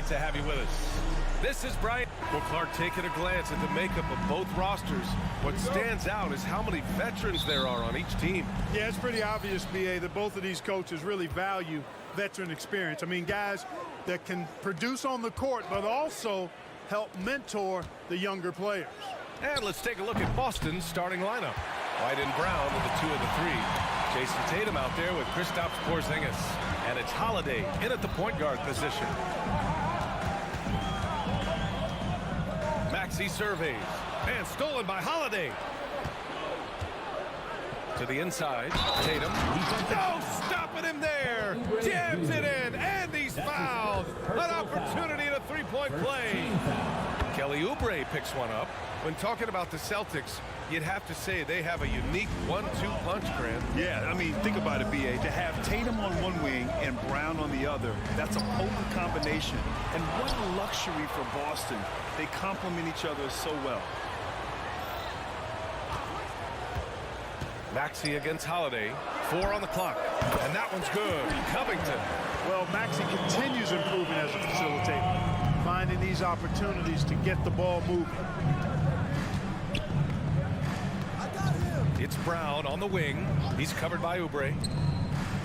great to have you with us. This is Brian. Well, Clark, taking a glance at the makeup of both rosters, what stands out is how many veterans there are on each team. Yeah, it's pretty obvious, B.A., that both of these coaches really value veteran experience. I mean, guys that can produce on the court, but also help mentor the younger players. And let's take a look at Boston's starting lineup. White and Brown with the 2 of the 3. Jason Tatum out there with Kristaps Porzingis. And it's Holiday in at the point guard position. Maxey surveys. And stolen by Holiday. To the inside. Tatum. No stopping him there. Jams it in. And he's fouled. An opportunity to three-point play. Kelly Oubre picks one up. When talking about the Celtics, you'd have to say they have a unique 1-2 punch, Grant. Yeah, I mean, think about it, B.A. To have Tatum on one wing and Brown on the other, that's a potent combination. And what a luxury for Boston. They complement each other so well. Maxey against Holiday. 4 on the clock. And that one's good. Covington. Well, Maxey continues improving as a facilitator, finding these opportunities to get the ball moving. It's Brown on the wing. He's covered by Oubre.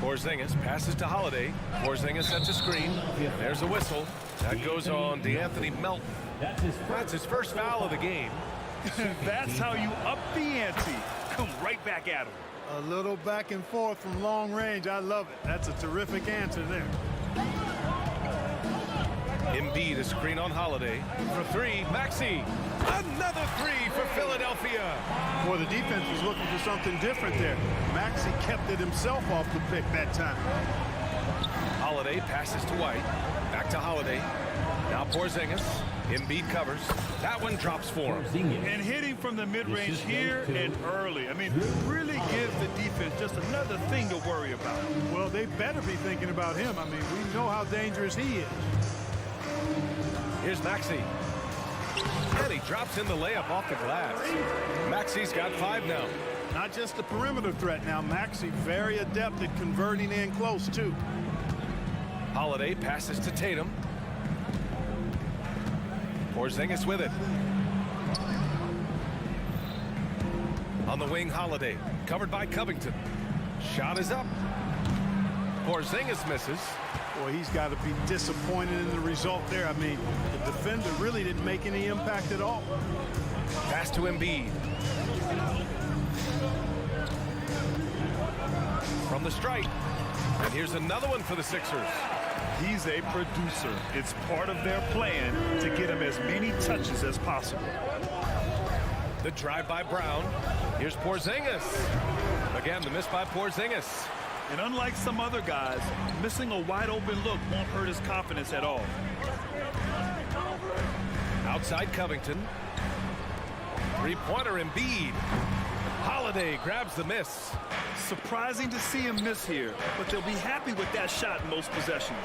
Porzingis passes to Holiday. Porzingis sets a screen. There's a whistle. That goes on DeAnthony Melton. That's his first foul of the game. That's how you up the ante. Come right back at him. A little back and forth from long range. I love it. That's a terrific answer there. Embiid a screen on Holiday. For 3, Maxey. Another 3 for Philadelphia. Boy, the defense was looking for something different there. Maxey kept it himself off the pick that time. Holiday passes to White. Back to Holiday. Now Porzingis. Embiid covers. That one drops for him. And hitting from the mid-range here and early. I mean, really gives the defense just another thing to worry about. Well, they better be thinking about him. I mean, we know how dangerous he is. Here's Maxey. And he drops in the layup off the glass. Maxey's got 5 now. Not just a perimeter threat now. Maxey very adept at converting in close, too. Holiday passes to Tatum. Porzingis with it. On the wing, Holiday. Covered by Covington. Shot is up. Porzingis misses. Boy, he's got to be disappointed in the result there. I mean, the defender really didn't make any impact at all. Pass to Embiid. From the strike. And here's another one for the Sixers. He's a producer. It's part of their plan to get him as many touches as possible. The drive by Brown. Here's Porzingis. Again, the miss by Porzingis. And unlike some other guys, missing a wide-open look won't hurt his confidence at all. Outside Covington. Three-pointer Embiid. Holiday grabs the miss. Surprising to see him miss here, but they'll be happy with that shot in most possessions.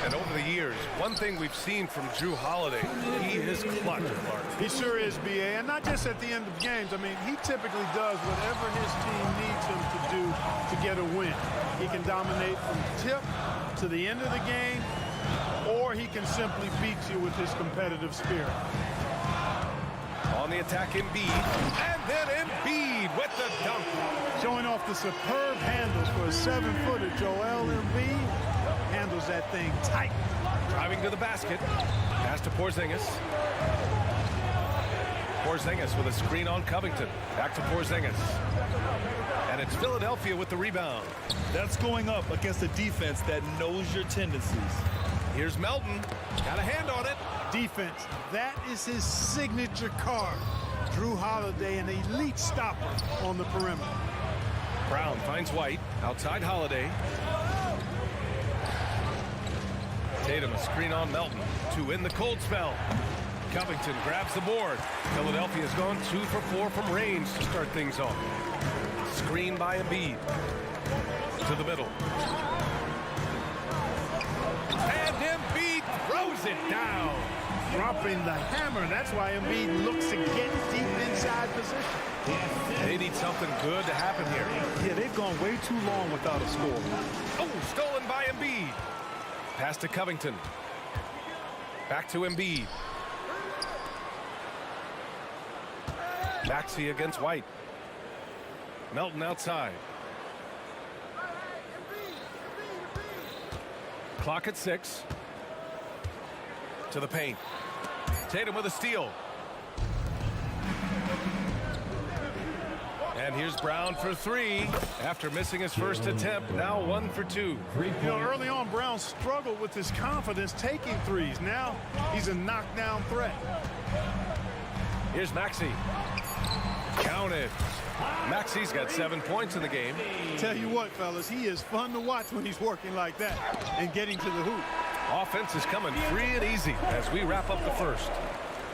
And over the years, one thing we've seen from Jrue Holiday, he is clutch, Clark. He sure is, B.A., and not just at the end of games. I mean, he typically does whatever his team needs him to do to get a win. He can dominate from tip to the end of the game, or he can simply beat you with his competitive spirit. On the attack, Embiid, and then Embiid with the dunk. Showing off the superb handles for a 7-footer. Joel Embiid handles that thing tight. Driving to the basket. Pass to Porzingis. Porzingis with a screen on Covington. Back to Porzingis. And it's Philadelphia with the rebound. That's going up against a defense that knows your tendencies. Here's Melton. Got a hand on it. Defense. That is his signature card. Jrue Holiday, an elite stopper on the perimeter. Brown finds White. Outside Holiday. Tatum a screen on Melton to win the cold spell. Covington grabs the board. Philadelphia's gone 2 for 4 from range to start things off. Screen by Embiid. To the middle. And Embiid throws it down. Dropping the hammer. That's why Embiid looks to get deep inside position. They need something good to happen here. Yeah, they've gone way too long without a score. Oh, stolen by Embiid. Pass to Covington. Back to Embiid. Maxey against White. Melton outside. Clock at 6. To the paint. Tatum with a steal. And here's Brown for 3. After missing his first attempt, now 1 for 2. You know, early on, Brown struggled with his confidence taking threes. Now he's a knockdown threat. Here's Maxey. Counted. Maxey's got 7 points in the game. Tell you what, fellas, he is fun to watch when he's working like that and getting to the hoop. Offense is coming free and easy as we wrap up the first.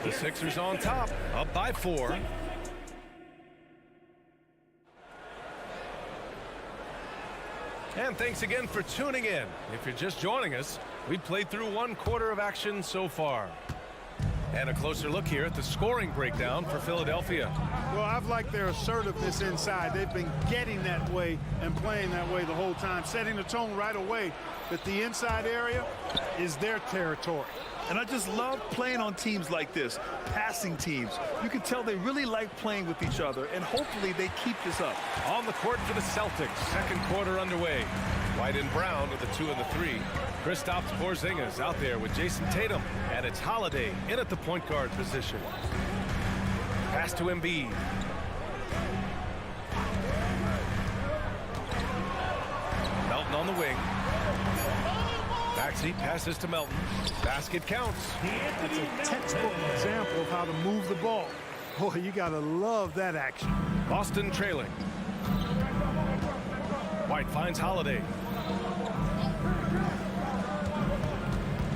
The Sixers on top, up by 4. And thanks again for tuning in. If you're just joining us, we played through 1 quarter of action so far. And a closer look here at the scoring breakdown for Philadelphia. Well, I've liked their assertiveness inside. They've been getting that way and playing that way the whole time, setting the tone right away that the inside area is their territory. And I just love playing on teams like this, passing teams. You can tell they really like playing with each other, and hopefully they keep this up. On the court for the Celtics, second quarter underway. White and Brown with the 2 and the 3. Kristaps Porzingis out there with Jason Tatum, and it's Holiday in at the point guard position. Pass to Embiid. Melton on the wing. Maxey passes to Melton. Basket counts. That's a textbook example of how to move the ball. Boy, you gotta love that action. Boston trailing. White finds Holiday.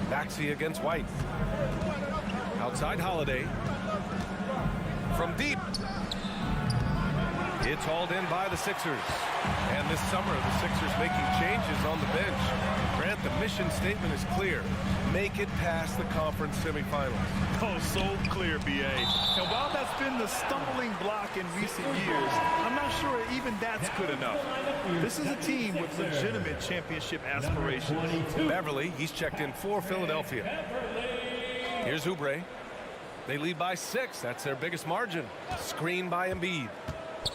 Maxey against White. Outside Holiday. From deep. It's hauled in by the Sixers. And this summer, the Sixers making changes on the bench. Grant, the mission statement is clear. Make it past the conference semifinals. Oh, so clear, B.A. And while that's been the stumbling block in recent years, I'm not sure even that's good enough. This is a team with legitimate championship aspirations. Beverly, he's checked in for Philadelphia. Here's Oubre. They lead by 6. That's their biggest margin. Screen by Embiid.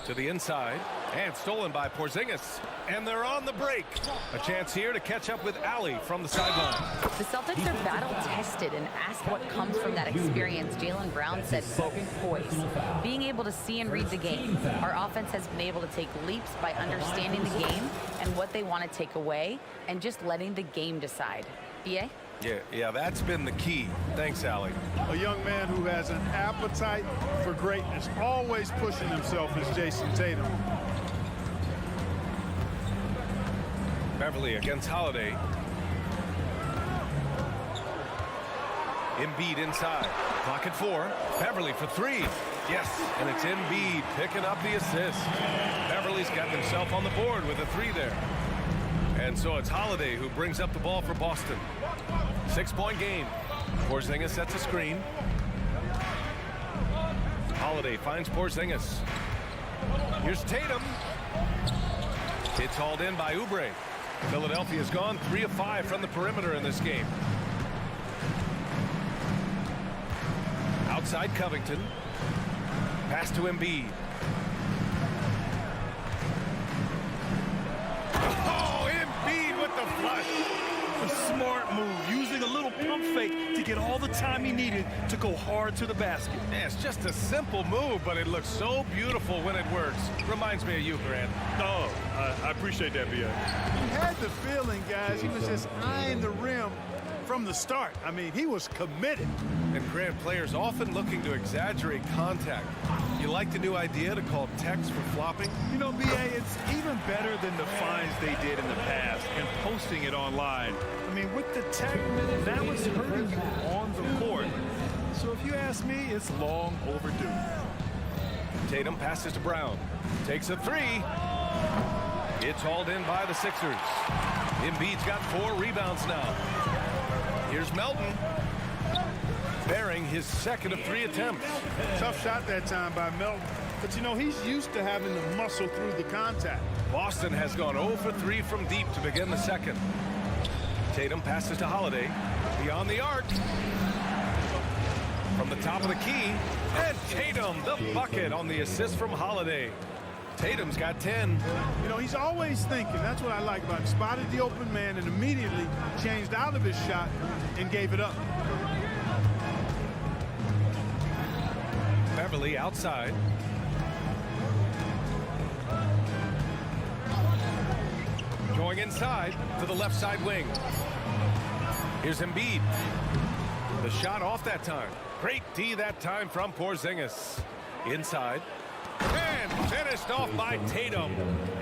To the inside. And stolen by Porzingis. And they're on the break. A chance here to catch up with Allie from the sideline. The Celtics are battle-tested, and asked what comes from that experience. Jaylen Brown said, quote, poise. Being able to see and read the game. Our offense has been able to take leaps by understanding the game and what they want to take away and just letting the game decide. B.A.? Yeah, that's been the key. Thanks, Allie. A young man who has an appetite for greatness, always pushing himself is Jason Tatum. Beverly against Holiday. Embiid inside. Clock at 4. Beverly for 3. Yes, and it's Embiid picking up the assist. Beverly's got himself on the board with a 3 there. And so it's Holiday who brings up the ball for Boston. 6-point game. Porzingis sets a screen. Holiday finds Porzingis. Here's Tatum. It's hauled in by Oubre. Philadelphia's gone 3 of 5 from the perimeter in this game. Outside Covington. Pass to Embiid. Oh, Embiid with the flush. A smart move, using a little pump fake to get all the time he needed to go hard to the basket. Yeah, it's just a simple move, but it looks so beautiful when it works. Reminds me of you, Grant. Oh, I appreciate that, B.A. He had the feeling, guys. He was just eyeing the rim from the start. I mean, he was committed. And Grant, players often looking to exaggerate contact. You like the new idea to call techs for flopping? You know, B.A., it's even better than the fines they did in the past and posting it online. I mean, with the tech, that was hurting you on the court. So if you ask me, it's long overdue. Tatum passes to Brown. Takes a 3. It's hauled in by the Sixers. Embiid's got 4 rebounds now. Here's Melton. Bearing his second of 3 attempts. Tough shot that time by Melton. But, you know, he's used to having to muscle through the contact. Boston has gone 0 for 3 from deep to begin the second. Tatum passes to Holiday. Beyond the arc. the top of the key. And Tatum, the bucket on the assist from Holiday. Tatum's got 10. You know, he's always thinking. That's what I like about him. Spotted the open man and immediately changed out of his shot and gave it up. Beverly outside. Going inside to the left side wing. Here's Embiid. The shot off that time. Great D that time from Porzingis. Inside. And finished off by Tatum.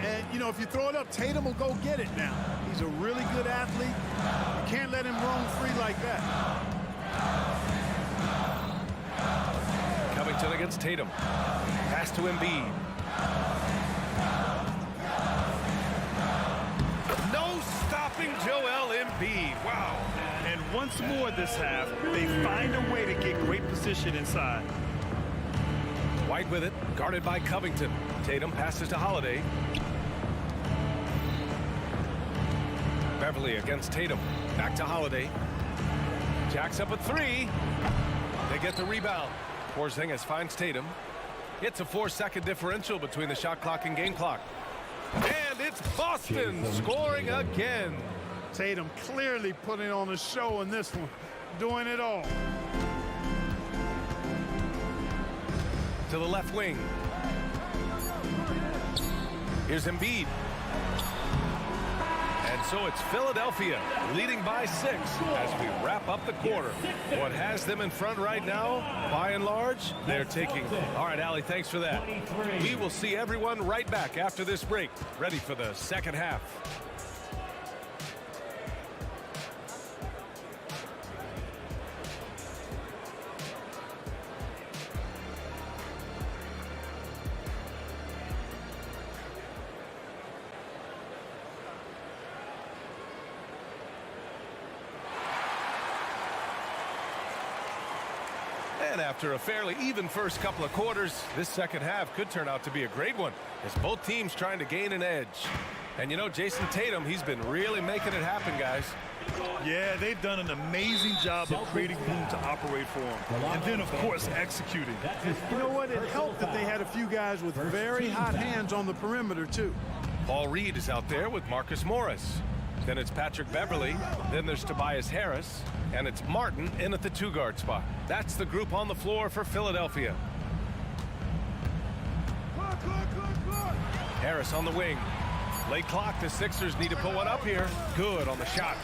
And, you know, if you throw it up, Tatum will go get it now. He's a really good athlete. You can't let him roam free like that. Covington against Tatum. Pass to Embiid. No stopping Joel Embiid. Wow. And once more this half, they find a way to get great position inside. White with it, guarded by Covington. Tatum passes to Holiday. Beverly against Tatum. Back to Holiday. Jacks up a three. They get the rebound. Porzingis finds Tatum. It's a 4-second differential between the shot clock and game clock. And it's Boston scoring again. Tatum clearly putting on a show in this one, doing it all. To the left wing. Here's Embiid. And so it's Philadelphia leading by 6 as we wrap up the quarter. What has them in front right now, by and large, they're taking. All right, Allie, thanks for that. We will see everyone right back after this break, ready for the second half. And after a fairly even first couple of quarters, this second half could turn out to be a great one as both teams trying to gain an edge. And you know, Jason Tatum, he's been really making it happen, guys. Yeah, they've done an amazing job of creating room to operate for him. And then, of course, executing. You know what? It helped that they had a few guys with very hot hands on the perimeter, too. Paul Reed is out there with Marcus Morris. Then it's Patrick Beverly. Then there's Tobias Harris. And it's Martin in at the 2-guard spot. That's the group on the floor for Philadelphia. Harris on the wing. Late clock, the Sixers need to put one up here. Good on the shot.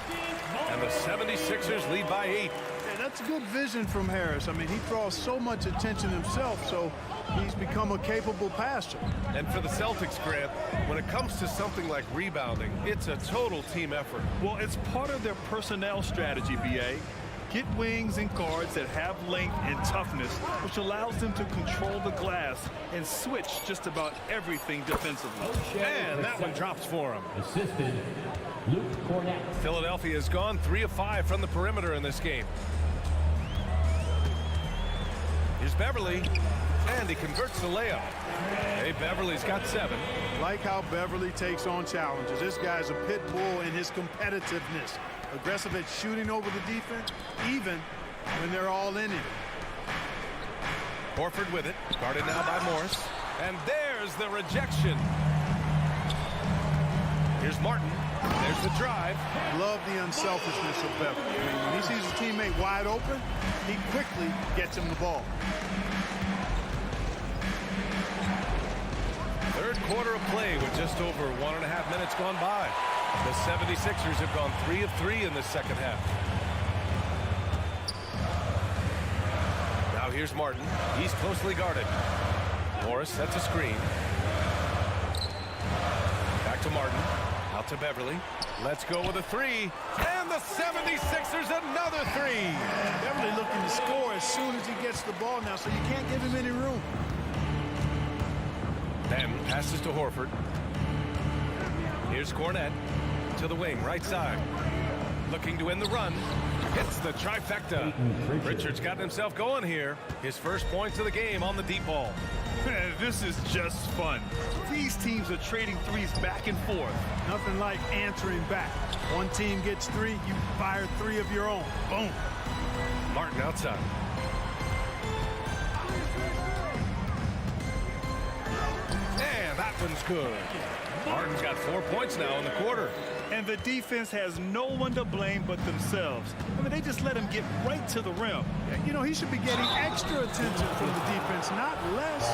And the 76ers lead by 8. Yeah, that's good vision from Harris. I mean, he draws so much attention himself, so he's become a capable passer. And for the Celtics, Grant, when it comes to something like rebounding, it's a total team effort. Well, it's part of their personnel strategy, B.A. Get wings and guards that have length and toughness, which allows them to control the glass and switch just about everything defensively. And that one drops for him. Assisted Luke Cornett. Philadelphia has gone 3 of 5 from the perimeter in this game. Here's Beverly, and he converts the layup. Hey, Beverly's got 7. Like how Beverly takes on challenges. This guy's a pit bull in his competitiveness. Aggressive at shooting over the defense, even when they're all in it. Horford with it, guarded now by Morris. And there's the rejection. Here's Martin. There's the drive. Love the unselfishness of Beverly. I mean, when he sees his teammate wide open, he quickly gets him the ball. Third quarter of play with just over 1.5 minutes gone by. The 76ers have gone 3 of 3 in this second half. Now here's Martin. He's closely guarded. Morris sets a screen. Back to Martin. Out to Beverly. Let's go with a 3. And the 76ers another 3. Beverly looking to score as soon as he gets the ball now, so you can't give him any room. Then passes to Horford. Here's Cornett to the wing, right side. Looking to end the run. Hits the trifecta. Richards got himself going here. His first points of the game on the deep ball. Man, this is just fun. These teams are trading threes back and forth. Nothing like answering back. One team gets 3, you fire 3 of your own. Boom. Martin outside. good. Martin's got 4 points now in the quarter. And the defense has no one to blame but themselves. I mean, they just let him get right to the rim. You know, he should be getting extra attention from the defense, not less.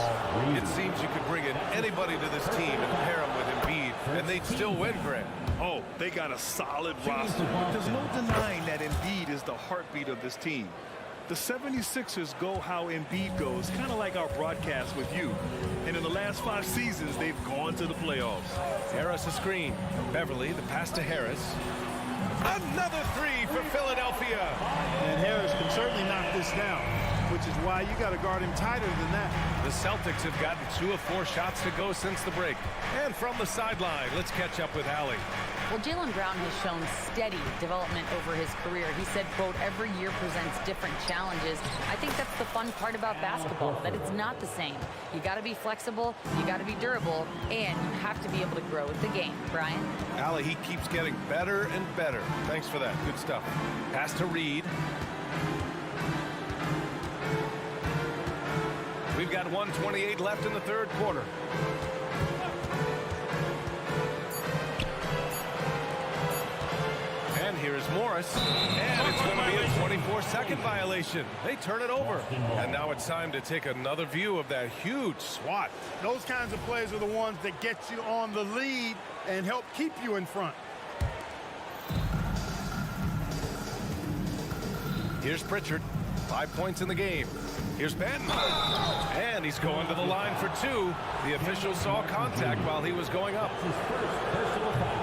It seems you could bring in anybody to this team and pair them with Embiid, and they'd still win, Grant. Oh, they got a solid roster. There's no denying that Embiid is the heartbeat of this team. The 76ers go how Embiid goes, kind of like our broadcast with you. And in the last 5 seasons, they've gone to the playoffs. Harris a screen. Beverly, the pass to Harris. Another three for Philadelphia. And Harris can certainly knock this down, which is why you got to guard him tighter than that. The Celtics have gotten 2 of 4 shots to go since the break. And from the sideline, let's catch up with Allie. Well, Jaylen Brown has shown steady development over his career. He said, quote, every year presents different challenges. I think that's the fun part about basketball, that it's not the same. You got to be flexible, you got to be durable, and you have to be able to grow with the game. Brian? Allie, he keeps getting better and better. Thanks for that. Good stuff. Pass to Reed. We've got 1:28 left in the third quarter. And here's Morris. And it's going to be a 24-second violation. They turn it over. And now it's time to take another view of that huge swat. Those kinds of plays are the ones that get you on the lead and help keep you in front. Here's Pritchard. 5 points in the game. Here's Benton. And he's going to the line for 2. The official saw contact while he was going up.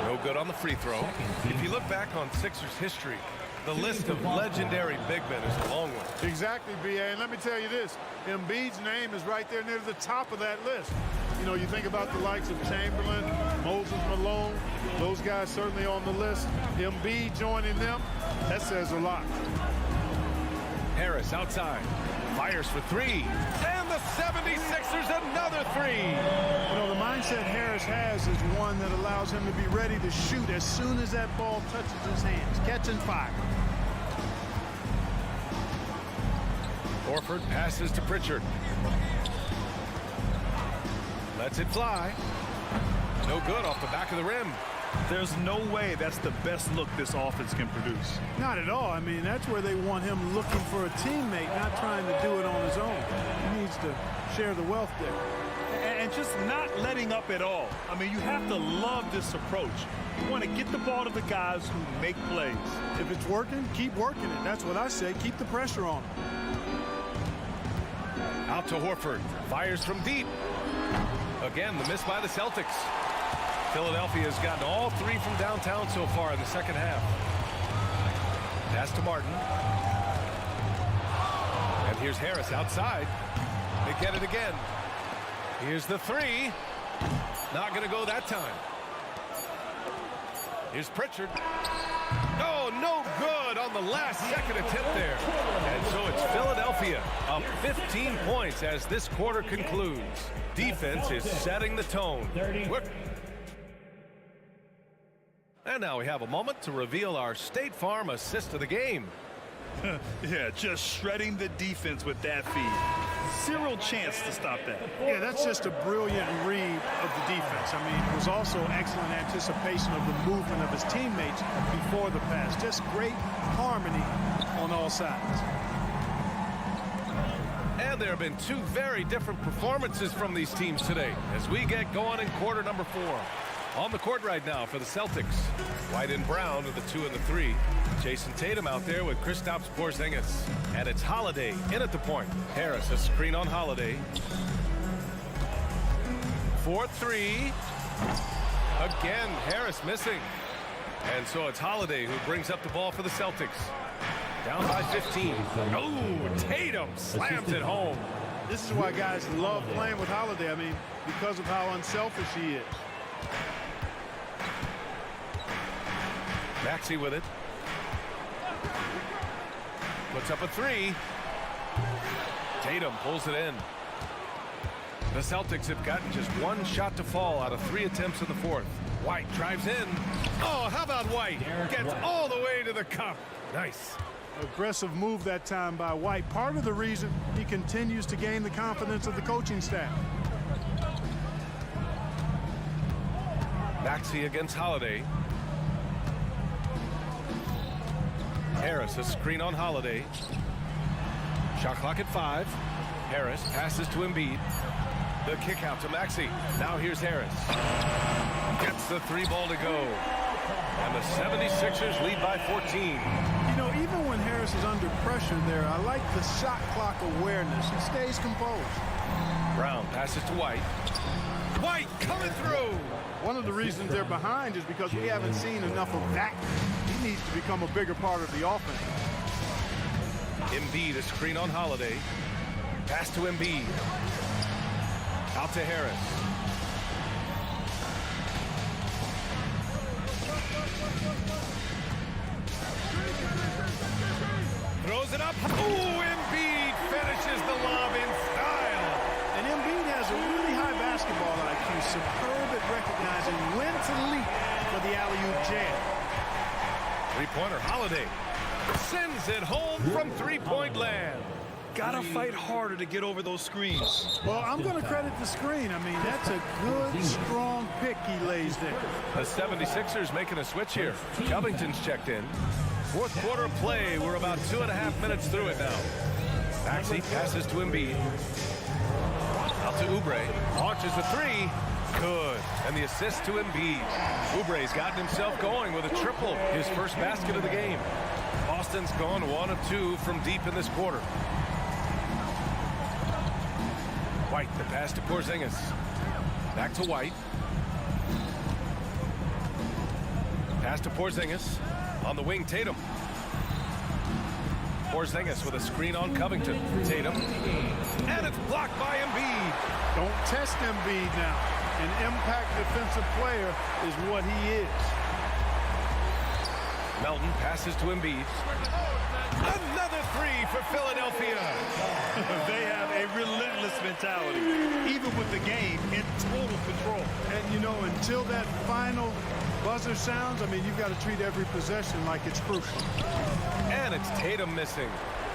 No good on the free throw. If you look back on Sixers history, the list of legendary big men is a long one. Exactly, B.A. And let me tell you this. Embiid's name is right there near the top of that list. You know, you think about the likes of Chamberlain, Moses Malone, those guys certainly on the list. Embiid joining them, that says a lot. Harris outside. Fires for 3. And the 76ers another 3. You know, the mindset Harris has is one that allows him to be ready to shoot as soon as that ball touches his hands. Catch and fire. Horford passes to Pritchard. Lets it fly. No good off the back of the rim. There's no way that's the best look this offense can produce. Not at all. I mean, that's where they want him looking for a teammate, not trying to do it on his own. He needs to share the wealth there. And just not letting up at all. I mean, you have to love this approach. You want to get the ball to the guys who make plays. If it's working, keep working it. That's what I say. Keep the pressure on him. Out to Horford. Fires from deep. Again, the miss by the Celtics. Philadelphia has gotten all 3 from downtown so far in the second half. Pass to Martin. And here's Harris outside. They get it again. Here's the 3. Not going to go that time. Here's Pritchard. Oh, no good on the last second attempt there. And so it's Philadelphia up 15 points as this quarter concludes. Defense is setting the tone. And now we have a moment to reveal our State Farm assist of the game. Yeah, just shredding the defense with that feed. Zero chance to stop that. Yeah, that's just a brilliant read of the defense. I mean, it was also excellent anticipation of the movement of his teammates before the pass. Just great harmony on all sides. And there have been 2 very different performances from these teams today as we get going in quarter number 4. On the court right now for the Celtics. White and Brown are the 2 and the 3. Jason Tatum out there with Kristaps Porzingis. And it's Holiday in at the point. Harris, a screen on Holiday. 4-3. Again, Harris missing. And so it's Holiday who brings up the ball for the Celtics. Down by 15. Oh, Tatum slams it home. This is why guys love playing with Holiday. I mean, because of how unselfish he is. Maxey with it. Puts up a 3. Tatum pulls it in. The Celtics have gotten just 1 shot to fall out of 3 attempts in the 4th. White drives in. Oh, how about White? Gets all the way to the cup. Nice. Aggressive move that time by White. Part of the reason he continues to gain the confidence of the coaching staff. Maxey against Holiday. Harris, a screen on Holiday. Shot clock at 5. Harris passes to Embiid. The kick out to Maxey. Now here's Harris. Gets the 3 ball to go. And the 76ers lead by 14. You know, even when Harris is under pressure there, I like the shot clock awareness. He stays composed. Brown passes to White. White coming through. One of the reasons they're behind is because we haven't seen enough of that. He needs to become a bigger part of the offense. Embiid, a screen on Holiday. Pass to Embiid. Out to Harris. Throws it up. Ooh, Embiid finishes the lob in style. And Embiid has a really high basketball IQ, superb at recognizing when to leap for the alley-oop jam. Three-pointer, Holiday sends it home from three-point land. Gotta fight harder to get over those screens. Well, I'm going to credit the screen. I mean, that's a good, strong pick he lays there. The 76ers making a switch here. Covington's checked in. Fourth quarter of play. We're about 2.5 minutes through it now. Maxey passes to Embiid. Out to Oubre. Launches a 3. Good. And the assist to Embiid. Oubre's gotten himself going with a triple. His first basket of the game. Boston's gone 1 of 2 from deep in this quarter. White, the pass to Porzingis. Back to White. Pass to Porzingis. On the wing, Tatum. Porzingis with a screen on Covington. Tatum. And it's blocked by Embiid. Don't test Embiid now. An impact defensive player is what he is. Melton passes to Embiid. Another 3 for Philadelphia. They have a relentless mentality, even with the game in total control. And, you know, until that final buzzer sounds, I mean, you've got to treat every possession like it's crucial. And it's Tatum missing.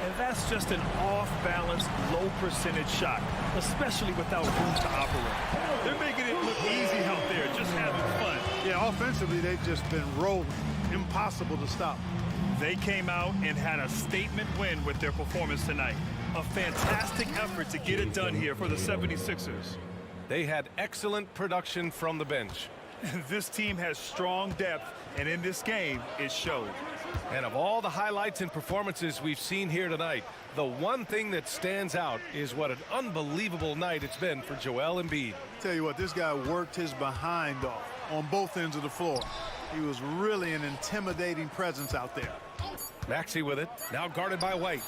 And that's just an off-balance, low-percentage shot, especially without room to operate. They're making it look easy out there, just having fun. Yeah, offensively, they've just been rolling. Impossible to stop. They came out and had a statement win with their performance tonight. A fantastic effort to get it done here for the 76ers. They had excellent production from the bench. This team has strong depth, and in this game, it showed. And of all the highlights and performances we've seen here tonight, the one thing that stands out is what an unbelievable night it's been for Joel Embiid. Tell you what, this guy worked his behind off on both ends of the floor. He was really an intimidating presence out there. Maxey with it, now guarded by White.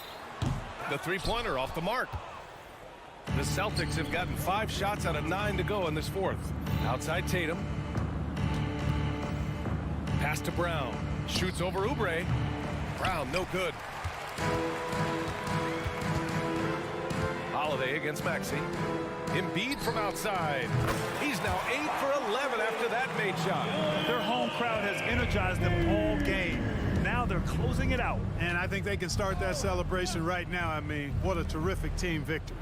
The three-pointer off the mark. The Celtics have gotten 5 shots out of 9 to go in this fourth. Outside Tatum. Pass to Brown. Shoots over Oubre. Brown, no good. Holiday against Maxey. Embiid from outside. He's now 8 for 11 after that made shot. Their home crowd has energized them all game. Now they're closing it out. And I think they can start that celebration right now. I mean, what a terrific team victory.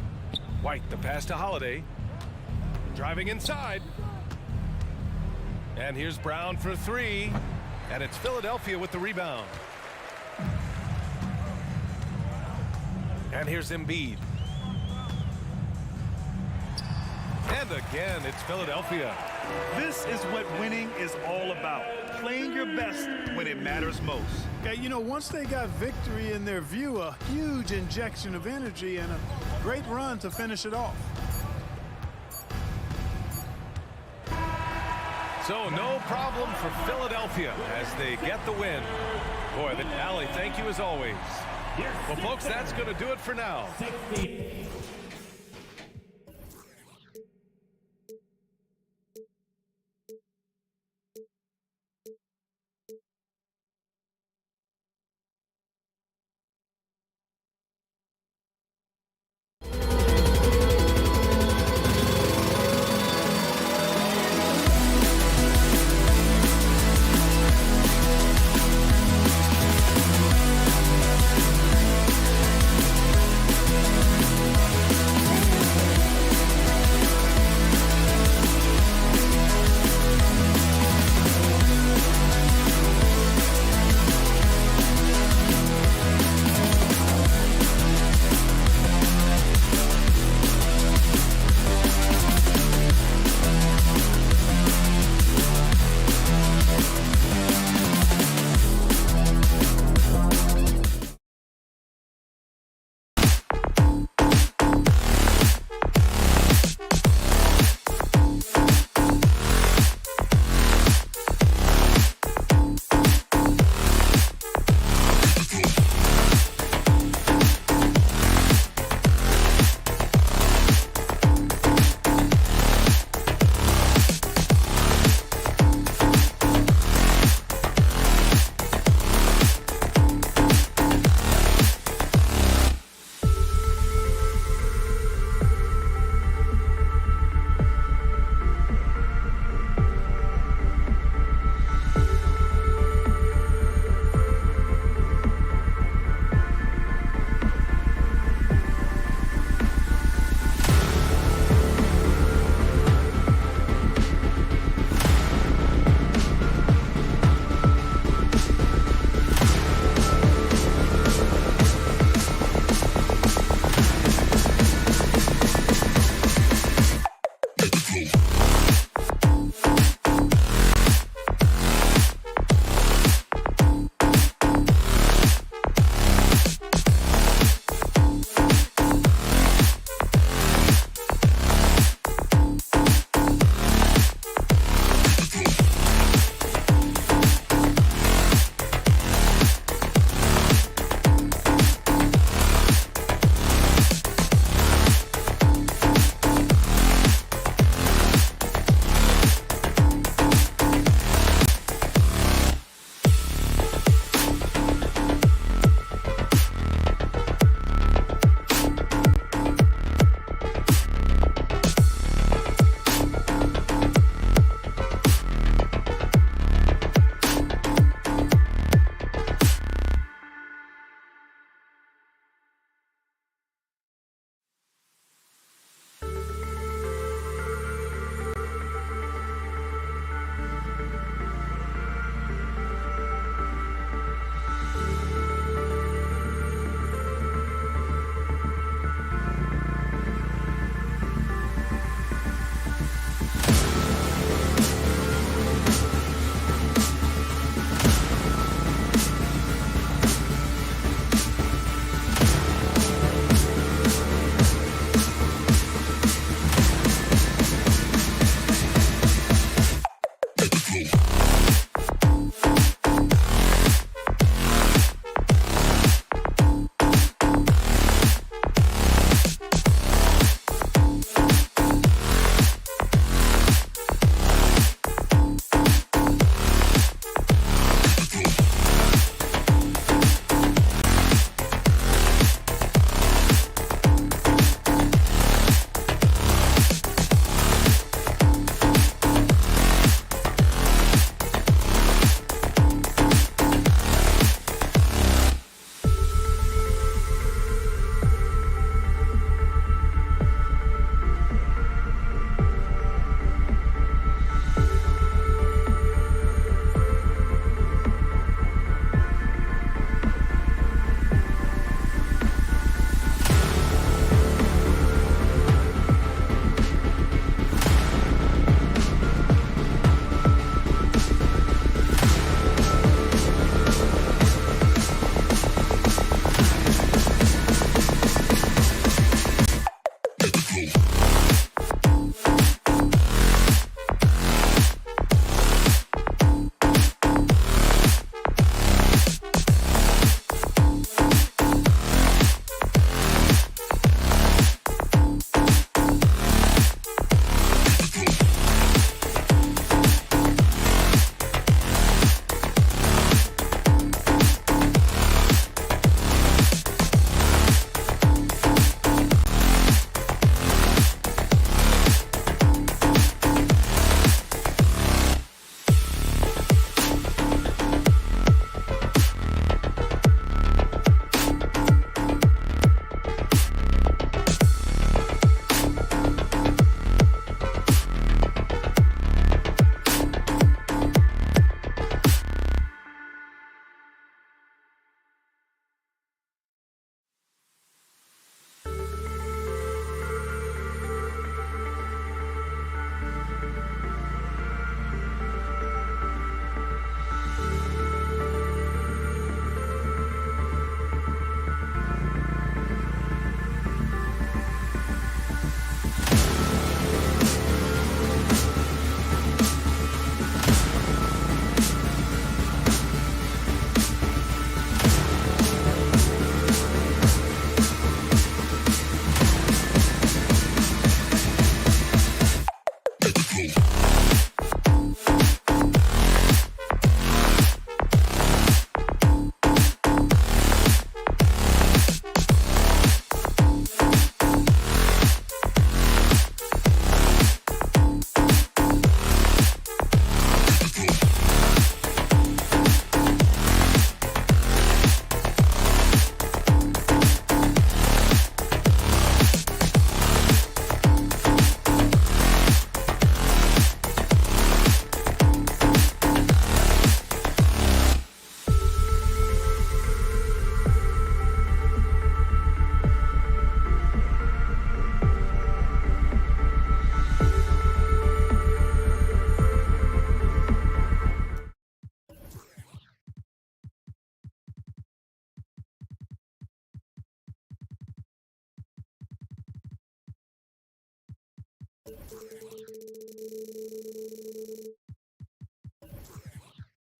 White, the pass to Holiday. Driving inside. And here's Brown for 3. And it's Philadelphia with the rebound. And here's Embiid. And again, it's Philadelphia. This is what winning is all about. Playing your best when it matters most. Okay, you know, once they got victory in their view, a huge injection of energy and a great run to finish it off. So no problem for Philadelphia as they get the win. Boy, Allie, thank you as always. Well, folks, that's going to do it for now.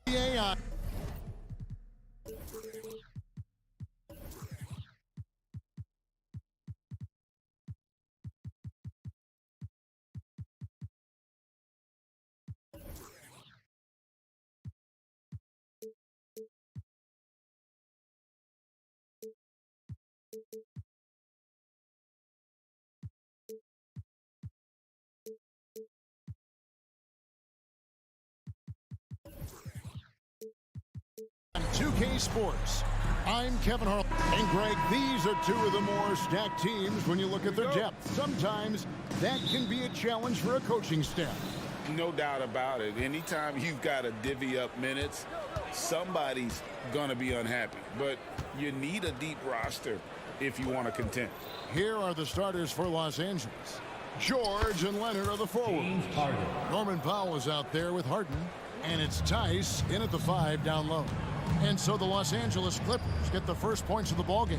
AI. On 2K Sports, I'm Kevin Harlan. And Greg, these are two of the more stacked teams when you look at their depth. Sometimes that can be a challenge for a coaching staff. No doubt about it. Anytime you've got to divvy up minutes, somebody's going to be unhappy. But you need a deep roster if you want to contend. Here are the starters for Los Angeles. George and Leonard are the forwards. Norman Powell is out there with Harden. And it's Tice in at the 5 down low. And so the Los Angeles Clippers get the first points of the ballgame.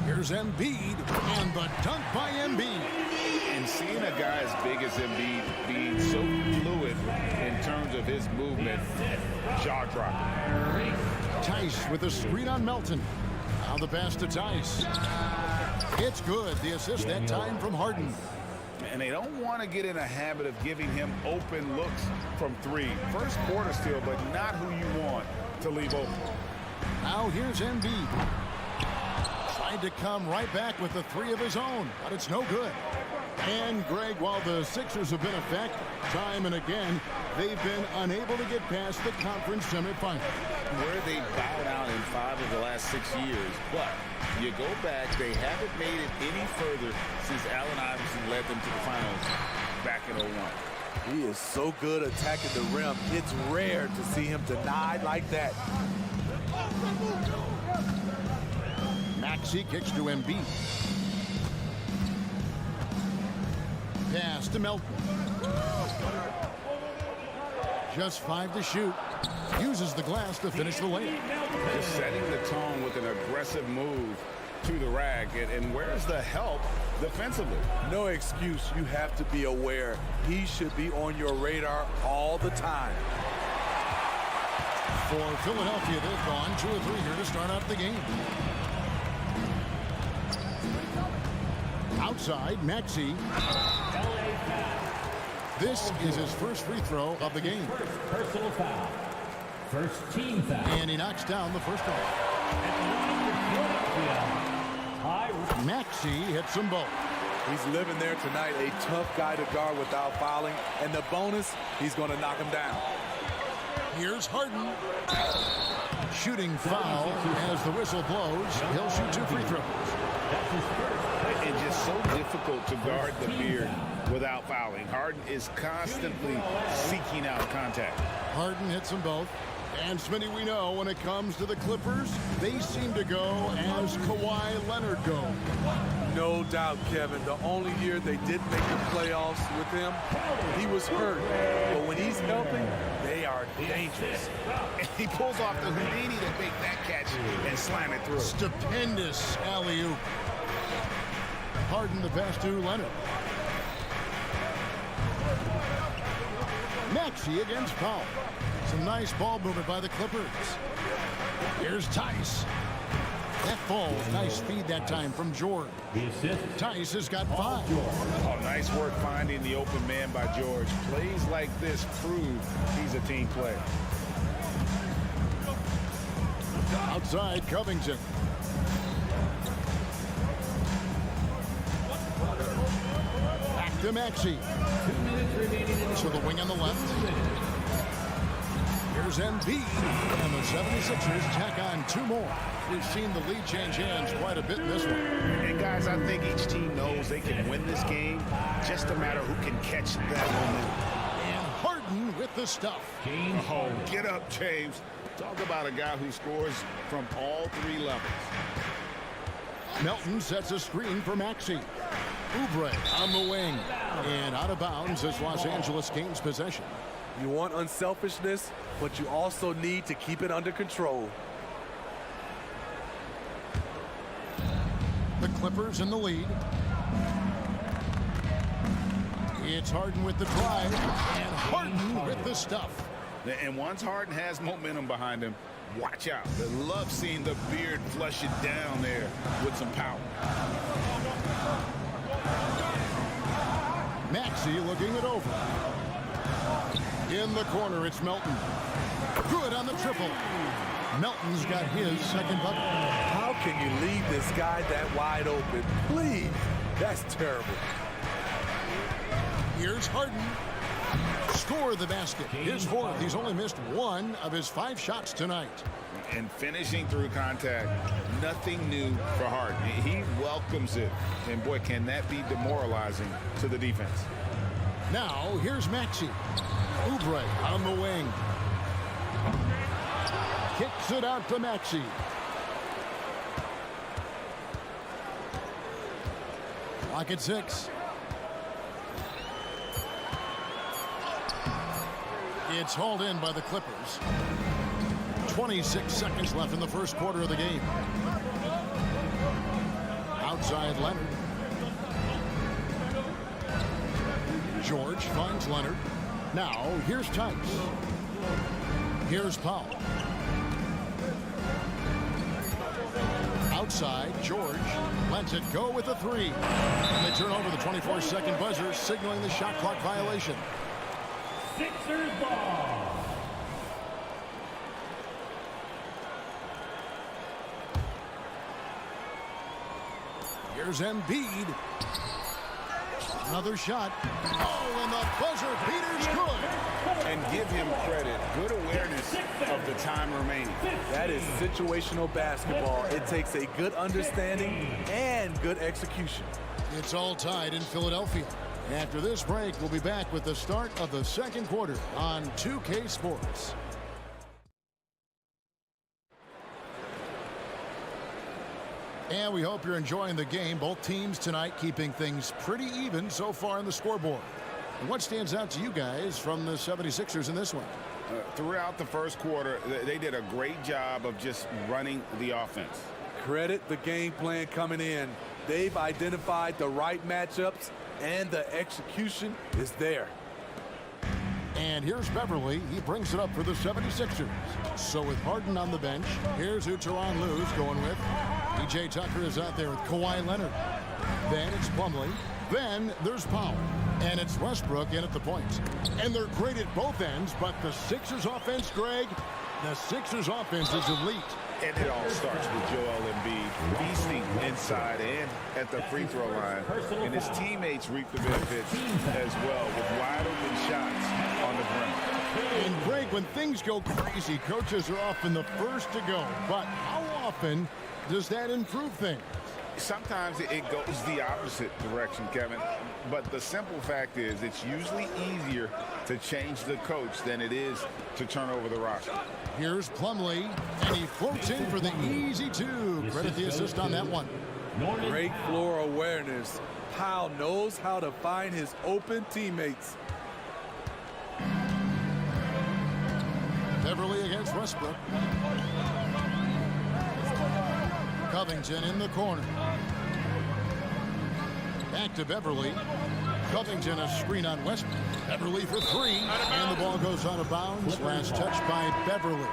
Here's Embiid, and the dunk by Embiid. And seeing a guy as big as Embiid being so fluid in terms of his movement, jaw-dropping. Tice with a screen on Melton. Now the pass to Tice. It's good. The assist that time from Harden. And they don't want to get in a habit of giving him open looks from 3. First quarter still, but not who you want to leave open. Now here's Embiid. Tried to come right back with the 3 of his own, but it's no good. And Greg, while the Sixers have been effective time and again, they've been unable to get past the conference semifinal. Where they bowed out in 5 of the last 6 years, but you go back, they haven't made it any further since Allen Iverson led them to the finals back in 01. He is so good attacking the rim. It's rare to see him denied like that. Maxey kicks to Embiid. Pass to Melton. Just 5 to shoot. Uses the glass to finish the layup. Just setting the tone with an aggressive move to the rack. And where's the help defensively? No excuse. You have to be aware. He should be on your radar all the time. For Philadelphia, they've gone 2 of 3 here to start out the game. Outside, Maxey. This is his first free throw of the game. Personal foul. First team foul. And he knocks down the first one. Maxey hits them both. He's living there tonight, a tough guy to guard without fouling. And the bonus, he's going to knock him down. Here's Harden. Shooting foul as the whistle blows. He'll shoot 2 free throws. It's just so difficult to guard the beard without fouling. Harden is constantly seeking out contact. Harden hits them both. And Smitty, we know when it comes to the Clippers, they seem to go as Kawhi Leonard goes. No doubt, Kevin. The only year they didn't make the playoffs with him, he was hurt. But when he's healthy, they are dangerous. And he pulls off the Houdini to make that catch and slam it through. Stupendous alley-oop. Harden the pass to Leonard. Maxey against Powell. Some nice ball movement by the Clippers. Here's Tice. That falls. Nice feed that time from George. Tice has got 5. Oh, nice work finding the open man by George. Plays like this prove he's a team player. Outside, Covington. Back to Maxey. 2 minutes remaining in the To the wing on the left. Here's Embiid, and the 76ers tack on 2 more. We've seen the lead change hands quite a bit in this one. And guys, I think each team knows they can win this game. Just a matter who can catch that moment. And Harden with the stuff. Oh, get up, James. Talk about a guy who scores from all 3 levels. Melton sets a screen for Maxey. Oubre on the wing. And out of bounds as Los Angeles gains possession. You want unselfishness, but you also need to keep it under control. The Clippers in the lead. It's Harden with the drive, and Harden with the stuff. And once Harden has momentum behind him, watch out. I love seeing the beard flush it down there with some power. Maxey looking it over. In the corner, it's Melton. Good on the triple. Melton's got his second bucket. How can you leave this guy that wide open? Please. That's terrible. Here's Harden. Score the basket. His fourth. He's only missed one of his 5 shots tonight. And finishing through contact, nothing new for Harden. He welcomes it. And boy, can that be demoralizing to the defense. Now, here's Maxey. Oubre on the wing. Kicks it out to Maxey. Clock at 6. It's hauled in by the Clippers. 26 seconds left in the first quarter of the game. Outside Leonard. George finds Leonard. Now, here's Tice. Here's Powell. Outside, George lets it go with a 3. And they turn over the 24-second buzzer, signaling the shot clock violation. Sixers ball. Here's Embiid. Another shot. Oh, and the buzzer beater's good. And give him credit. Good awareness of the time remaining. That is situational basketball. It takes a good understanding and good execution. It's all tied in Philadelphia. After this break, we'll be back with the start of the second quarter on 2K Sports. And we hope you're enjoying the game. Both teams tonight keeping things pretty even so far on the scoreboard. And what stands out to you guys from the 76ers in this one? Throughout the first quarter, they did a great job of just running the offense. Credit the game plan coming in. They've identified the right matchups, and the execution is there. And here's Beverly. He brings it up for the 76ers. So with Harden on the bench, here's who Tyronn Lue's going with. P.J. Tucker is out there with Kawhi Leonard. Then it's Plumlee. Then there's Powell. And it's Westbrook in at the points. And they're great at both ends, but the Sixers offense, Greg, the Sixers offense is elite. And it all starts with Joel Embiid feasting inside and at the free throw line. And his teammates reap the benefits as well with wide open shots on the brim. And Greg, when things go crazy, coaches are often the first to go. But how often does that improve things? Sometimes it goes the opposite direction, Kevin. But the simple fact is it's usually easier to change the coach than it is to turn over the rock. Here's Plumlee, and he floats in for the easy 2. Credit the assist on that one. Great floor awareness. Powell knows how to find his open teammates. Beverly against Westbrook. Covington in the corner. Back to Beverly. Covington a screen on Westbrook. Beverly for 3. And the ball goes out of bounds. Last touch by Beverly.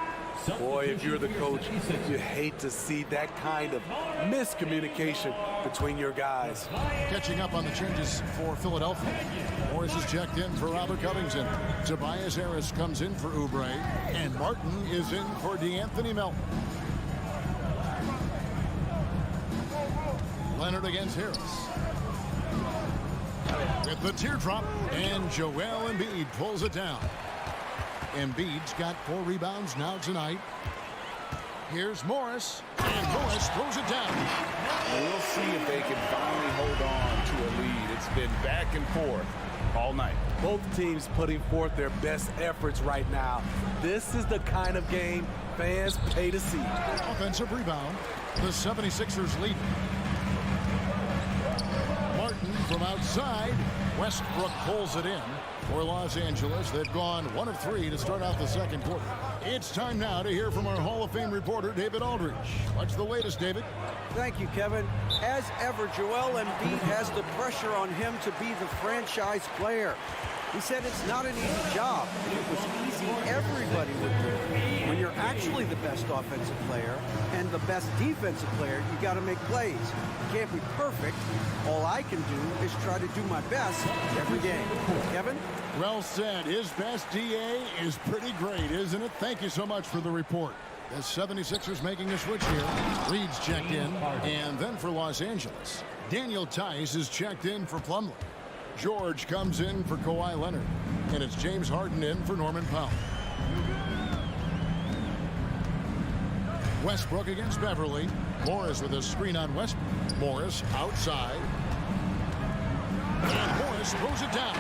Boy, if you're the coach, you hate to see that kind of miscommunication between your guys. Catching up on the changes for Philadelphia. Morris is checked in for Robert Covington. Tobias Harris comes in for Oubre. And Martin is in for DeAnthony Melton. Leonard against Harris. With the teardrop, and Joel Embiid pulls it down. Embiid's got 4 rebounds now tonight. Here's Morris, and Morris throws it down. We'll see if they can finally hold on to a lead. It's been back and forth all night. Both teams putting forth their best efforts right now. This is the kind of game fans pay to see. Offensive rebound. The 76ers lead. Martin from outside. Westbrook pulls it in for Los Angeles. They've gone 1 of 3 to start out the second quarter. It's time now to hear from our Hall of Fame reporter, David Aldridge. What's the latest, David? Thank you, Kevin. As ever, Joel Embiid has the pressure on him to be the franchise player. He said it's not an easy job. If it was easy, everybody would do it. When you're actually the best offensive player and the best defensive player, you got to make plays. You can't be perfect. All I can do is try to do my best every game. Kevin? Well said. His best DA is pretty great, isn't it? Thank you so much for the report. The 76ers making a switch here. Reed's checked in. And then for Los Angeles, Daniel Tice is checked in for Plumlee. George comes in for Kawhi Leonard. And it's James Harden in for Norman Powell. Westbrook against Beverly. Morris with a screen on Westbrook. Morris outside. And Morris throws it down.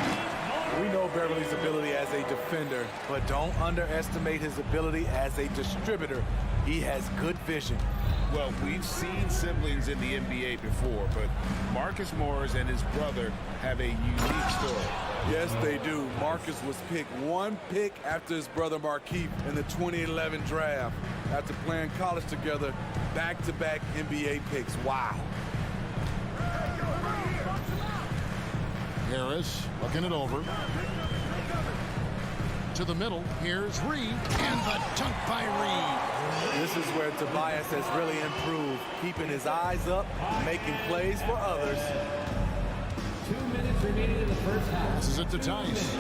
We know Beverly's ability as a defender, but don't underestimate his ability as a distributor. He has good vision. Well, we've seen siblings in the NBA before, but Marcus Morris and his brother have a unique story. Yes, they do. Marcus was picked 1 pick after his brother Markieff in the 2011 draft. After playing college together, back-to-back NBA picks. Wow. Harris looking it over. To the middle. Here's Reed. And the dunk by Reed. This is where Tobias has really improved, keeping his eyes up, making plays for others. 2 minutes remaining in the first half. This is it to Tice.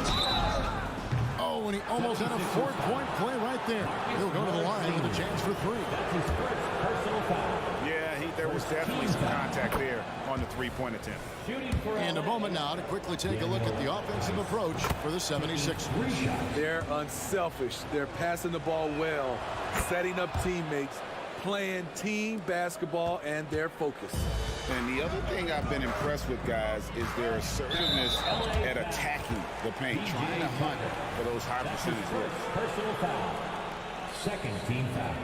Oh, and he almost had a 4-point play right there. He'll go to the line with a chance for 3. That's his first personal foul. Yeah, there was definitely some contact there on the three-point attempt. And a moment now to quickly take a look at the offensive approach for the 76ers. They're unselfish. They're passing the ball well, setting up teammates, playing team basketball, and their focus. And the other thing I've been impressed with, guys, is their assertiveness at attacking the paint, trying to hunt for those high percentage looks. Personal foul. Second team foul.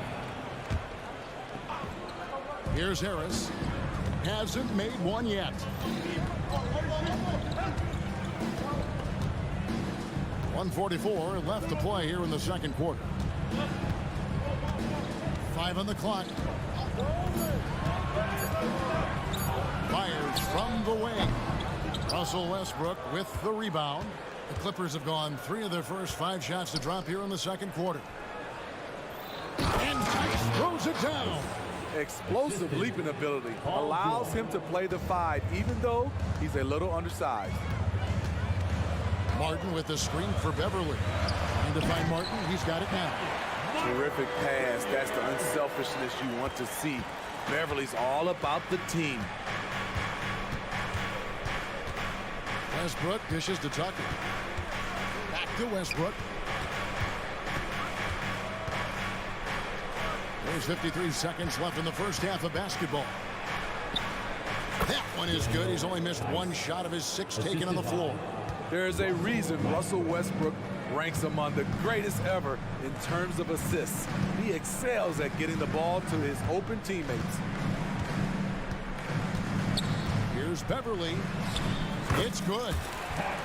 Here's Harris. Hasn't made one yet. .144 left to play here in the second quarter. 5 on the clock. Fires from the wing. Russell Westbrook with the rebound. The Clippers have gone 3 of their first 5 shots to drop here in the second quarter. And Tice throws it down. Explosive leaping ability allows him to play the 5, even though he's a little undersized. Martin with the screen for Beverly. And to find Martin, he's got it now. Terrific pass. That's the unselfishness you want to see. Beverly's all about the team. Westbrook dishes to Tucker. Back to Westbrook. There's 53 seconds left in the first half of basketball. That one is good. He's only missed 1 shot of his 6 taken on the floor. There's a reason Russell Westbrook ranks among the greatest ever in terms of assists. He excels at getting the ball to his open teammates. Here's Beverly. It's good.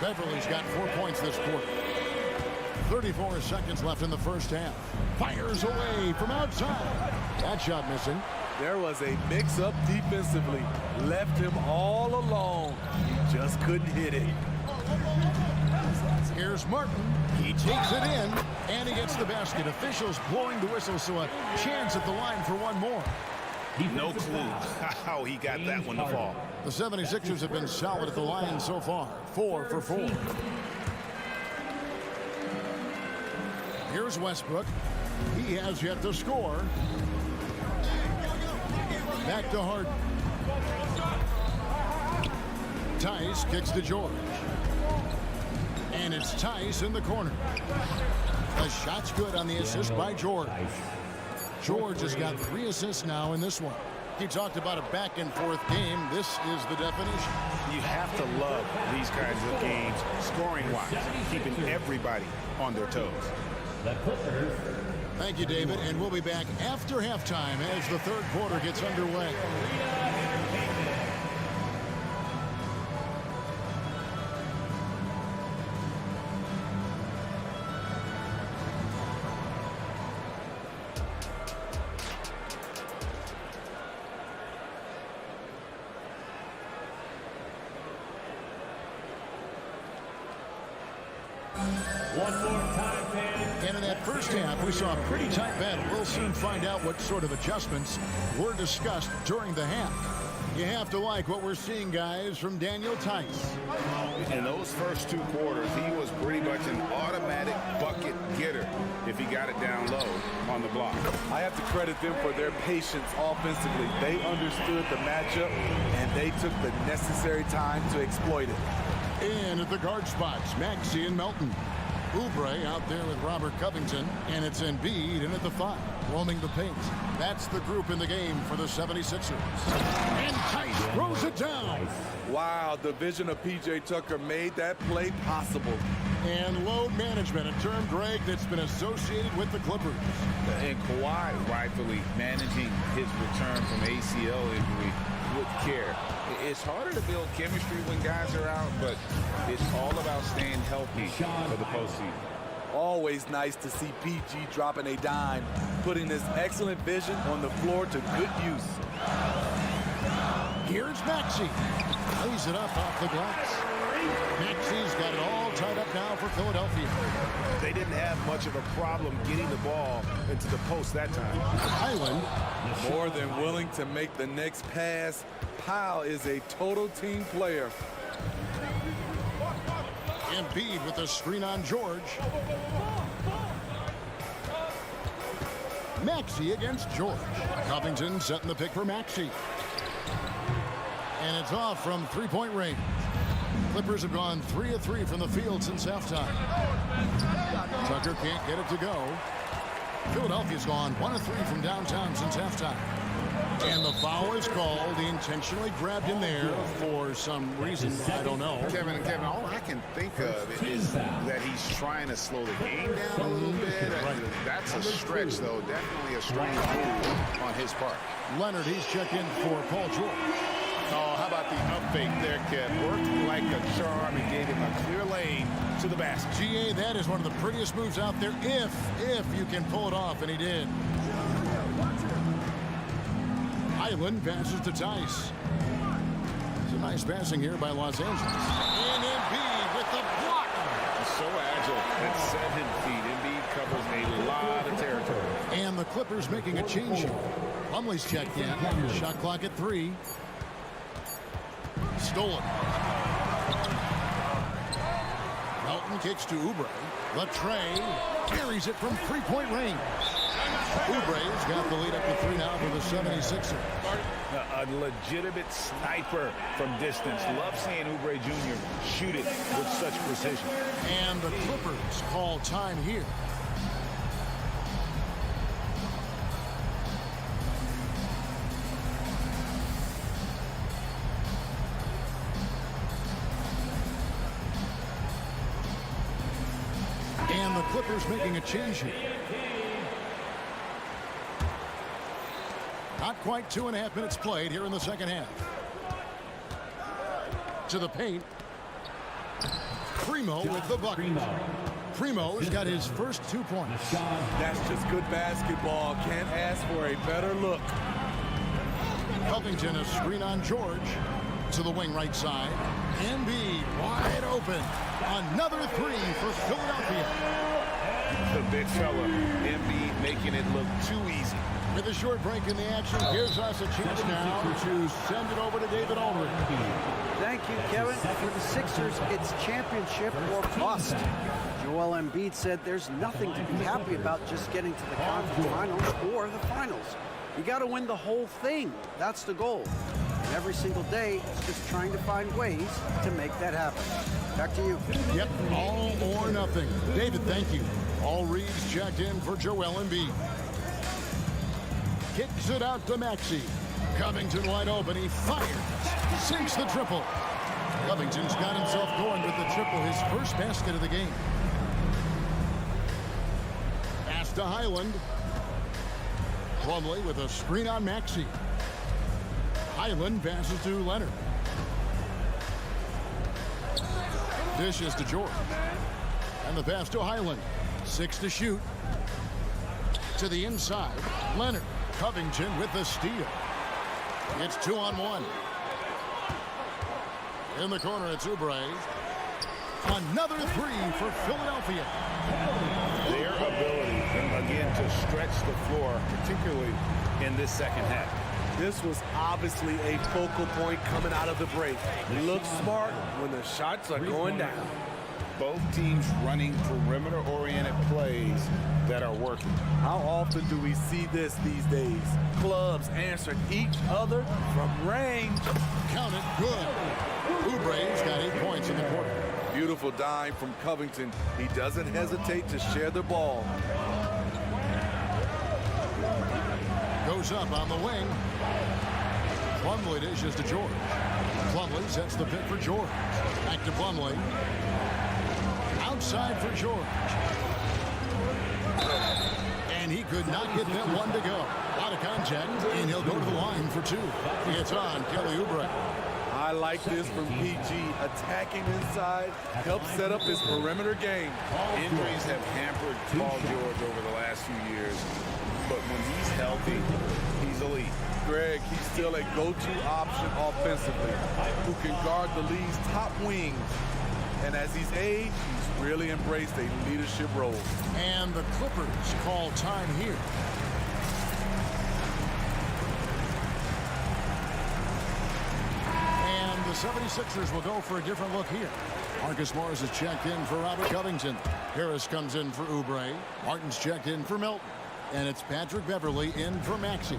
Beverly's got 4 points this quarter. 34 seconds left in the first half. Fires away from outside. That shot missing. There was a mix-up defensively. Left him all alone. He just couldn't hit it. Here's Martin. He takes it in, and he gets the basket. Officials blowing the whistle, so a chance at the line for one more. No clue how he got that one to fall. The 76ers have been solid at the line so far. 4 for 4. Here's Westbrook. He has yet to score. Back to Harden. Tice kicks to George. And it's Tice in the corner. The shot's good on the assist by George. George has got 3 assists now in this one. He talked about a back-and-forth game. This is the definition. You have to love these kinds of games, scoring-wise, keeping everybody on their toes. The Clippers. Thank you, David, and we'll be back after halftime as the third quarter gets underway. One more time, man. And in that first half, we saw a pretty tight battle. We'll soon find out what sort of adjustments were discussed during the half. You have to like what we're seeing, guys, from Daniel Tice. In those first 2 quarters, he was pretty much an automatic bucket getter if he got it down low on the block. I have to credit them for their patience offensively. They understood the matchup, and they took the necessary time to exploit it. In at the guard spots, Maxey and Melton. Oubre out there with Robert Covington, and it's Embiid in at the 5, roaming the paint. That's the group in the game for the 76ers. And Tice throws it down. Wow, the vision of P.J. Tucker made that play possible. And load management, a term, Greg, that's been associated with the Clippers. And Kawhi rightfully managing his return from ACL injury with care. It's harder to build chemistry when guys are out, but it's all about staying healthy for the postseason. Always nice to see PG dropping a dime, putting his excellent vision on the floor to good use. Here's Maxey. Lays it up off the glass. Maxey's got it all tied up now for Philadelphia. They didn't have much of a problem getting the ball into the post that time. Highland. More than willing to make the next pass. Powell is a total team player. Embiid with a screen on George. Maxey against George. Covington setting the pick for Maxey. And it's off from three-point range. Clippers have gone 3 of 3 from the field since halftime. Tucker can't get it to go. Philadelphia's gone 1 of 3 from downtown since halftime. And the foul is called. He intentionally grabbed him there for some reason. I don't know. Kevin, all I can think of is that he's trying to slow the game down a little bit. That's a stretch, though. Definitely a strange move on his part. Leonard, he's checked in for Paul George. Oh, how about the up fake there, Kev? Worked like a charm and gave him a clear lane to the basket. GA, that is one of the prettiest moves out there if you can pull it off, and he did. Highland passes to Tice. It's a nice passing here by Los Angeles. And Embiid with the block. He's so agile at 7 feet. Embiid covers a lot of territory. And the Clippers making a change here. Plumlee's checked in. Shot clock at 3. Stolen. Melton kicks to Oubre. Latrey carries it from three-point range. Oubre's got the lead up to 3 now for the 76ers. A legitimate sniper from distance. Love seeing Oubre Jr. shoot it with such precision. And the Clippers call time here. And the Clippers making a change here. Not quite 2.5 minutes played here in the second half. To the paint. Primo with the bucket. Primo's got his first 2 points. That's just good basketball. Can't ask for a better look. Covington, a screen on George. To the wing right side. Embiid wide open. Another 3 for Philadelphia. The big fella, Embiid, making it look too easy. With a short break in the action, gives us a chance now to send it over to David Aldridge. Thank you, Kevin. For the Sixers, it's championship or bust. Joel Embiid said there's nothing to be happy about just getting to the conference finals or the finals. You got to win the whole thing. That's the goal. And every single day, it's just trying to find ways to make that happen. Back to you. Yep, all or nothing. David, thank you. All reads checked in for Joel Embiid. Kicks it out to Maxey. Covington wide open. He fires. Sinks the triple. Covington's got himself going with the triple, his first basket of the game. Pass to Highland. Plumlee with a screen on Maxey. Highland passes to Leonard. Dishes to George. And the pass to Highland. 6 to shoot. To the inside. Leonard. Covington with the steal. It's 2-on-1. In the corner, it's Oubre. Another three for Philadelphia. Their ability, again, to stretch the floor, particularly in this second half. This was obviously a focal point coming out of the break. Look smart when the shots are going down. Both teams running perimeter-oriented plays that are working. How often do we see this these days? Clubs answering each other from range. Count it, good. Oubre's got 8 points in the quarter. Beautiful dime from Covington. He doesn't hesitate to share the ball. Goes up on the wing. Plumlee dishes to George. Plumlee sets the pick for George. Back to Plumlee. Outside for George. And he could not get that one to go. Out of contact, and he'll go to the line for two. It's on Kelly Oubre. I like this from PG. Attacking inside helps set up his perimeter game. Injuries have hampered Paul George over the last few years, but when he's healthy, he's elite. Greg, he's still a go-to option offensively, who can guard the league's top wings. And as he's aged, he's really embraced a leadership role. And the Clippers call time here. And the 76ers will go for a different look here. Marcus Morris is checked in for Robert Covington. Harris comes in for Oubre. Martin's checked in for Milton. And it's Patrick Beverley in for Maxey.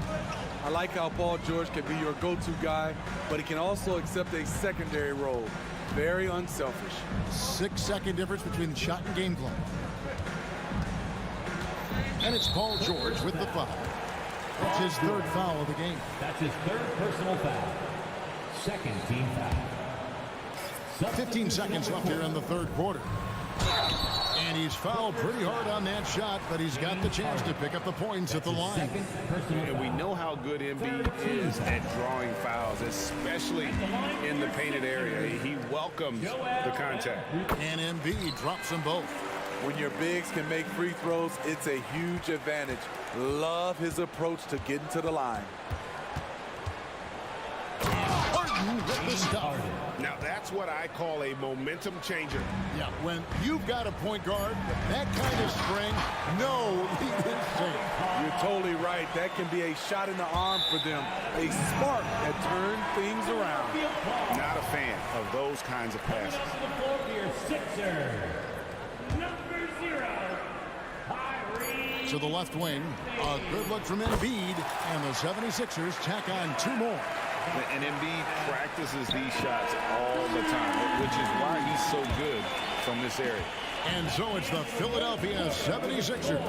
I like how Paul George can be your go-to guy, but he can also accept a secondary role. Very unselfish. 6-second difference between the shot and game clock. And it's Paul George with the foul. That's his third foul of the game. That's his third personal foul. Second team foul. 15 seconds left here in the third quarter. And he's fouled pretty hard on that shot, but he's got the chance to pick up the points at the line. And we know how good Embiid is at drawing fouls, especially in the painted area. He welcomes the contact. And Embiid drops them both. When your bigs can make free throws, it's a huge advantage. Love his approach to getting to the line. Harden with the stop. Now that's what I call a momentum changer. Yeah, when you've got a point guard, that kind of spring, no lead is safe. You're totally right. That can be a shot in the arm for them. A spark that turns things around. Not a fan of those kinds of passes. To the left wing, a good look from Embiid, and the 76ers tack on 2 more. And Embiid practices these shots all the time, which is why he's so good from this area. And so it's the Philadelphia 76ers.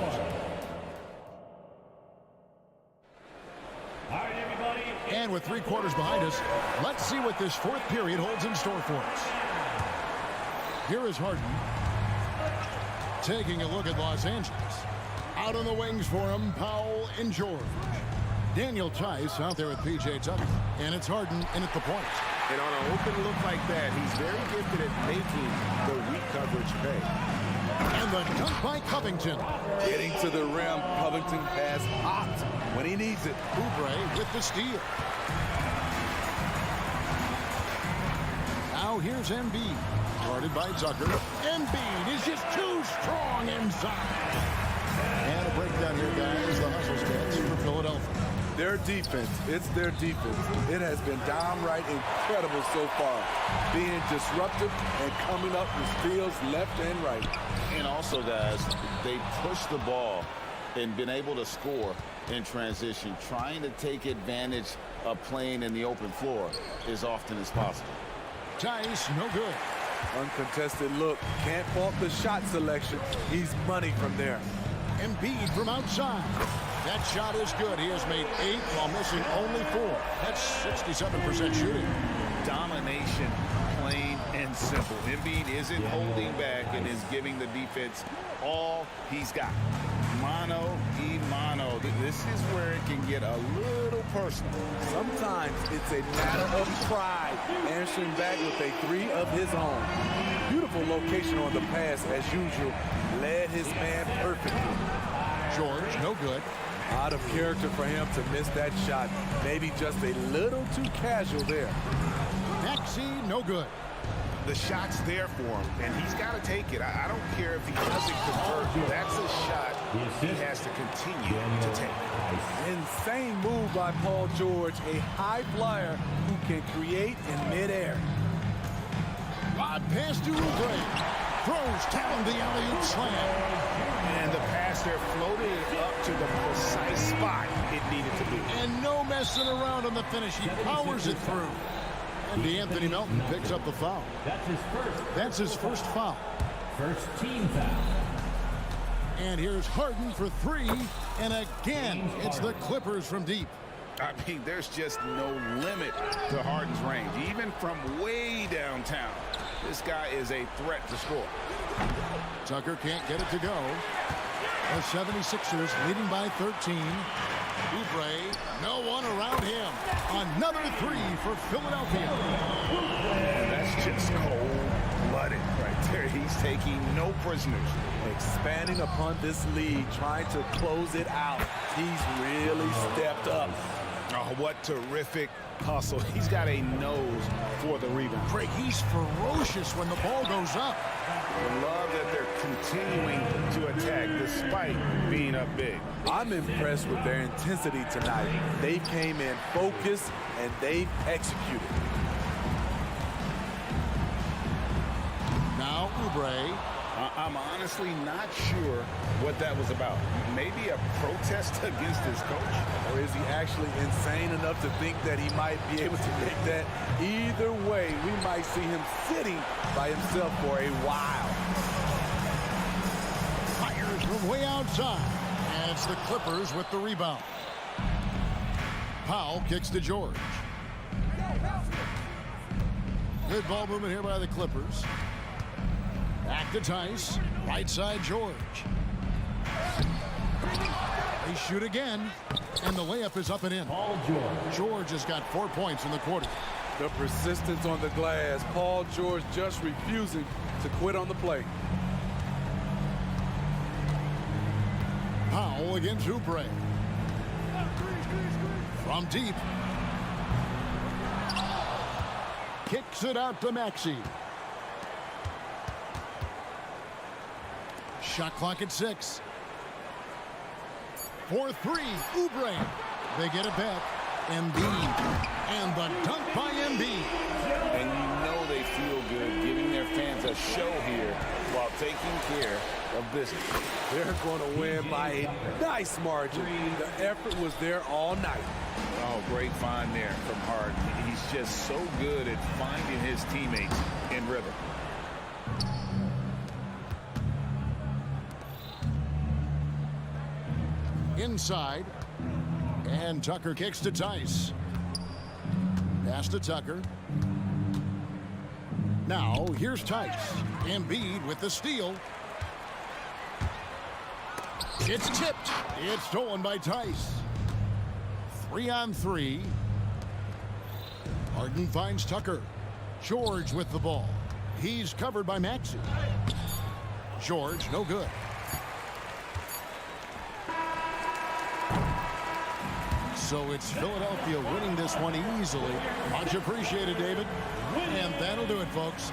And with 3 quarters behind us, let's see what this fourth period holds in store for us. Here is Harden taking a look at Los Angeles. Out on the wings for him, Powell and George. Daniel Tice out there with P.J. Tucker. And it's Harden in at the point. And on an open look like that, he's very gifted at making the weak coverage pay. And the dunk by Covington. Getting to the rim, Covington has hot when he needs it. Oubre with the steal. Now here's Embiid. Guarded by Tucker. Embiid is just too strong inside. And a breakdown here, guys. The hustle stance for Philadelphia. Their defense, it's their defense. It has been downright incredible so far. Being disruptive and coming up with steals left and right. And also, guys, they push the ball and been able to score in transition, trying to take advantage of playing in the open floor as often as possible. Tice, no good. Uncontested look. Can't fault the shot selection. He's money from there. Embiid from outside. That shot is good. He has made 8 while missing only 4. That's 67% shooting. Domination, plain and simple. Embiid isn't holding back and is giving the defense all he's got. Mano y mano. This is where it can get a little personal. Sometimes it's a matter of pride. Answering back with a 3 of his own. Beautiful location on the pass as usual. Led his man perfectly. George, no good. Out of character for him to miss that shot. Maybe just a little too casual there. Maxey, no good. The shot's there for him, and he's got to take it. I don't care if he doesn't convert. That's a shot he has to continue to take. Insane move by Paul George, a high flyer who can create in midair. Rod pass to Oubre. Throws down the alley-oop slam. And the pass there floated it up to the precise spot it needed to be. And no messing around on the finish. He powers it through. And Anthony Melton picks up the foul. That's his first foul. First team foul. And here's Harden for three. And again, it's the Clippers from deep. I mean, there's just no limit to Harden's range. Even from way downtown, this guy is a threat to score. Tucker can't get it to go. The 76ers leading by 13. Oubre, no one around him. Another three for Philadelphia. And that's just cold-blooded right there. He's taking no prisoners. Expanding upon this lead, trying to close it out. He's really stepped up. Oh, what terrific hustle. He's got a nose for the rebound. Craig, he's ferocious when the ball goes up. I love that they're continuing to attack despite being up big. I'm impressed with their intensity tonight. They came in focused and they executed. Now Oubre. I'm honestly not sure what that was about. Maybe a protest against his coach? Or is he actually insane enough to think that he might be able to make that? Either way, we might see him sitting by himself for a while. Fires from way outside. And it's the Clippers with the rebound. Powell kicks to George. Good ball movement here by the Clippers. Back to Tice. Right side, George. They shoot again. And the layup is up and in. Paul George. George has got 4 points in the quarter. The persistence on the glass. Paul George just refusing to quit on the play. Powell against Oubre. From deep. Kicks it out to Maxey. Shot clock at 6. For three, Oubre. They get it back. Embiid. And the dunk by Embiid. And you know they feel good giving their fans a show here while taking care of business. They're going to win by a nice margin. The effort was there all night. Oh, great find there from Harden. He's just so good at finding his teammates in rhythm. Inside. And Tucker kicks to Tice. Pass to Tucker. Now, here's Tice. Embiid with the steal. It's tipped. It's stolen by Tice. 3-on-3. Harden finds Tucker. George with the ball. He's covered by Maxey. George, no good. So it's Philadelphia winning this one easily. Much appreciated, David. And that'll do it, folks.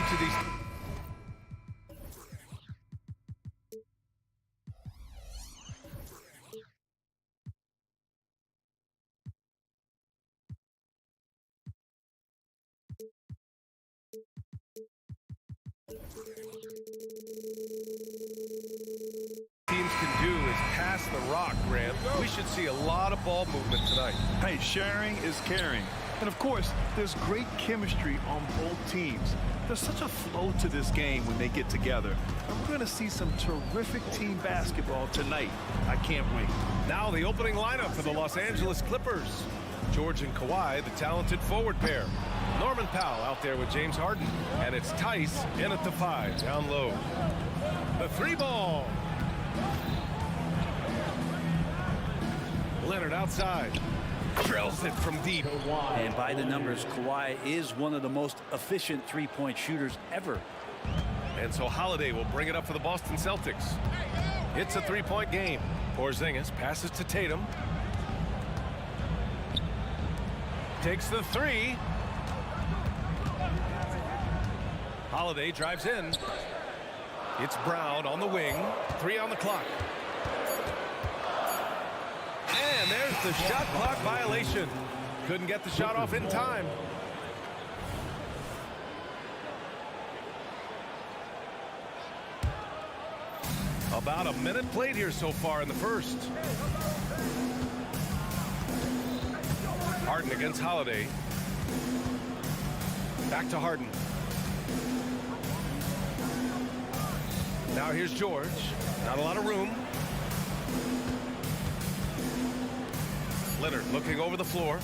each of these. Teams can do is pass the rock, Grant. We should see a lot of ball movement tonight. Hey, sharing is caring. And of course, there's great chemistry on both teams. There's such a flow to this game when they get together. And we're going to see some terrific team basketball tonight. I can't wait. Now the opening lineup for the Los Angeles Clippers. George and Kawhi, the talented forward pair. Norman Powell out there with James Harden. And it's Tice in at the 5, down low. The 3-ball. Leonard outside. Drills it from deep. And by the numbers, Kawhi is one of the most efficient three-point shooters ever. And so Holiday will bring it up for the Boston Celtics. It's a 3-point game. Porzingis passes to Tatum. Takes the 3. Holiday drives in. It's Brown on the wing. 3 on the clock. And there's the shot clock violation. Couldn't get the shot off in time. About a minute played here so far in the first. Harden against Holiday. Back to Harden. Now here's George. Not a lot of room. Leonard looking over the floor.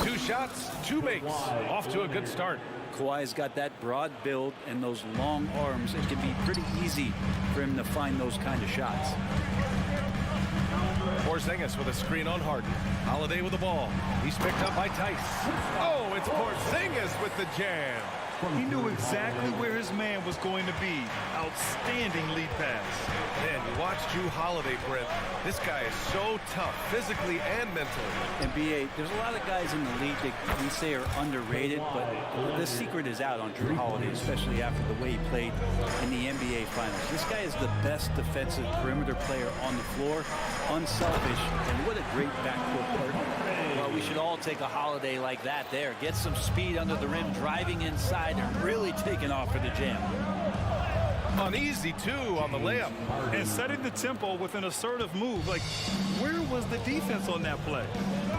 2 shots, 2 makes. Off to a good start. Kawhi's got that broad build and those long arms. It can be pretty easy for him to find those kind of shots. Porzingis with a screen on Harden. Holiday with the ball. He's picked up by Tice. Oh, it's Porzingis with the jam. He knew exactly where his man was going to be. Outstanding lead pass. Man, you watch Drew Holiday, Brent. This guy is so tough, physically and mentally. And B.A., there's a lot of guys in the league that we say are underrated, but the secret is out on Drew Holiday, especially after the way he played in the NBA Finals. This guy is the best defensive perimeter player on the floor, unselfish, and what a great backcourt partner. Well, we should all take a Holiday like that there. Get some speed under the rim, driving inside, and really taking off for the jam. Uneasy, too, on the layup. And setting the tempo with an assertive move. Like, where was the defense on that play?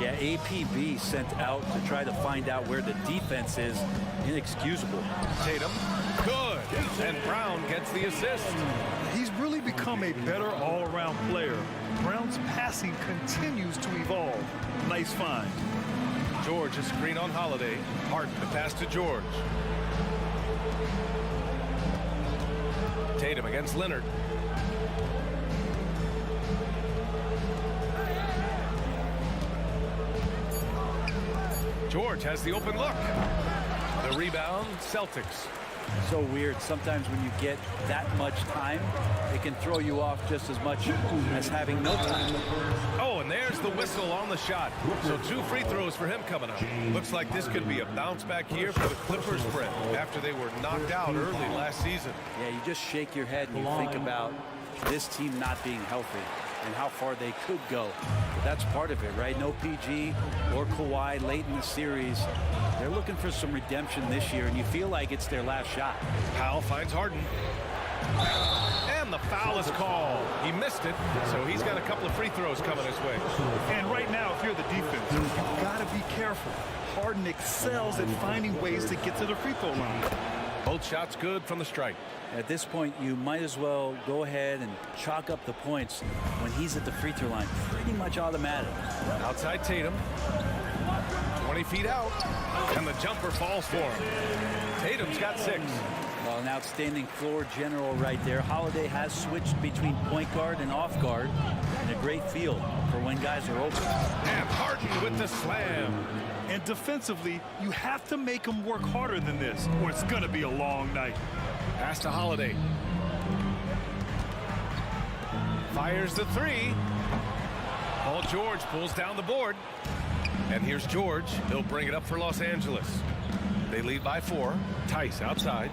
Yeah, APB sent out to try to find out where the defense is. Inexcusable. Tatum, good. And Brown gets the assist. He's really become a better all-around player. Brown's passing continues to evolve. Nice find. George, a screen on Holiday. Harden to pass to George. Tatum against Leonard. George has the open look. The rebound, Celtics. So weird. Sometimes when you get that much time, it can throw you off just as much as having no time. Oh, and there's the whistle on the shot. So 2 free throws for him coming up. Looks like this could be a bounce back here for the Clippers, Brent, after they were knocked out early last season. Yeah, you just shake your head and you think about this team not being healthy and how far they could go. But that's part of it, right? No PG or Kawhi late in the series. They're looking for some redemption this year, and you feel like it's their last shot. Powell finds Harden. And the foul is called. He missed it, so he's got a couple of free throws coming his way. And right now, if you're the defense, you've got to be careful. Harden excels at finding ways to get to the free throw line. Both shots good from the stripe. At this point, you might as well go ahead and chalk up the points when he's at the free throw line. Pretty much automatic. Outside Tatum. 20 feet out. And the jumper falls for him. Tatum's got 6. Well, an outstanding floor general right there. Holiday has switched between point guard and off guard in a great feel for when guys are open. And Harden with the slam. And defensively, you have to make them work harder than this, or it's going to be a long night. Pass to Holiday. Fires the 3. Paul George pulls down the board. And here's George. He'll bring it up for Los Angeles. They lead by 4. Tice outside.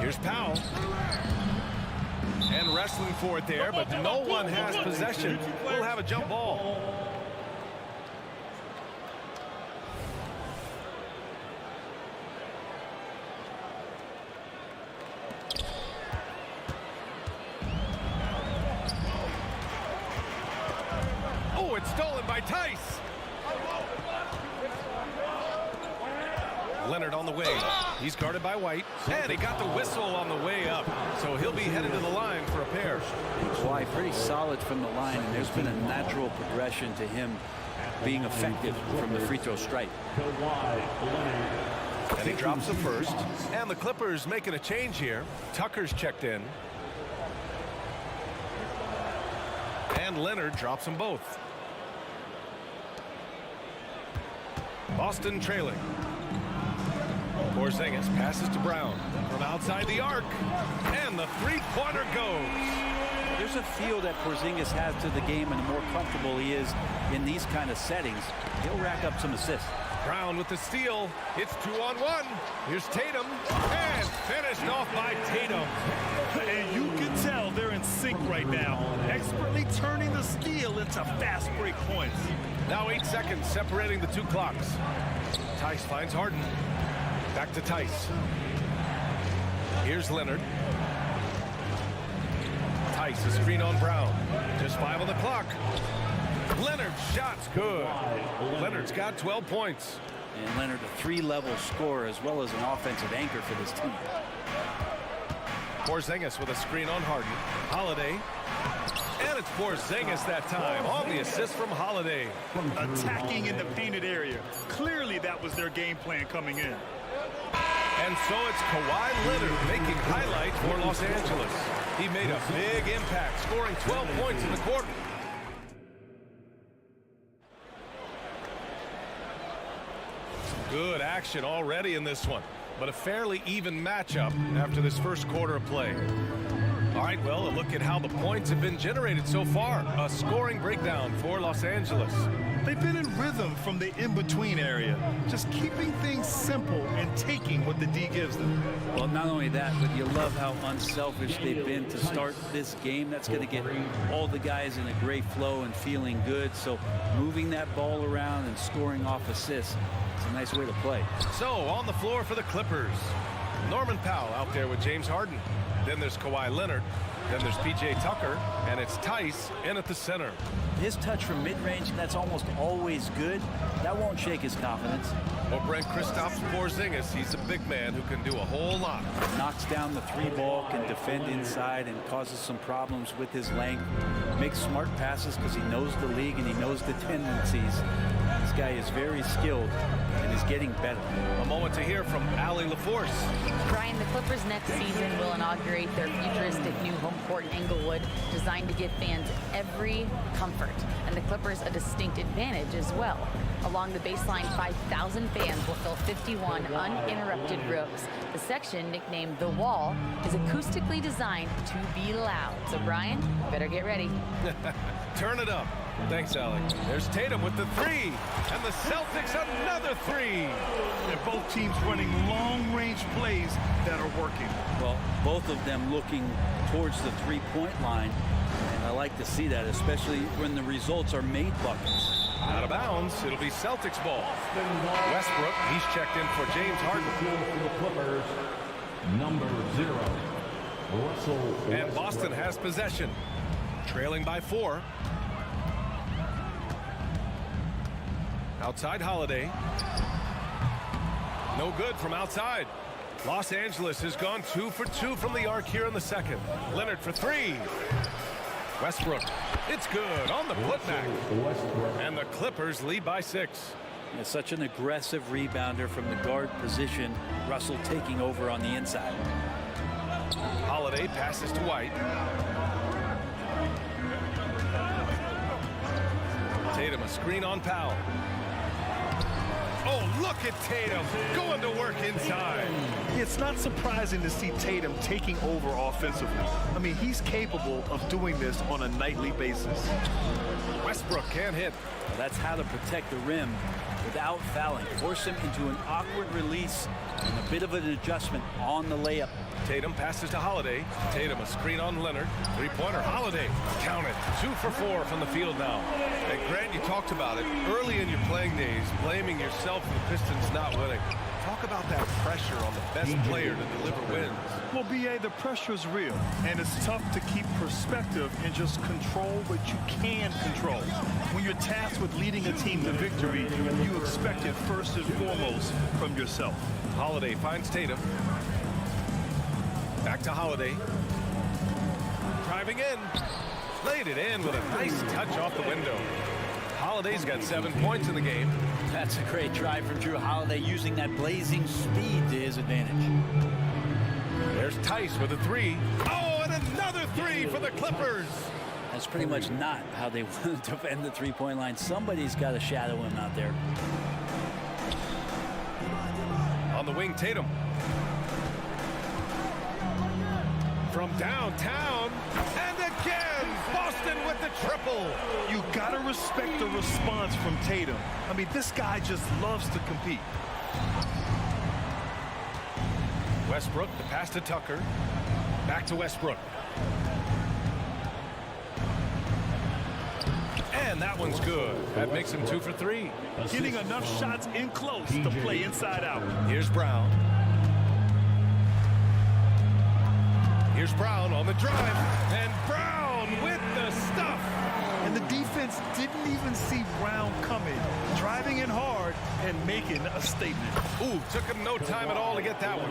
Here's Powell. And wrestling for it there, but no one has possession. We'll have a jump ball. Oh, it's stolen by Tice. Leonard on the way. He's guarded by White. And he got the whistle on the way up. So he'll be headed to the line for a pair. Kawhi pretty solid from the line, and there's been a natural progression to him being effective from the free throw stripe. And he drops the first. And the Clippers making a change here. Tucker's checked in. And Leonard drops them both. Boston trailing. Porzingis passes to Brown from outside the arc, and the three-pointer goes. There's a feel that Porzingis has to the game, and the more comfortable he is in these kind of settings, he'll rack up some assists. Brown with the steal. It's 2-on-1. Here's Tatum, and finished off by Tatum. And you can tell they're in sync right now, expertly turning the steal into fast break points. Now 8 seconds separating the two clocks. Tice finds Harden. Back to Tice. Here's Leonard. Tice, a screen on Brown. Just 5 on the clock. Leonard's shot's good. Leonard's got 12 points. And Leonard, a 3-level scorer as well as an offensive anchor for this team. Porzingis with a screen on Harden. Holiday. And it's Porzingis that time on the assist from Holiday. Attacking in the painted area. Clearly that was their game plan coming in. And so it's Kawhi Leonard making highlights for Los Angeles. He made a big impact, scoring 12 points in the quarter. Some good action already in this one, but a fairly even matchup after this first quarter of play. All right, well, a look at how the points have been generated so far. A scoring breakdown for Los Angeles. They've been in rhythm from the in-between area, just keeping things simple and taking what the D gives them. Well, not only that, but you love how unselfish they've been to start this game. That's going to get all the guys in a great flow and feeling good. So moving that ball around and scoring off assists, it's a nice way to play. So on the floor for the Clippers, Norman Powell out there with James Harden. Then there's Kawhi Leonard. Then there's P.J. Tucker, and it's Tice in at the center. His touch from mid-range, that's almost always good. That won't shake his confidence. Well, Brent Kristaps Porzingis, he's a big man who can do a whole lot. Knocks down the 3-ball, can defend inside, and causes some problems with his length. Makes smart passes because he knows the league and he knows the tendencies. This guy is very skilled and is getting better. A moment to hear from Allie LaForce. Brian, the Clippers next season will inaugurate their futuristic new home court in Inglewood, designed to give fans every comfort, and the Clippers a distinct advantage as well. Along the baseline, 5,000 fans will fill 51 uninterrupted rows. The section, nicknamed The Wall, is acoustically designed to be loud. So, Brian, better get ready. Turn it up. Thanks, Alex. There's Tatum with the 3, and the Celtics another 3. And both teams running long-range plays that are working. Well, both of them looking towards the 3-point line, and I like to see that, especially when the results are made buckets. Out of bounds, it'll be Celtics ball. Westbrook, he's checked in for James Harden. For the Clippers, number 0, Russell. And Boston has possession, trailing by 4. Outside Holiday. No good from outside. Los Angeles has gone 2 for 2 from the arc here in the second. Leonard for 3. Westbrook. It's good on the putback. And the Clippers lead by 6. Yeah, such an aggressive rebounder from the guard position. Russell taking over on the inside. Holiday passes to White. Tatum, a screen on Powell. Oh, look at Tatum going to work inside. It's not surprising to see Tatum taking over offensively. I mean, he's capable of doing this on a nightly basis. Westbrook can't hit. Well, that's how to protect the rim without fouling. Force him into an awkward release and a bit of an adjustment on the layup. Tatum passes to Holiday. Tatum a screen on Leonard. Three-pointer. Holiday. Count it. 2 for 4 from the field now. Hey, Grant, you talked about it early in your playing days, blaming yourself for the Pistons not winning. Talk about that pressure on the best player to deliver wins. Well, B.A., the pressure is real, and it's tough to keep perspective and just control what you can control. When you're tasked with leading a team to victory, you expect it first and foremost from yourself. Holiday finds Tatum. Back to Holiday. Driving in. Laid it in with a nice touch off the window. Holiday's got 7 points in the game. That's a great drive from Drew Holiday, using that blazing speed to his advantage. There's Tice with a 3. Oh, and another 3 for the Clippers. That's pretty much not how they want to defend the three-point line. Somebody's got to shadow him out there. On the wing, Tatum. From downtown, and again, Boston with the triple. You gotta respect the response from Tatum. I mean, this guy just loves to compete. Westbrook, the pass to Tucker. Back to Westbrook. And that one's good. That makes him 2 for 3. Getting enough shots in close to play inside out. Here's Brown. Here's Brown on the drive, and Brown with the stuff. And the defense didn't even see Brown coming, driving in hard and making a statement. Ooh, took him no time at all to get that one.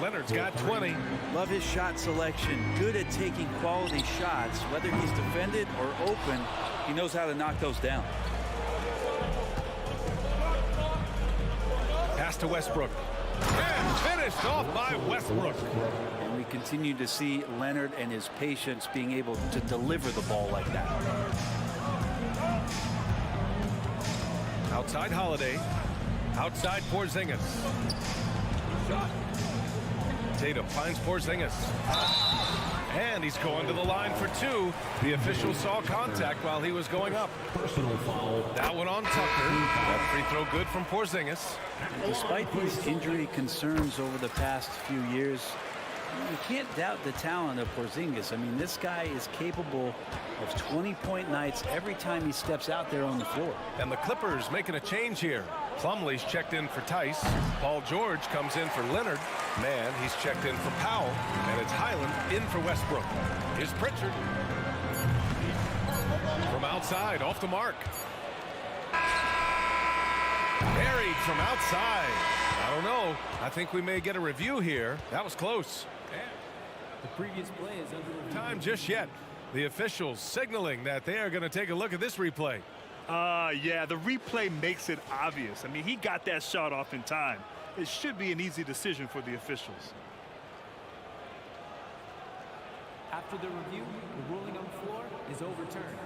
Leonard's got 20. Love his shot selection. Good at taking quality shots. Whether he's defended or open, he knows how to knock those down. Pass to Westbrook. And finished off by Westbrook. And we continue to see Leonard and his patience being able to deliver the ball like that. Outside Holiday. Outside Porzingis. Tatum finds Porzingis. And he's going to the line for 2. The official saw contact while he was going up. Personal foul. That one on Tucker. That free throw good from Porzingis. Despite these injury concerns over the past few years, you can't doubt the talent of Porzingis. I mean, this guy is capable of 20-point nights every time he steps out there on the floor. And the Clippers making a change here. Plumlee's checked in for Tice. Paul George comes in for Leonard. Man, he's checked in for Powell. And it's Highland in for Westbrook. Here's Pritchard. From outside, off the mark. Buried from outside. I don't know. I think we may get a review here. That was close. The previous play is under review. Time just yet. The officials signaling that they are going to take a look at this replay. Yeah, the replay makes it obvious. I mean, he got that shot off in time. It should be an easy decision for the officials. After the review, the ruling on the floor is overturned.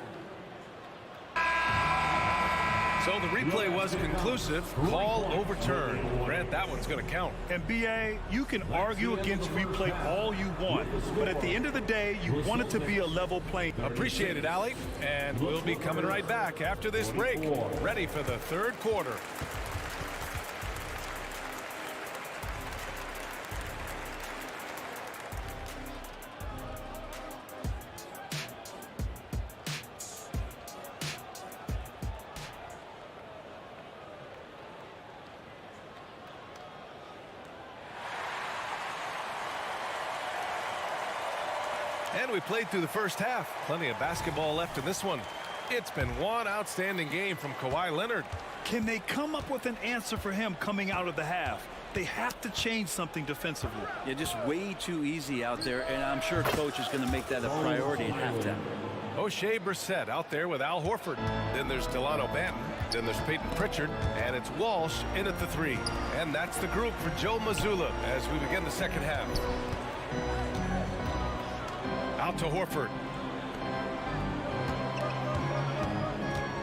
So the replay was conclusive. Call overturned. Grant, that one's going to count. And B.A., you can argue against replay all you want, but at the end of the day, you want it to be a level playing. Appreciate it, Allie. And we'll be coming right back after this break. Ready for the third quarter. And we played through the first half. Plenty of basketball left in this one. It's been one outstanding game from Kawhi Leonard. Can they come up with an answer for him coming out of the half? They have to change something defensively. Yeah, just way too easy out there, and I'm sure coach is going to make that a priority at halftime. O'Shea Brissett out there with Al Horford. Then there's Delano Banton. Then there's Peyton Pritchard. And it's Walsh in at the 3. And that's the group for Joe Mazzulla as we begin the second half. Out to Horford.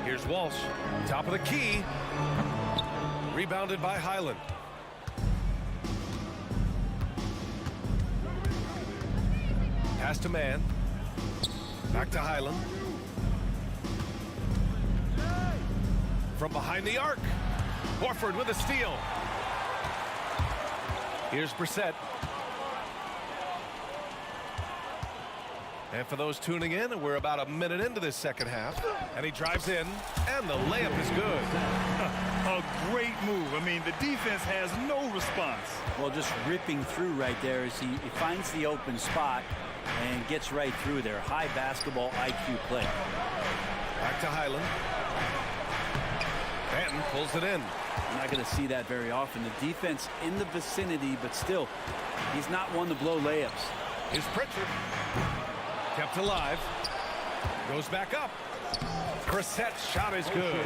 Here's Walsh. Top of the key. Rebounded by Highland. Pass to Man. Back to Highland. from behind the arc. Horford with a steal. Here's Brissett. And for those tuning in, we're about a minute into this second half. And he drives in, and the layup is good. A great move. I mean, the defense has no response. Well, just ripping through right there as he finds the open spot and gets right through there. High basketball IQ play. Back to Highland. Banton pulls it in. You're not going to see that very often. The defense in the vicinity, but still, he's not one to blow layups. Here's Pritchard. Kept alive. Goes back up. Brissett's shot is good.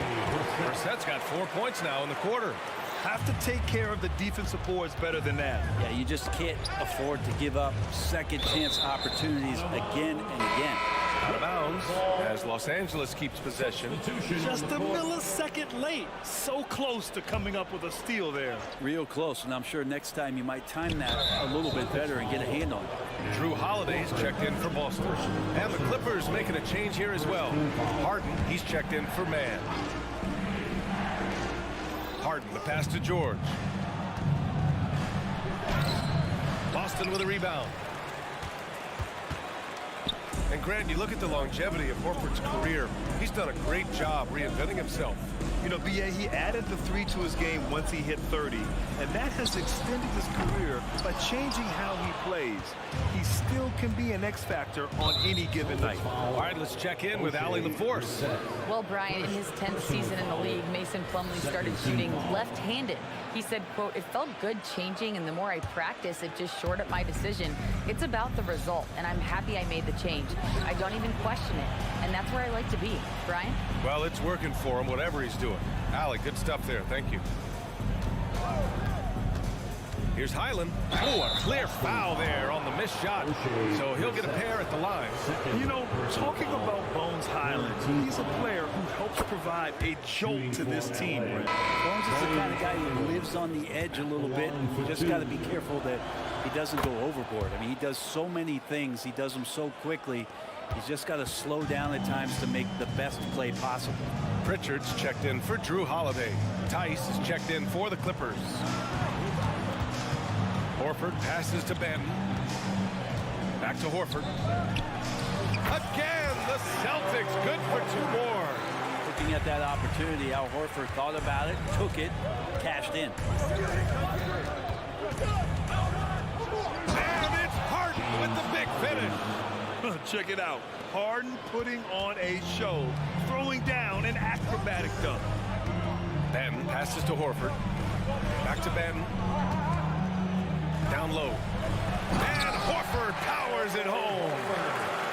Brissett's got 4 points now in the quarter. Have to take care of the defensive boards better than that. Yeah, you just can't afford to give up second chance opportunities again and again. Out of bounds as Los Angeles keeps possession. Just a millisecond late. So close to coming up with a steal there. Real close, and I'm sure next time you might time that a little bit better and get a hand on it. Drew Holiday's checked in for Boston. And the Clippers making a change here as well. Harden, he's checked in for Man. Harden, the pass to George. Boston with a rebound. And Grant, you look at the longevity of Horford's career. He's done a great job reinventing himself. You know, B.A., he added the 3 to his game once he hit 30, and that has extended his career by changing how he plays. He still can be an X factor on any given night. All right, let's check in with Allie LaForce. Well, Brian, in his 10th season in the league, Mason Plumlee started shooting left-handed. He said, quote, "It felt good changing, and the more I practice, it just shored up my decision. It's about the result, and I'm happy I made the change. I don't even question it, and that's where I like to be." Brian? Well, it's working for him, whatever he's doing. Allie, good stuff there. Thank you. Here's Highland. Oh, a clear foul there on the missed shot. So he'll get a pair at the line. You know, talking about Bones Highland, he's a player who helps provide a jolt to this team. Bones is the kind of guy who lives on the edge a little bit, and you just got to be careful that he doesn't go overboard. I mean, he does so many things. He does them so quickly. He's just got to slow down at times to make the best play possible. Pritchard's checked in for Drew Holiday. Tice is checked in for the Clippers. Horford passes to Banton. Back to Horford. Again, the Celtics good for 2 more. Looking at that opportunity, Al Horford thought about it, took it, cashed in. And it's Harden with the big finish. Check it out. Harden putting on a show, throwing down an acrobatic dunk. Banton passes to Horford. Back to Banton. Down low. And Horford powers it home.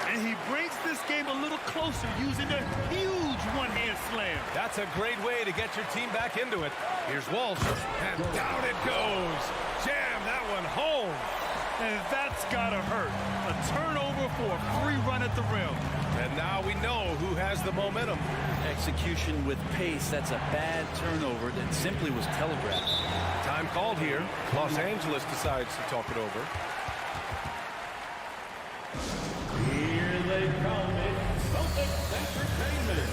And he brings this game a little closer using a huge one-hand slam. That's a great way to get your team back into it. Here's Walsh. And down it goes. Jam that one home. And that's gotta hurt. A turnover for a free run at the rim. And now we know who has the momentum. Execution with pace, that's a bad turnover that simply was telegraphed. Time called here. Los Angeles decides to talk it over. Here they come. It's Celtics Entertainment.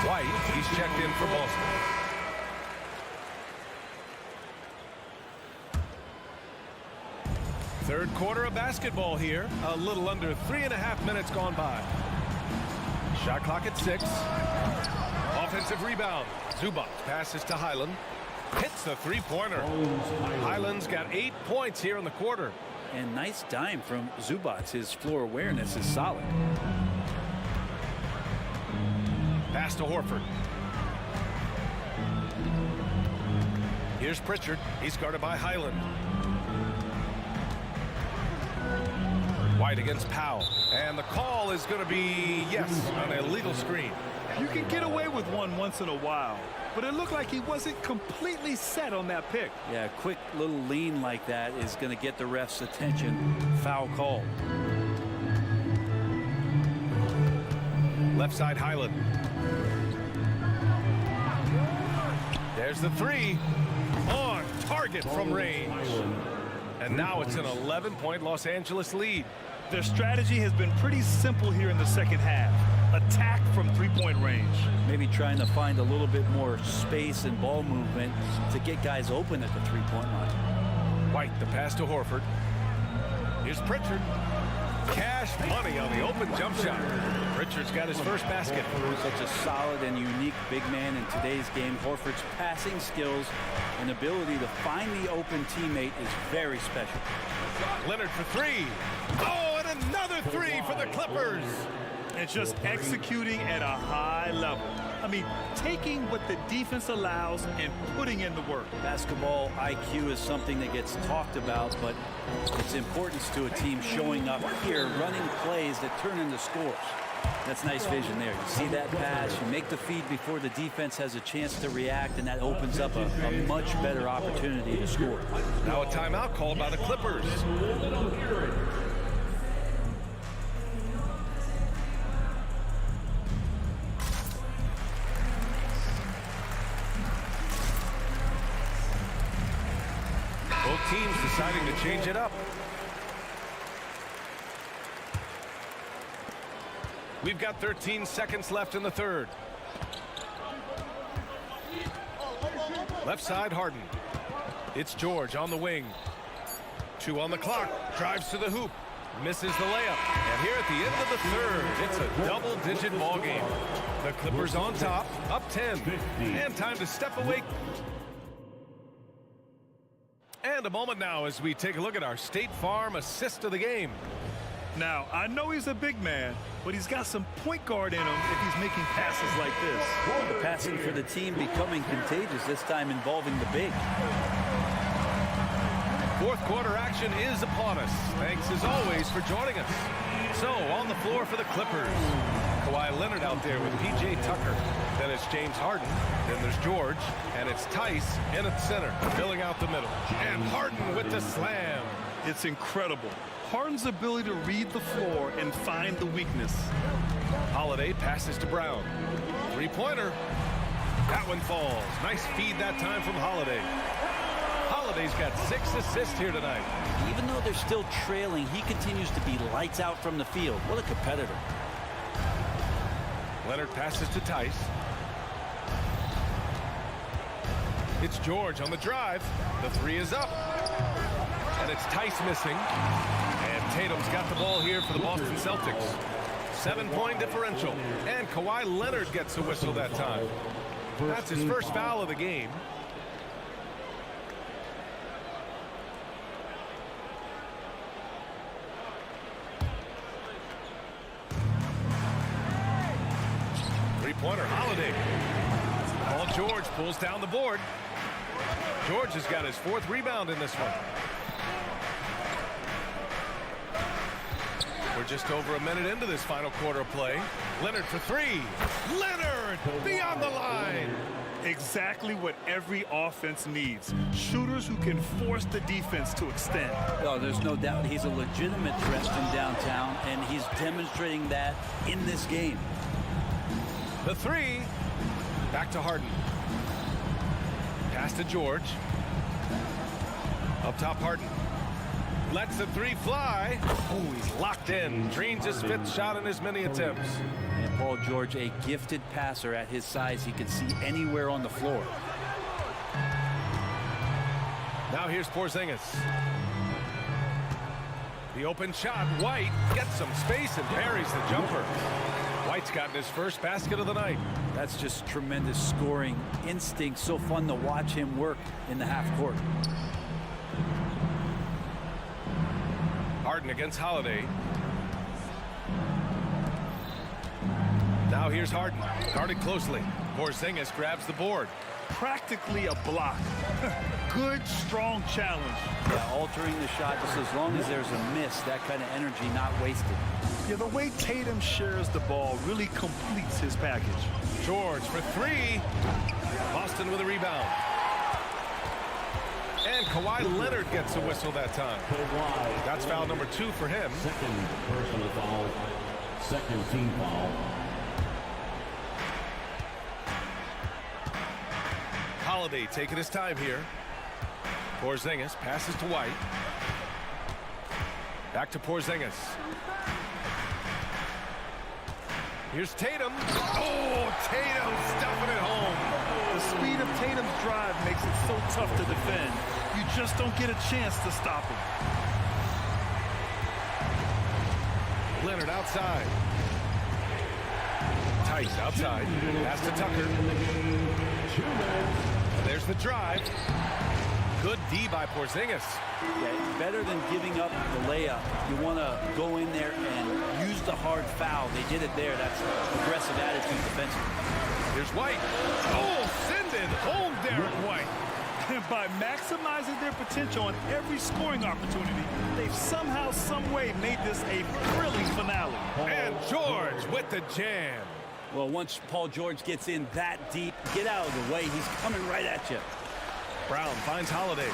White, he's checked in for Boston. Third quarter of basketball here. A little under 3.5 minutes gone by. Shot clock at 6. Offensive rebound. Zubac passes to Highland. Hits the three-pointer. Highland's got 8 points here in the quarter. And nice dime from Zubac. His floor awareness is solid. Pass to Horford. Here's Pritchard. He's guarded by Highland. White against Powell. And the call is going to be, yes, an illegal screen. You can get away with one once in a while, but it looked like he wasn't completely set on that pick. Yeah, a quick little lean like that is going to get the ref's attention. Foul call. Left side Highland. There's the three. On target from range. And now it's an 11-point Los Angeles lead. Their strategy has been pretty simple here in the second half. Attack from three-point range. Maybe trying to find a little bit more space and ball movement to get guys open at the three-point line. White, the pass to Horford. Here's Pritchard. Cash money on the open jump shot. Pritchard's got his first basket. Such a solid and unique big man in today's game. Horford's passing skills and ability to find the open teammate is very special. Leonard for three. Oh, and another three for the Clippers. And just executing at a high level. I mean, taking what the defense allows and putting in the work. Basketball IQ is something that gets talked about, but its importance to a team showing up here, running plays that turn into scores. That's nice vision there. You see that pass, you make the feed before the defense has a chance to react, and that opens up a much better opportunity to score. Now a timeout called by the Clippers. Both teams deciding to change it up. We've got 13 seconds left in the third. Left side, Harden. It's George on the wing. 2 on the clock. Drives to the hoop. Misses the layup. And here at the end of the third, it's a double-digit ball game. The Clippers on top, up 10. And time to step away. And a moment now as we take a look at our State Farm assist of the game. Now, I know he's a big man, but he's got some point guard in him if he's making passes like this. The passing for the team becoming contagious, this time involving the big. Fourth quarter action is upon us. Thanks as always for joining us. So on the floor for the Clippers, Kawhi Leonard out there with P.J. Tucker. Then it's James Harden. Then there's George. And it's Tice in at center, filling out the middle. And Harden with the slam. It's incredible. Harden's ability to read the floor and find the weakness. Holiday passes to Brown. Three-pointer. That one falls. Nice feed that time from Holiday. Holiday's got 6 assists here tonight. Even though they're still trailing, he continues to be lights out from the field. What a competitor. Leonard passes to Tice. It's George on the drive. The three is up. And it's Tice missing. And Tatum's got the ball here for the Boston Celtics. 7-point differential. And Kawhi Leonard gets a whistle that time. That's his first foul of the game. Three-pointer, Holiday. Paul George pulls down the board. George has got his 4th rebound in this one. We're just over a minute into this final quarter of play. Leonard for 3. Leonard beyond the line. Exactly what every offense needs. Shooters who can force the defense to extend. Oh, there's no doubt he's a legitimate threat from downtown, and he's demonstrating that in this game. The 3. Back to Harden. Pass to George. Up top, Harden. Lets the 3 fly. Oh, he's locked in. Drains his 5th shot in as many attempts. And Paul George, a gifted passer at his size. He can see anywhere on the floor. Now here's Porzingis. The open shot. White gets some space and parries the jumper. White's gotten his first basket of the night. That's just tremendous scoring instinct. So fun to watch him work in the half court. Harden against Holiday. Now here's Harden. Guarded closely. Porzingis grabs the board. Practically a block. Good, strong challenge. Yeah, altering the shot just as long as there's a miss. That kind of energy not wasted. Yeah, the way Tatum shares the ball really completes his package. George for 3. Boston with a rebound. And Kawhi Leonard gets a whistle that time. That's foul number 2 for him. Second personal foul. Second team foul. Holiday taking his time here. Porzingis passes to White. Back to Porzingis. Here's Tatum. Oh, Tatum stuffing it home. The speed of Tatum's drive makes it so tough to defend. You just don't get a chance to stop him. Leonard outside. Tice outside. Pass to Tucker. And there's the drive. Good D by Porzingis. Yeah, better than giving up the layup. You want to go in there and use the hard foul. They did it there. That's aggressive attitude defensively. Here's White. Oh, send it home, Derek White. And by maximizing their potential on every scoring opportunity, they've somehow, some way made this a thrilling finale. And George with the jam. Well, once Paul George gets in that deep, get out of the way. He's coming right at you. Brown finds Holiday.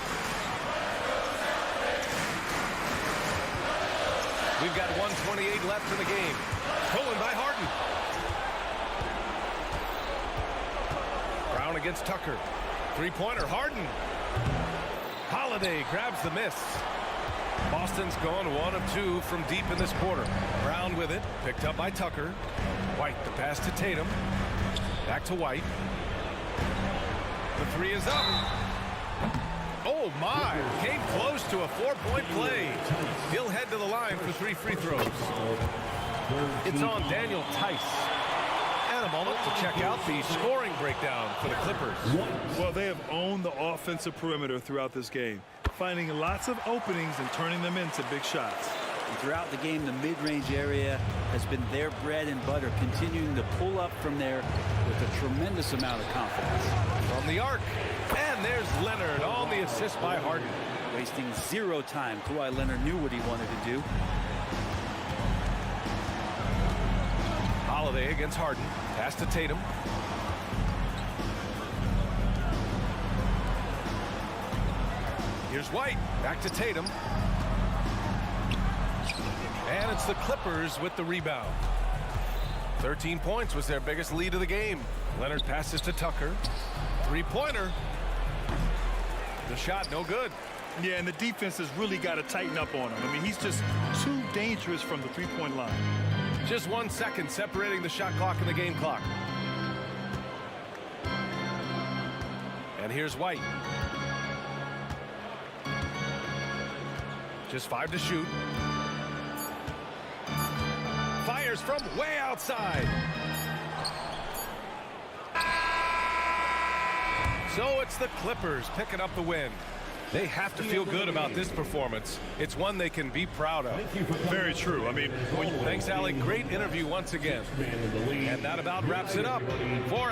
We've got 1:28 left in the game. Stolen by Harden. Brown against Tucker. Three-pointer, Harden. Holiday grabs the miss. Boston's gone 1 of 2 from deep in this quarter. Brown with it, picked up by Tucker. White, the pass to Tatum. Back to White. The three is up. Oh, my. Came close to a 4-point play. He'll head to the line for 3 free throws. It's on Daniel Tice. And a moment to check out the scoring breakdown for the Clippers. Well, they have owned the offensive perimeter throughout this game, finding lots of openings and turning them into big shots. And throughout the game, the mid-range area has been their bread and butter, continuing to pull up from there with a tremendous amount of confidence. From the arc. And there's Leonard on the assist by Harden. Wasting 0 time. Kawhi Leonard knew what he wanted to do. Holiday against Harden. Pass to Tatum. Here's White. Back to Tatum. And it's the Clippers with the rebound. 13 points was their biggest lead of the game. Leonard passes to Tucker. Three-pointer. The shot no good. Yeah, and the defense has really got to tighten up on him. I mean, he's just too dangerous from the three-point line. Just 1 second separating the shot clock and the game clock. And here's White. Just 5 to shoot. Fires from way outside. So it's the Clippers picking up the win. They have to feel good about this performance. It's one they can be proud of. Very true. I mean, thanks, Alec. Great interview once again. And that about wraps it up for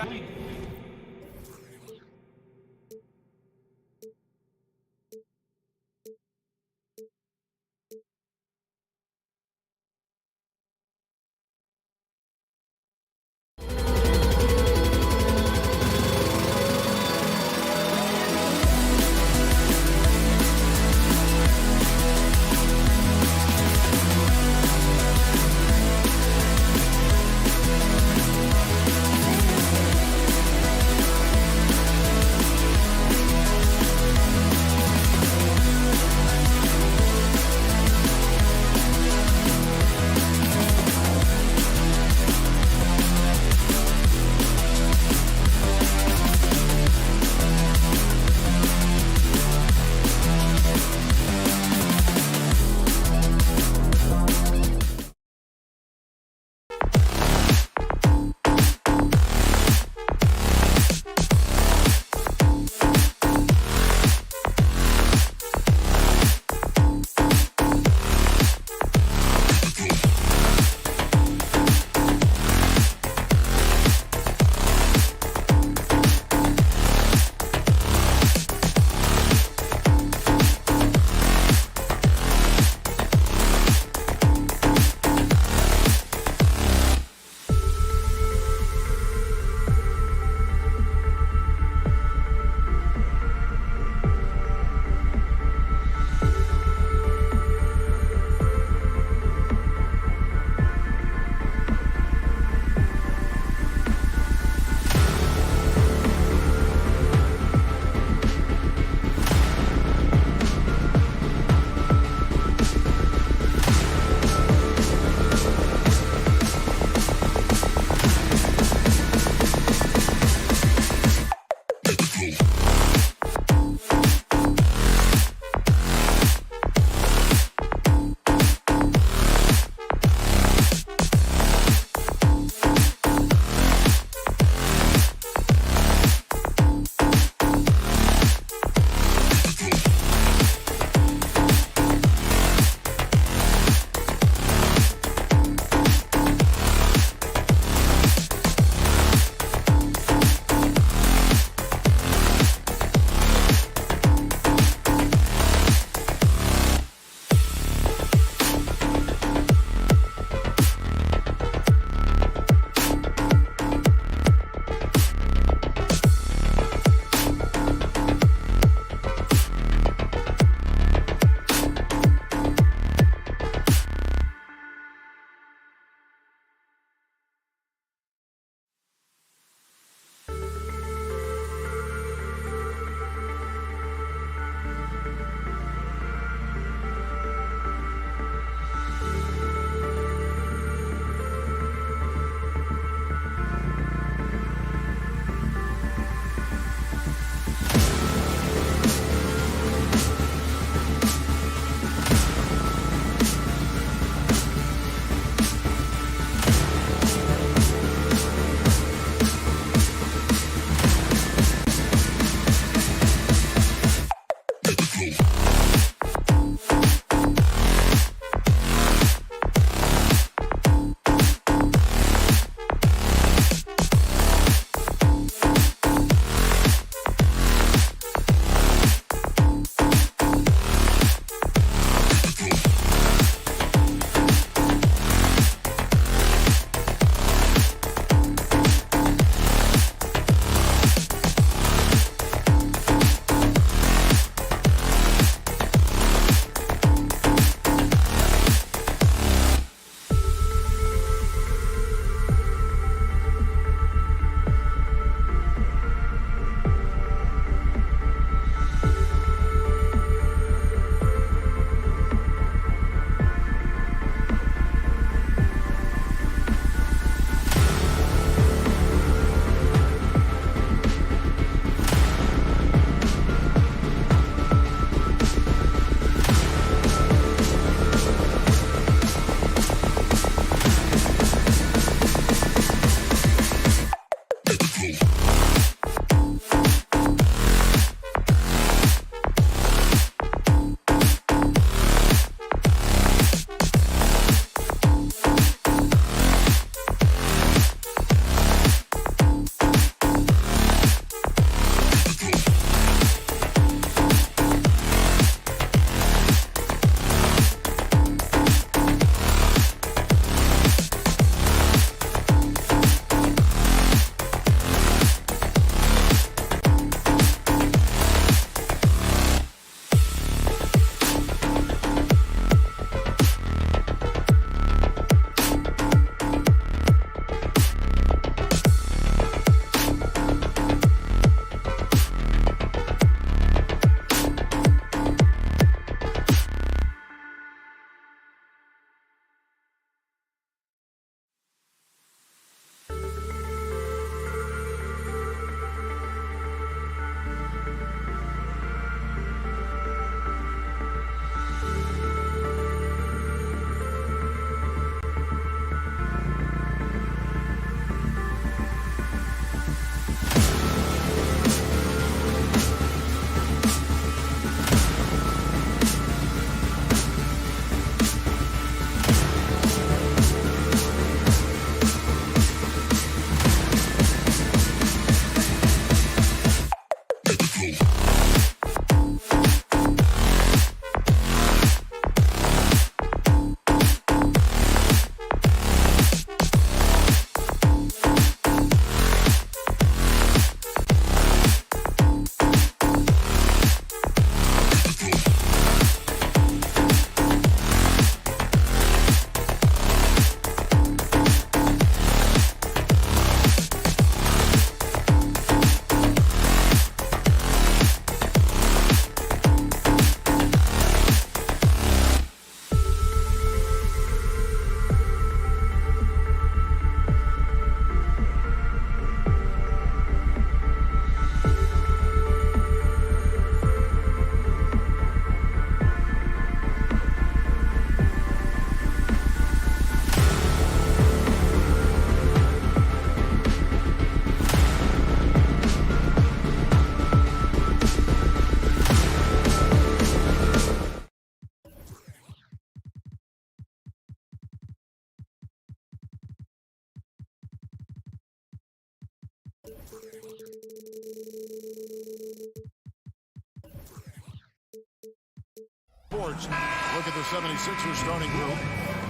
Sports. Look at the 76ers starting group.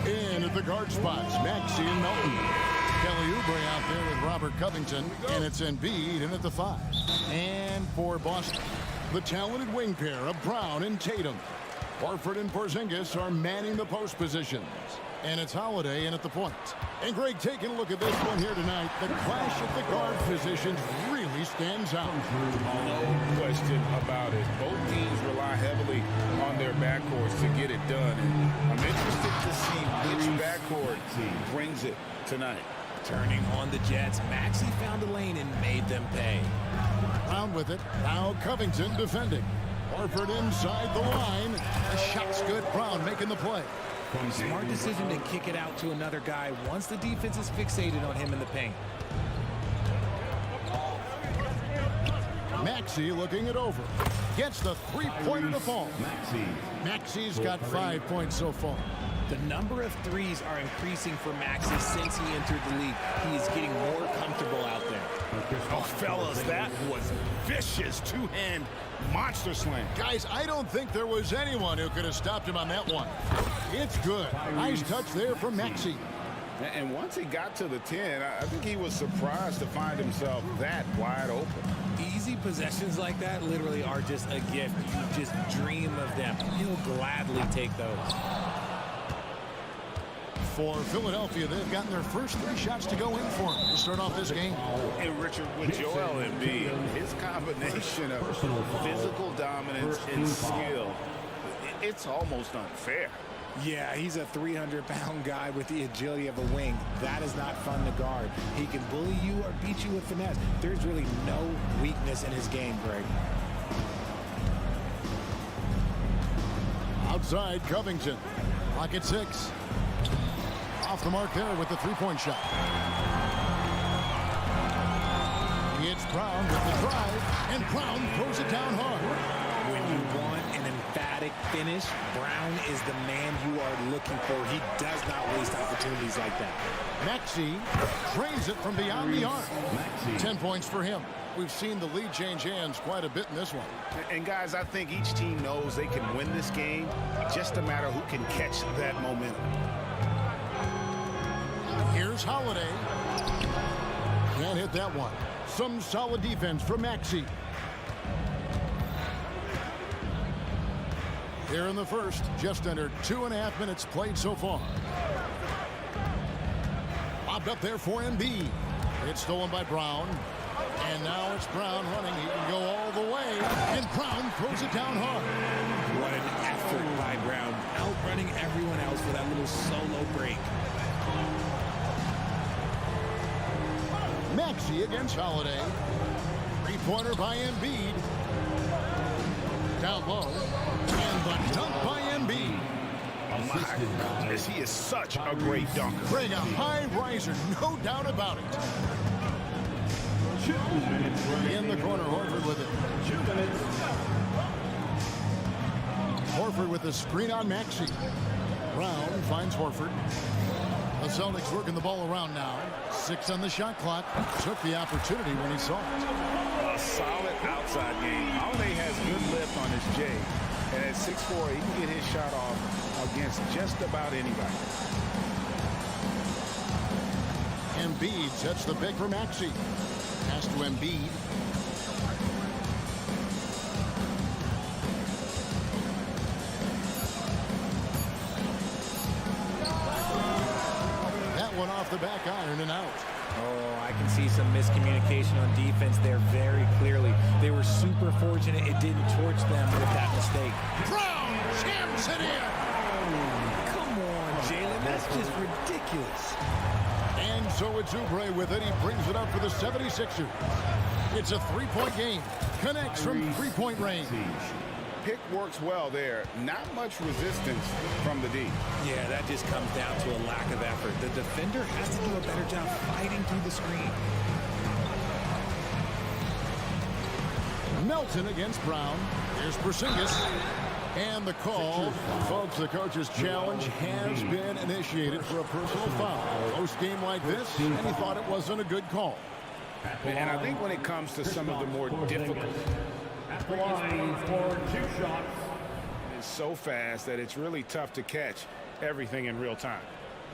In at the guard spots, Maxey and Melton. Kelly Oubre out there with Robert Covington, and it's Embiid in at the 5. And for Boston, the talented wing pair of Brown and Tatum. Horford and Porzingis are manning the post positions. And it's Holiday in at the point. And Greg, taking a look at this one here tonight, the clash of the guard positions really stands out. No question about it. Both teams rely heavily on their backcourts to get it done. And I'm interested to see which backcourt brings it tonight. Turning on the Jets, Maxey found a lane and made them pay. Brown with it. Now Covington defending. Horford inside the line. The shot's good. Brown making the play. Smart decision to kick it out to another guy once the defense is fixated on him in the paint. Maxey looking it over. Gets the three-pointer to fall. Maxey's got 5 points so far. The number of threes are increasing for Maxey since he entered the league. He is getting more comfortable out there. Oh, fellas, that was vicious two-hand monster slam. Guys, I don't think there was anyone who could have stopped him on that one. It's good. Nice touch there from Maxey. And once he got to the 10, I think he was surprised to find himself that wide open. Easy possessions like that literally are just a gift. You just dream of them. He'll gladly take those. For Philadelphia, they've gotten their first 3 shots to go in for him to start off this game. And Richard, with Joel Embiid, his combination of physical dominance and skill, it's almost unfair. Yeah, he's a 300-pound guy with the agility of a wing. That is not fun to guard. He can bully you or beat you with finesse. There's really no weakness in his game, Greg. Outside, Covington. Clock at 6. Off the mark there with the three-point shot. It's Brown with the drive, and Brown throws it down hard. When you want an emphatic finish, Brown is the man you are looking for. He does not waste opportunities like that. Maxey trains it from beyond the arc. 10 points for him. We've seen the lead change hands quite a bit in this one. And guys, I think each team knows they can win this game. Just a matter who can catch that momentum. Here's Holiday. Can't hit that one. Some solid defense from Maxey. Here in the first, just under 2.5 minutes played so far. Bobbed up there for Embiid. It's stolen by Brown. And now it's Brown running. He can go all the way. And Brown throws it down hard. What an effort by Brown. Outrunning everyone else with that little solo break. Maxey against Holiday. Three-pointer by Embiid. Down low. And the dunk by Embiid. My goodness, he is such a great dunker. Bring a high riser, no doubt about it. In the corner, Horford with it. Horford with the screen on Maxey. Brown finds Horford. The Celtics working the ball around now. 6 on the shot clock. Took the opportunity when he saw it. A solid outside game. Holiday has good lift on his J. And at 6'4", he can get his shot off against just about anybody. Embiid sets the pick for Maxey. Pass to Embiid. That one off the back iron and out. Oh, I can see some miscommunication on defense there very clearly. They were super fortunate it didn't torch them with that mistake. Brown jams it in. Come on, Jalen. That's just ridiculous. And so it's Oubre with it. He brings it up for the 76ers. It's a three-point game. Connects from three-point range. Pick works well there. Not much resistance from the D. Yeah, that just comes down to a lack of effort. The defender has to do a better job fighting through the screen. Melton against Brown. Here's Porzingis. And the call. Folks, the coach's challenge has been initiated for a personal foul. Post game like this, and he thought it wasn't a good call. And I think when it comes to some of the more difficult, at the line for 2 shots. it's so fast that it's really tough to catch everything in real time.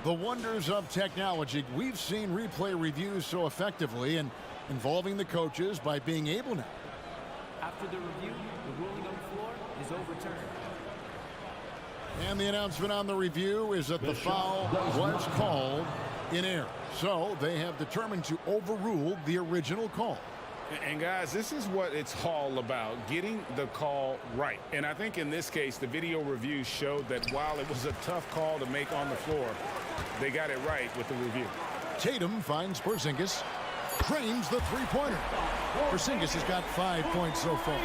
The wonders of technology. We've seen replay reviews so effectively and involving the coaches by being able now. After the review, the ruling on the floor is overturned. And the announcement on the review is that the foul was called in error. So they have determined to overrule the original call. And guys, this is what it's all about, getting the call right. And I think in this case, the video review showed that while it was a tough call to make on the floor, they got it right with the review. Tatum finds Porzingis, trains the three-pointer. Porzingis has got 5 points so far.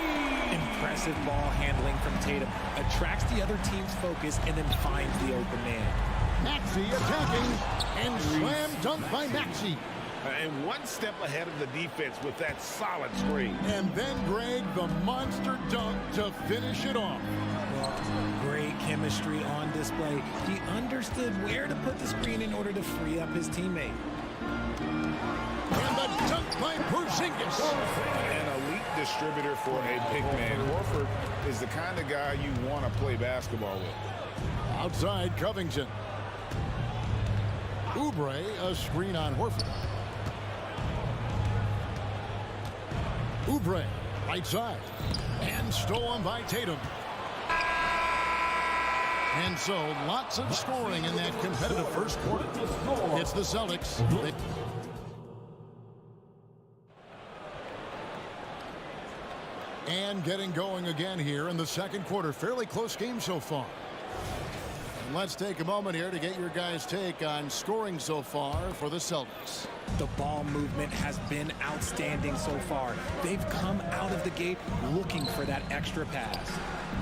Impressive ball handling from Tatum. Attracts the other team's focus and then finds the open man. Maxey attacking and slam dunk by Maxey. And one step ahead of the defense with that solid screen. And then Greg, the monster dunk to finish it off. Well, great chemistry on display. He understood where to put the screen in order to free up his teammate. And the dunk by Porzingis. An elite distributor for a big man. Horford is the kind of guy you want to play basketball with. Outside Covington. Oubre, a screen on Horford. Oubre, right side. And stolen by Tatum. And so, lots of scoring in that competitive first quarter. It's the Celtics. And getting going again here in the second quarter. Fairly close game so far. And let's take a moment here to get your guys' take on scoring so far for the Celtics. The ball movement has been outstanding so far. They've come out of the gate looking for that extra pass.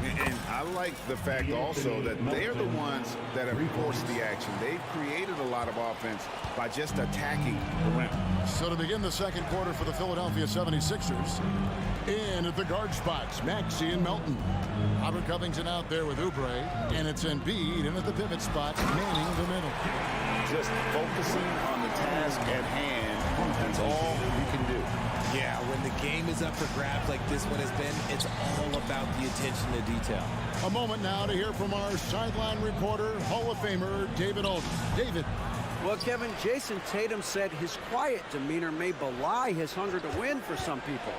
And I like the fact also that they're the ones that have forced the action. They've created a lot of offense by just attacking the rim. So to begin the second quarter for the Philadelphia 76ers, in at the guard spots, Maxey and Melton. Robert Covington out there with Oubre, and it's Embiid in at the pivot spots, manning the middle. Just focusing on the task at hand, that's all you can do. Yeah, when the game is up for grabs like this one has been, it's all about the attention to detail. A moment now to hear from our sideline reporter, Hall of Famer David Alden. David. Well, Kevin, Jason Tatum said his quiet demeanor may belie his hunger to win for some people.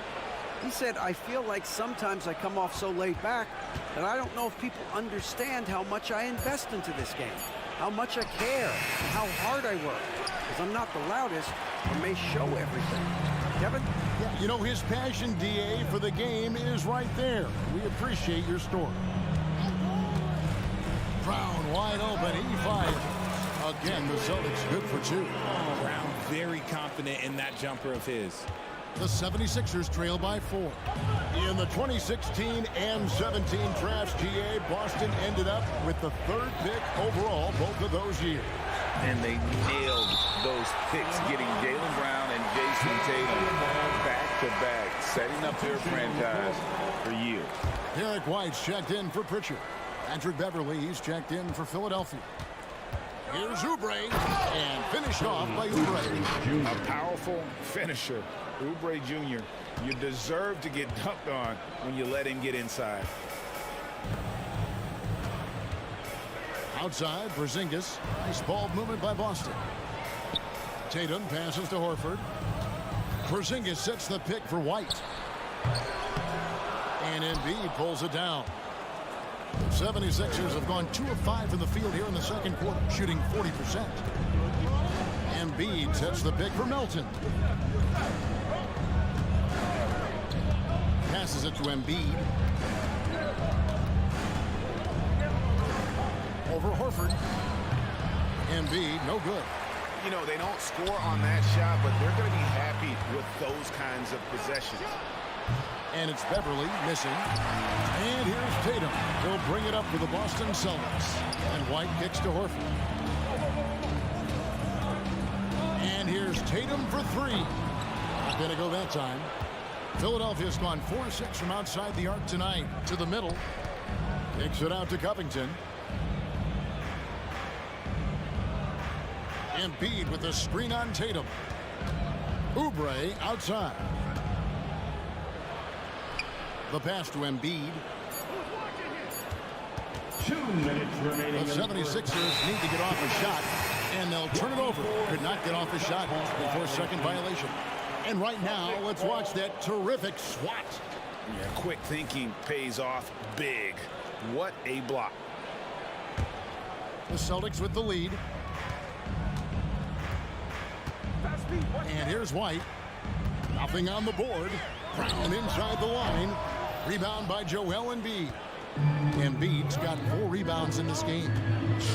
He said, I feel like sometimes I come off so laid back that I don't know if people understand how much I invest into this game, how much I care, and how hard I work. Because I'm not the loudest or may show everything. Kevin? Yeah, you know, his passion, DA, for the game is right there. We appreciate your story. Brown wide open, E5. Again, the Celtics good for 2. Brown very confident in that jumper of his. The 76ers trail by 4. In the 2016 and 17 drafts, GA, Boston ended up with the 3rd pick overall both of those years. And they nailed those picks, getting Jaylen Brown and Jason Tatum back-to-back, setting up their franchise for years. Derek White's checked in for Pritchard. Patrick Beverly, he's checked in for Philadelphia. Here's Oubre, and finished off by Oubre. A powerful finisher. Oubre Jr., you deserve to get dunked on when you let him get inside. Outside, Porzingis. Nice ball movement by Boston. Tatum passes to Horford. Porzingis sets the pick for White. And Embiid pulls it down. 76ers have gone 2 of 5 from the field here in the second quarter, shooting 40%. Embiid sets the pick for Melton. Passes it to Embiid. Over Horford. Embiid, no good. You know, they don't score on that shot, but they're going to be happy with those kinds of possessions. And it's Beverly missing. And here's Tatum. He'll bring it up for the Boston Celtics. And White kicks to Horford. And here's Tatum for 3. Not going to go that time. Philadelphia's gone 4-6 from outside the arc tonight to the middle. Kicks it out to Covington. Embiid with the screen on Tatum. Oubre outside. The pass to Embiid. 2 minutes remaining. The 76ers need to get off a shot, and they'll turn it over. Could not get off a shot before second violation. And right now, let's watch that terrific swat. Yeah, quick thinking pays off big. What a block. The Celtics with the lead. And here's White. Nothing on the board. Brown inside the line. Rebound by Joel Embiid. Embiid's got 4 rebounds in this game.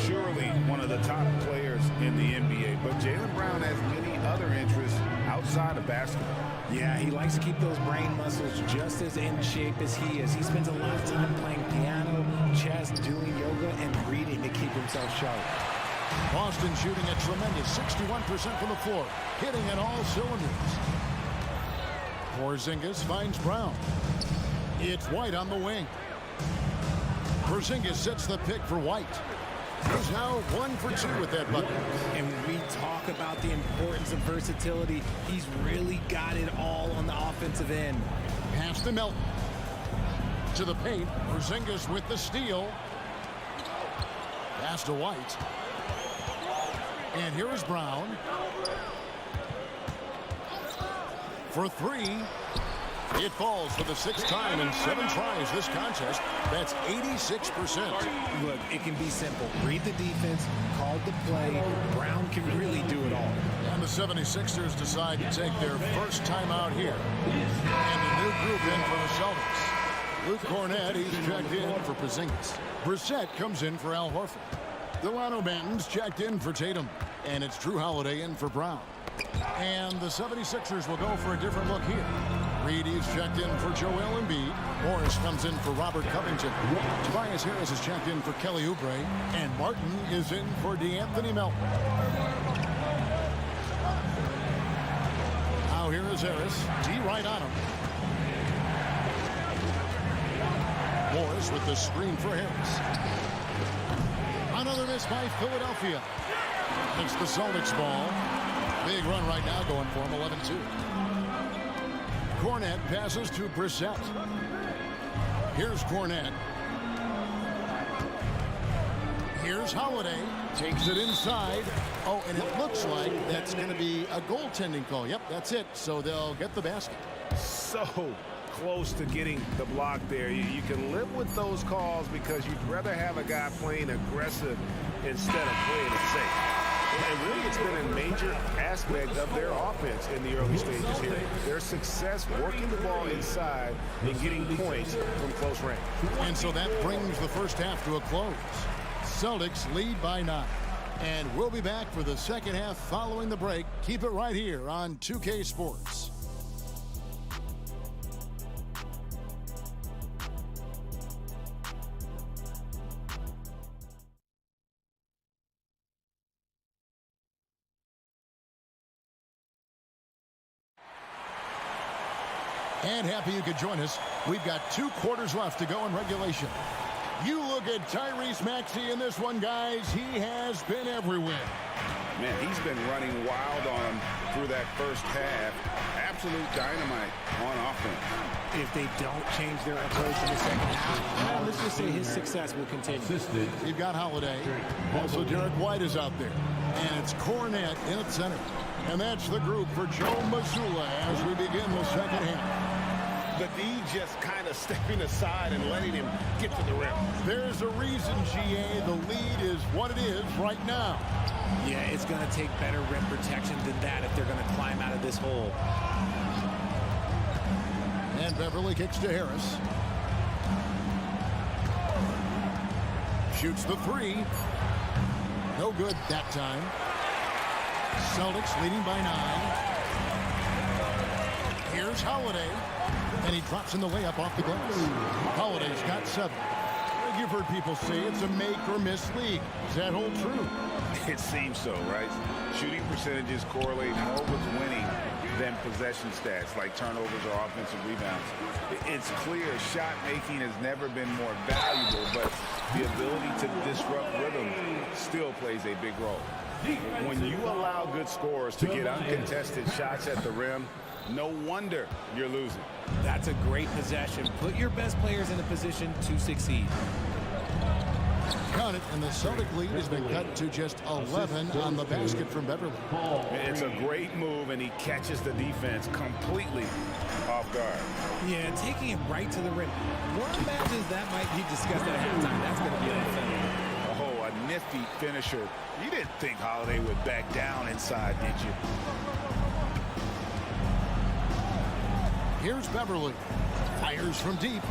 Surely one of the top players in the NBA, but Jaylen Brown has many other interests outside of basketball. Yeah, he likes to keep those brain muscles just as in shape as he is. He spends a lot of time playing piano, chess, doing yoga, and reading to keep himself sharp. Boston shooting a tremendous 61% from the floor, hitting at all cylinders. Porzingis finds Brown. It's White on the wing. Porzingis sets the pick for White. He's now 1 for 2 with that bucket. And we talk about the importance of versatility. He's really got it all on the offensive end. Pass to Melton. To the paint. Porzingis with the steal. Pass to White. And here is Brown. For 3. It falls for the 6th time in 7 tries this contest. That's 86%. Look, it can be simple. Read the defense, call the play. Brown can really do it all. And the 76ers decide to take their first time out here. And a new group in for the Celtics. Luke Cornett, he's checked in for Porzingis. Brissett comes in for Al Horford. Delano Banton's checked in for Tatum. And it's Drew Holiday in for Brown. And the 76ers will go for a different look here. Reedy's checked in for Joel Embiid. Morris comes in for Robert Covington. Tobias Harris is checked in for Kelly Oubre. And Martin is in for DeAnthony Melton. Now here is Harris. D right on him. Morris with the screen for Harris. Another miss by Philadelphia. It's the Celtics ball. Big run right now going for him, 11-2. Cornett passes to Brissett. Here's Cornett. Here's Holiday. Takes it inside. Oh, and it looks like that's going to be a goaltending call. Yep, that's it. So they'll get the basket. So close to getting the block there. You can live with those calls because you'd rather have a guy playing aggressive instead of playing it safe. And really, it's been a major aspect of their offense in the early stages here. Their success working the ball inside and getting points from close range. And so that brings the first half to a close. Celtics lead by 9. And we'll be back for the second half following the break. Keep it right here on 2K Sports. And happy you could join us. We've got 2 quarters left to go in regulation. You look at Tyrese Maxey in this one, guys. He has been everywhere. Man, he's been running wild on him through that first half. Absolute dynamite on offense. If they don't change their approach in the second half, let's just say his success will continue. You've got Holiday. Also, Derek White is out there. And it's Cornett in at center. And that's the group for Joe Mazzulla as we begin the second half. The D just kind of stepping aside and letting him get to the rim. There's a reason, GA, the lead is what it is right now. Yeah, it's going to take better rim protection than that if they're going to climb out of this hole. And Beverly kicks to Harris. Shoots the 3. No good that time. Celtics leading by 9. Here's Holiday. And he drops in the layup off the glass. Holiday's got 7. You've heard people say it's a make or miss league. Does that hold true? It seems so, right? Shooting percentages correlate more with winning than possession stats like turnovers or offensive rebounds. It's clear shot making has never been more valuable, but the ability to disrupt rhythm still plays a big role. When you allow good scorers to get uncontested shots at the rim, no wonder you're losing. That's a great possession. Put your best players in a position to succeed. Count it, and the Celtic lead has been cut to just 11 on the basket from Beverly. It's a great move, and he catches the defense completely off guard. Yeah, taking it right to the rim. One imagines that might be discussed at halftime. That's going to be unfamiliar. Oh, a nifty finisher. You didn't think Holiday would back down inside, did you? Here's Beverly. Fires from deep.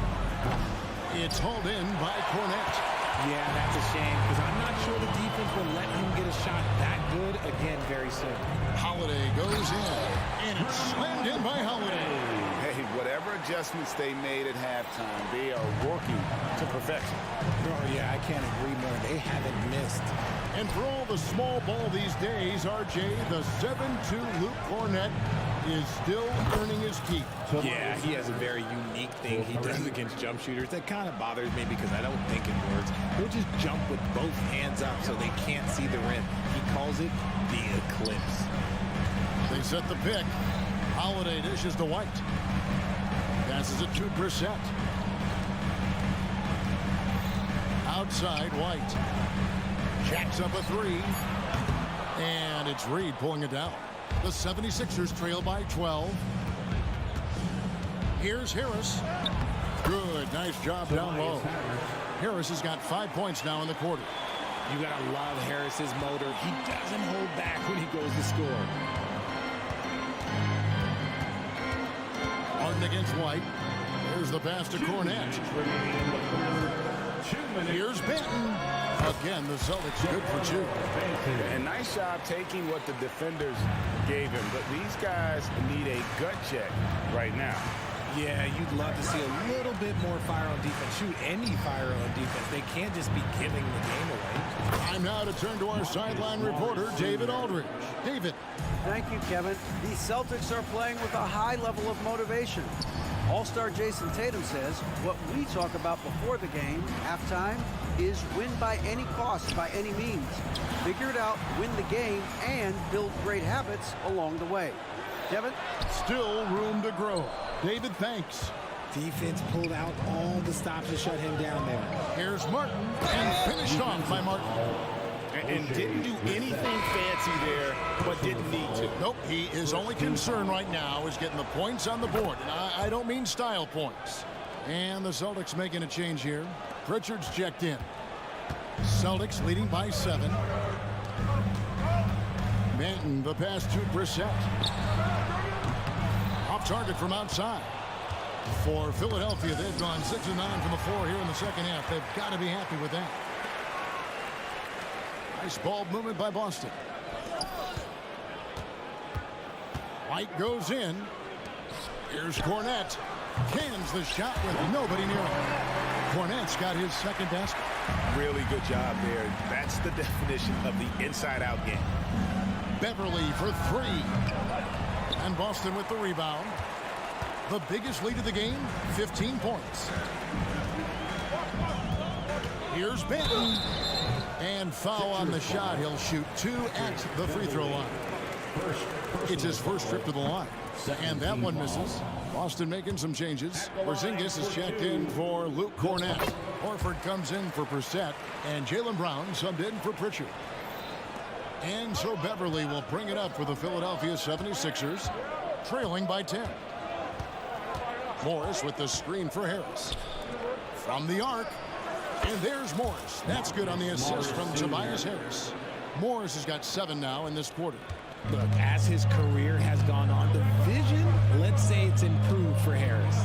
It's hauled in by Cornette. Yeah, that's a shame, because I'm not sure the defense will let him get a shot that good again very soon. Holiday goes in, and it's slammed in by Holiday. Hey, whatever adjustments they made at halftime, they are working to perfection. Oh, yeah, I can't agree more. They haven't missed. And for all the small ball these days, RJ, the 7'2" Luke Cornette is still earning his keep. Yeah, he has a very unique thing he does against jump shooters. That kind of bothers me because I don't think it works. He'll just jump with both hands up so they can't see the rim. He calls it the eclipse. They set the pick. Holiday dishes to White. Passes it to Brissett. Outside, White. Jacks up a three. And it's Reed pulling it down. The 76ers trail by 12. Here's Harris. Good, nice job down low. Harris has got 5 points now in the quarter. You gotta love Harris's motor. He doesn't hold back when he goes to score. Harden against White. There's the pass to Cornette. Here's Benton. Again, the Celtics good for two. And nice job taking what the defenders gave him. But these guys need a gut check right now. Yeah, you'd love to see a little bit more fire on defense. Shoot any fire on defense. They can't just be giving the game away. Time now to turn to our sideline reporter, David Aldridge. David. Thank you, Kevin. The Celtics are playing with a high level of motivation. All-star Jason Tatum says what we talk about before the game, halftime, is win by any cost, by any means. Figure it out, win the game, and build great habits along the way. Kevin? Still room to grow. David, thanks. Defense pulled out all the stops to shut him down there. Here's Martin, and finished off by Martin. And didn't do anything fancy there, but didn't need to. Nope, his only concern right now is getting the points on the board. And I don't mean style points. And the Celtics making a change here. Pritchard's checked in. Celtics leading by 7. Benton, the pass to Brissett. Off target from outside. For Philadelphia, they've gone 6 of 9 from the floor here in the second half. They've got to be happy with that. Nice ball movement by Boston. White goes in. Here's Cornette. Cans the shot with nobody near him. Cornette's got his second basket. Really good job there. That's the definition of the inside-out game. Beverly for 3. And Boston with the rebound. The biggest lead of the game, 15 points. Here's Benton. And foul on the shot. He'll shoot 2 at the free throw line. It's his first trip to the line. And that one misses. Boston making some changes. Porzingis is checked in for Luke Cornette. Horford comes in for Brissett. And Jaylen Brown subbed in for Pritchard. And so Beverly will bring it up for the Philadelphia 76ers, trailing by 10. Morris with the screen for Harris. From the arc. And there's Morris. That's good on the assist from Tobias Harris. Morris has got 7 now in this quarter. Look, as his career has gone on, the vision, let's say it's improved for Harris.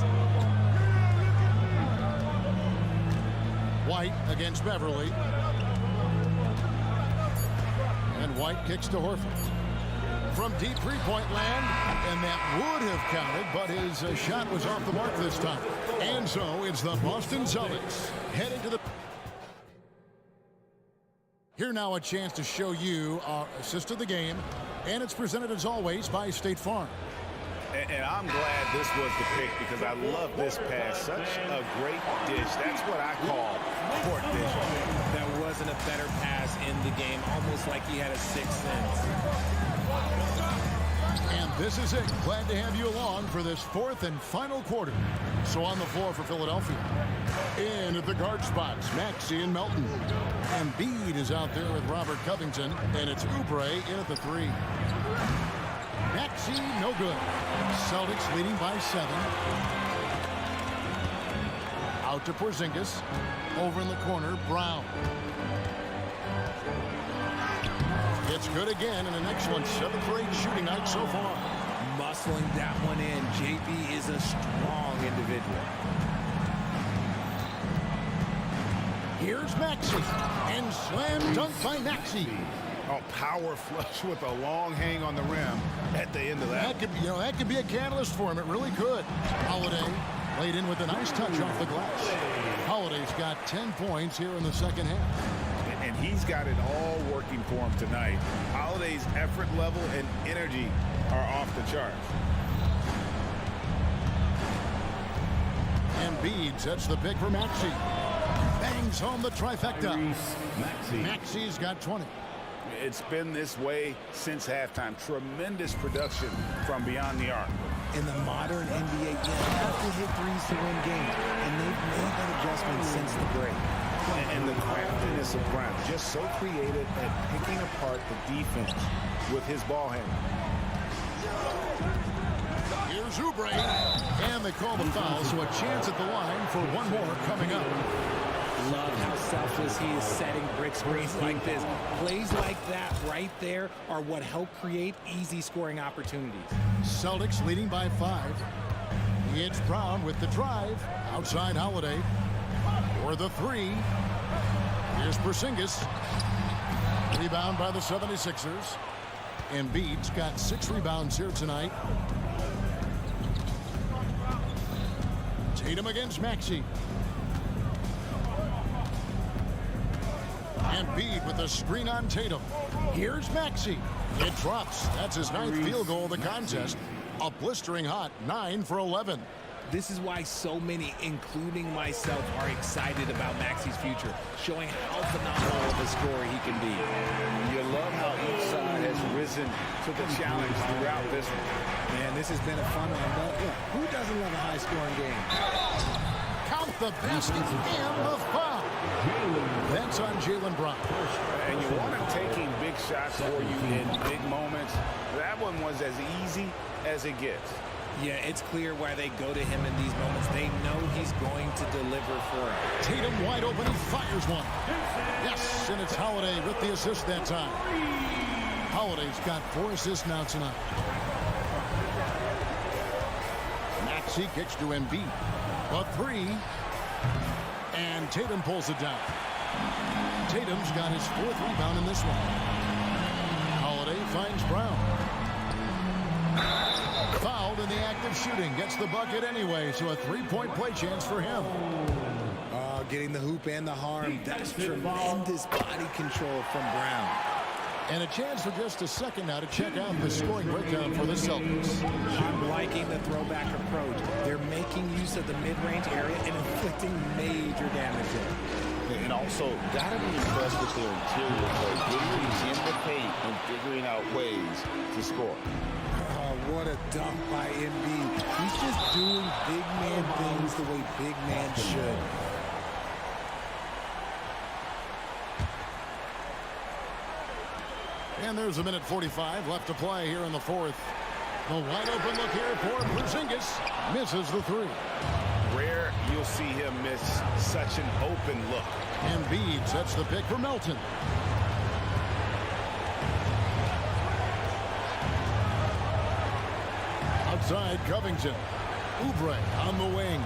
White against Beverly. And White kicks to Horford. From deep three-point land, and that would have counted, but his shot was off the mark this time. And so it's the Boston Celtics heading to the... Here now a chance to show you our assist of the game, and it's presented as always by State Farm. And I'm glad this was the pick because I love this pass. Such a great dish. That's what I call court vision. There wasn't a better pass in the game, almost like he had a sixth sense. And this is it. Glad to have you along for this fourth and final quarter. So on the floor for Philadelphia. In at the guard spots, Maxey and Melton. Embiid is out there with Robert Covington, and it's Oubre in at the 3. Maxey, no good. Celtics leading by 7. Out to Porzingis. Over in the corner, Brown. It's good again, and an excellent 7-for-8 shooting night so far. Muscling that one in. JB is a strong individual. Here's Maxey, and slam dunk by Maxey. Oh, power flush with a long hang on the rim at the end of that. That could be a catalyst for him. It really could. Holiday laid in with a nice touch off the glass. Holiday's got 10 points here in the second half. And he's got it all working for him tonight. Holiday's effort level and energy are off the charts. Embiid sets the pick for Maxey. Bangs home the trifecta. Maxey's got 20. It's been this way since halftime. Tremendous production from beyond the arc. In the modern NBA, you have to hit threes to win games, and they've made that adjustment since the break. And the craftiness of Brown, just so creative at picking apart the defense with his ball handling. Here's Oubre, and they call the foul, so a chance at the line for one more coming up. Love how selfless he is setting brick screens like this. Plays like that right there are what help create easy scoring opportunities. Celtics leading by 5. It's Brown with the drive. Outside Holiday. For the 3. Here's Porzingis. Rebound by the 76ers. Embiid's got 6 rebounds here tonight. Tatum against Maxey. Embiid with a screen on Tatum. Here's Maxey. It drops. That's his 9th field goal of the contest. A blistering hot 9 for 11. This is why so many, including myself, are excited about Maxey's future, showing how phenomenal of a scorer he can be. You love how each side has risen to the challenge throughout this one. Man, this has been a fun one. But yeah, who doesn't love a high-scoring game? Count the basket and the foul. That's on Jaylen Brown. And you want him taking big shots for you in big moments. That one was as easy as it gets. Yeah, it's clear why they go to him in these moments. They know he's going to deliver for him. Tatum wide open, he fires one. Yes, and it's Holiday with the assist that time. Holiday's got 4 assists now tonight. Maxey kicks to Embiid. A 3. And Tatum pulls it down. Tatum's got his 4th rebound in this one. Holiday finds Brown. Fouled in the act of shooting. Gets the bucket anyway, so a 3-point play chance for him. Getting the hoop and the harm. That's tremendous body control from Brown. And a chance for just a second now to check out the scoring breakdown for the Celtics. I'm liking the throwback approach. They're making use of the mid-range area and inflicting major damage there. And also, gotta be impressed with their interior play, getting in the paint and figuring out ways to score. What a dunk by Embiid. He's just doing big man things the way big man should. And there's a minute 45 left to play here in the 4th. The wide open look here for Porzingis. Misses the 3. Rare you'll see him miss such an open look. Embiid sets the pick for Melton. Outside Covington. Oubre on the wing.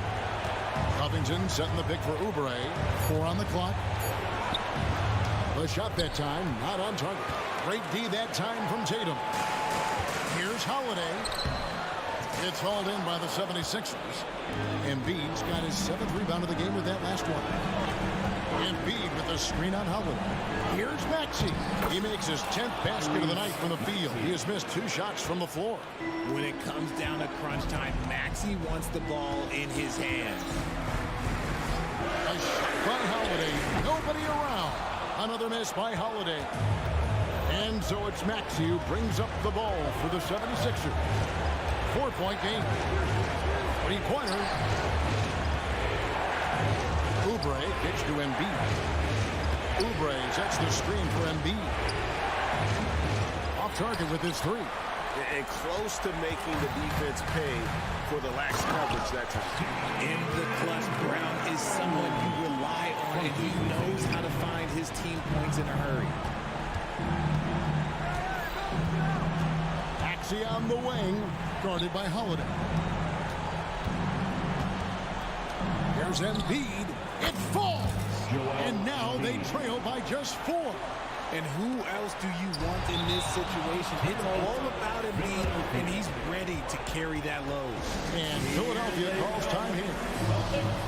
Covington setting the pick for Oubre. 4 on the clock. The shot that time not on target. Great D that time from Tatum. Here's Holiday. It's hauled in by the 76ers. Embiid's got his 7th rebound of the game with that last one. Embiid with the screen on Holiday. Here's Maxey. He makes his 10th basket of the night from the field. He has missed 2 shots from the floor. When it comes down to crunch time, Maxey wants the ball in his hand. A shot by Holiday. Nobody around. Another miss by Holiday. And so it's Maxey who brings up the ball for the 76ers. 4-point game. 3-pointer. Oubre pitch to Embiid. Oubre sets the screen for Embiid. Off target with his 3. And close to making the defense pay for the lax coverage that time. In the clutch, Brown is someone you rely on, and he knows how to find his team points in a hurry. Maxey on the wing, guarded by Holiday. Here's Embiid. It falls. And now they trail by just 4. And who else do you want in this situation? It's all about Embiid, and he's ready to carry that load. And Philadelphia calls time here.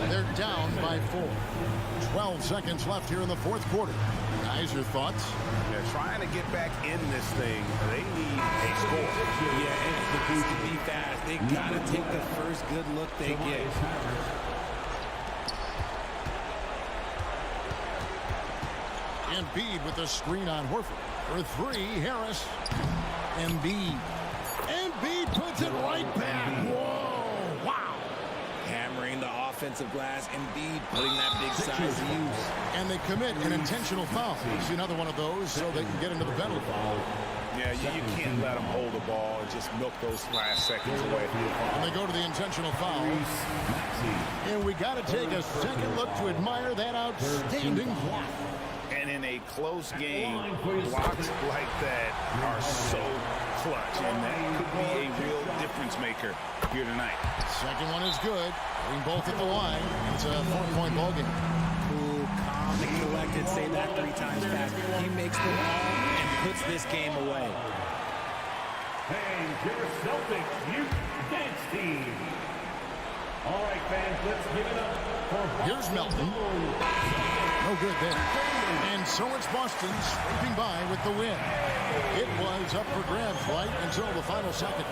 They're down by 4. 12 seconds left here in the 4th quarter. Guys, your thoughts? They're trying to get back in this thing. They need a score. Yeah, and it needs to be fast. They got to take the first good look they get. Embiid with the screen on Horford. For 3, Harris. Embiid. Embiid puts it right back. Whoa, wow. Hammering the offensive glass. Embiid putting that big size to use. And they commit an intentional foul. You see another one of those so they can get into the penalty. Yeah, you can't let them hold the ball and just milk those last seconds away. And they go to the intentional foul. And we got to take a second look to admire that outstanding block. And in a close game, blocks like that are so clutch, and that could be a real difference maker here tonight. Second one is good. Getting both at the line. It's a 4-point ball game. Cool, calm, and collected. Say that 3 times fast. He makes them all and puts this game away. And your Celtics Youth Dance Team. All right, fans, let's give it up for... Here's Melton. No good there. And so it's Boston scraping by with the win. It was up for grabs right until the final second.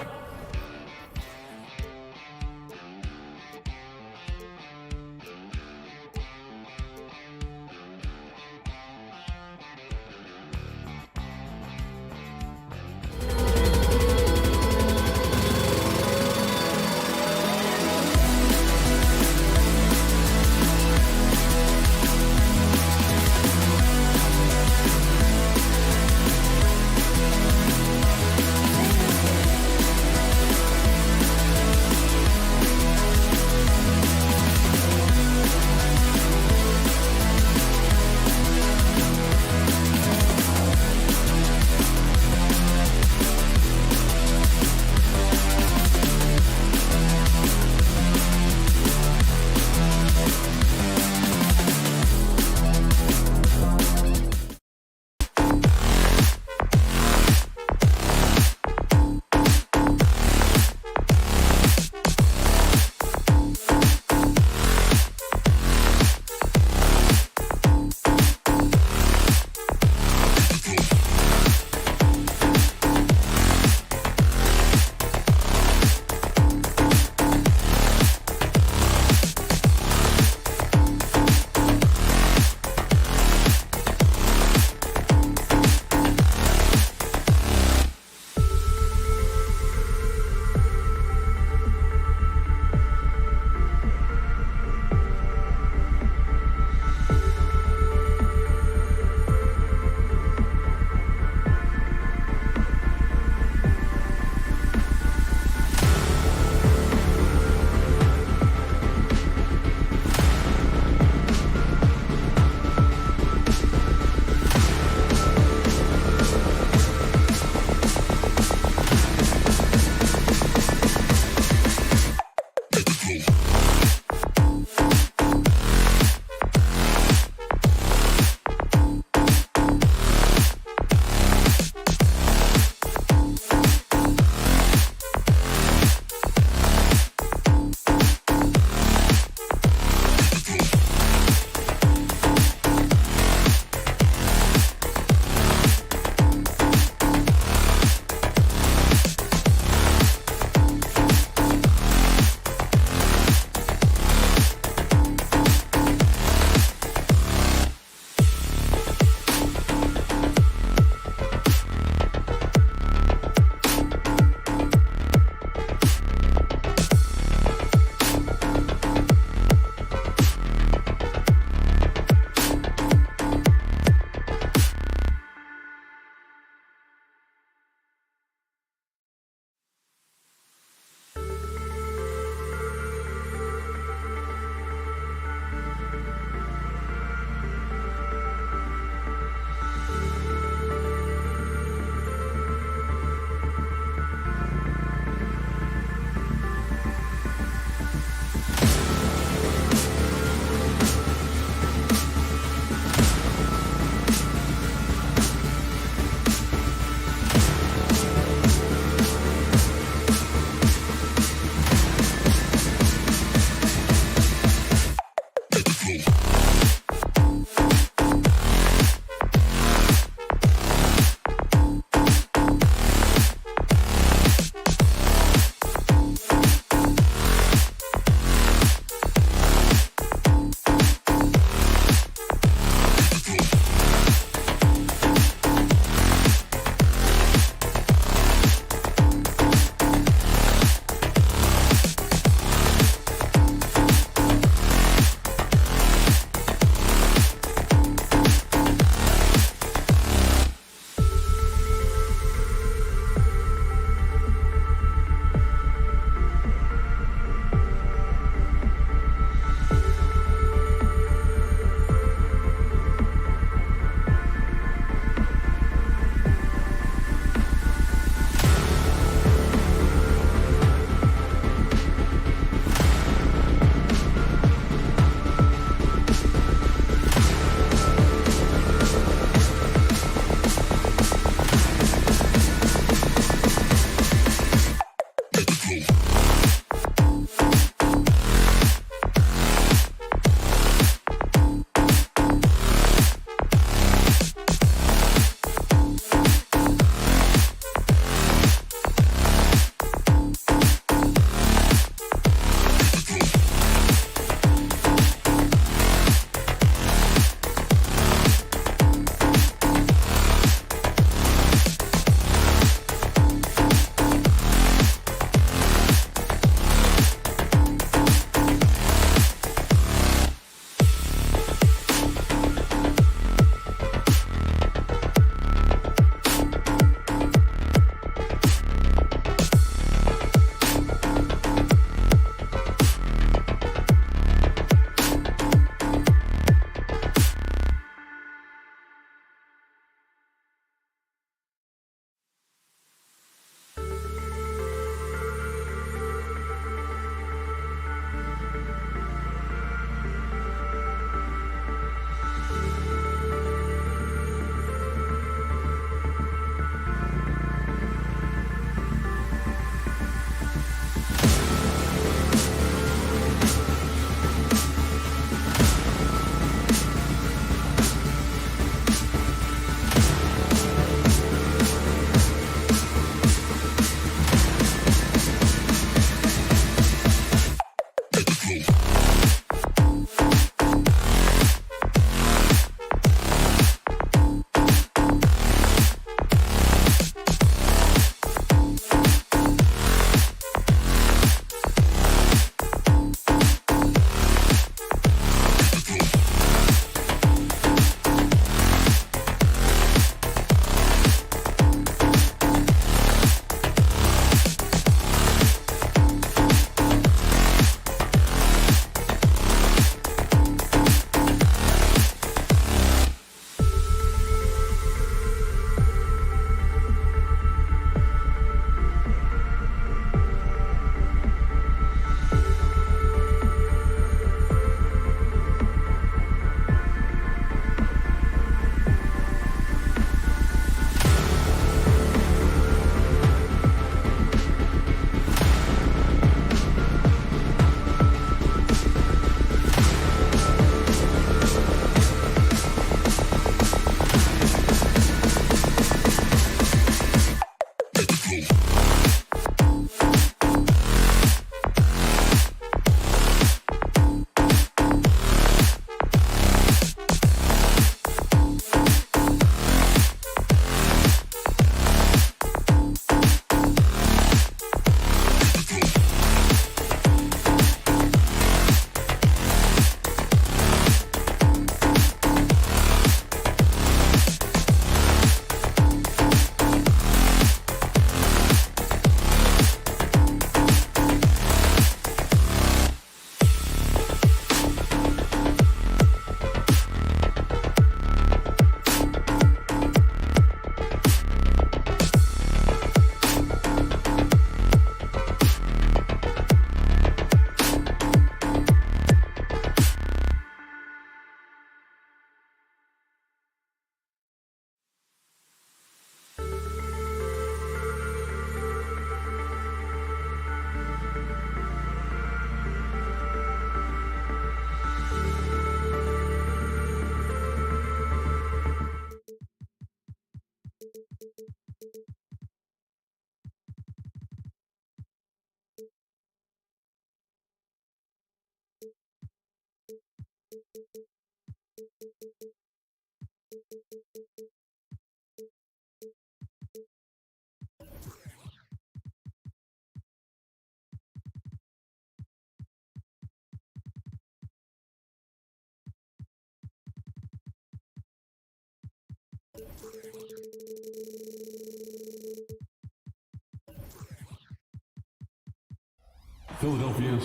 Philadelphia.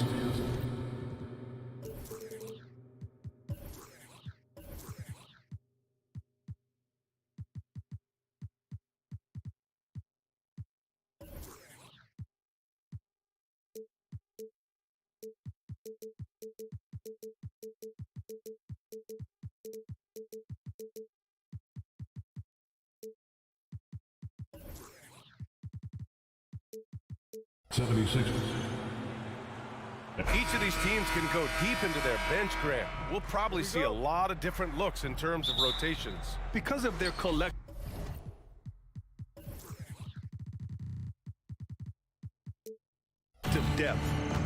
Each of these teams can go deep into their bench, Grant. We'll probably see a lot of different looks in terms of rotations. Because of their collective depth,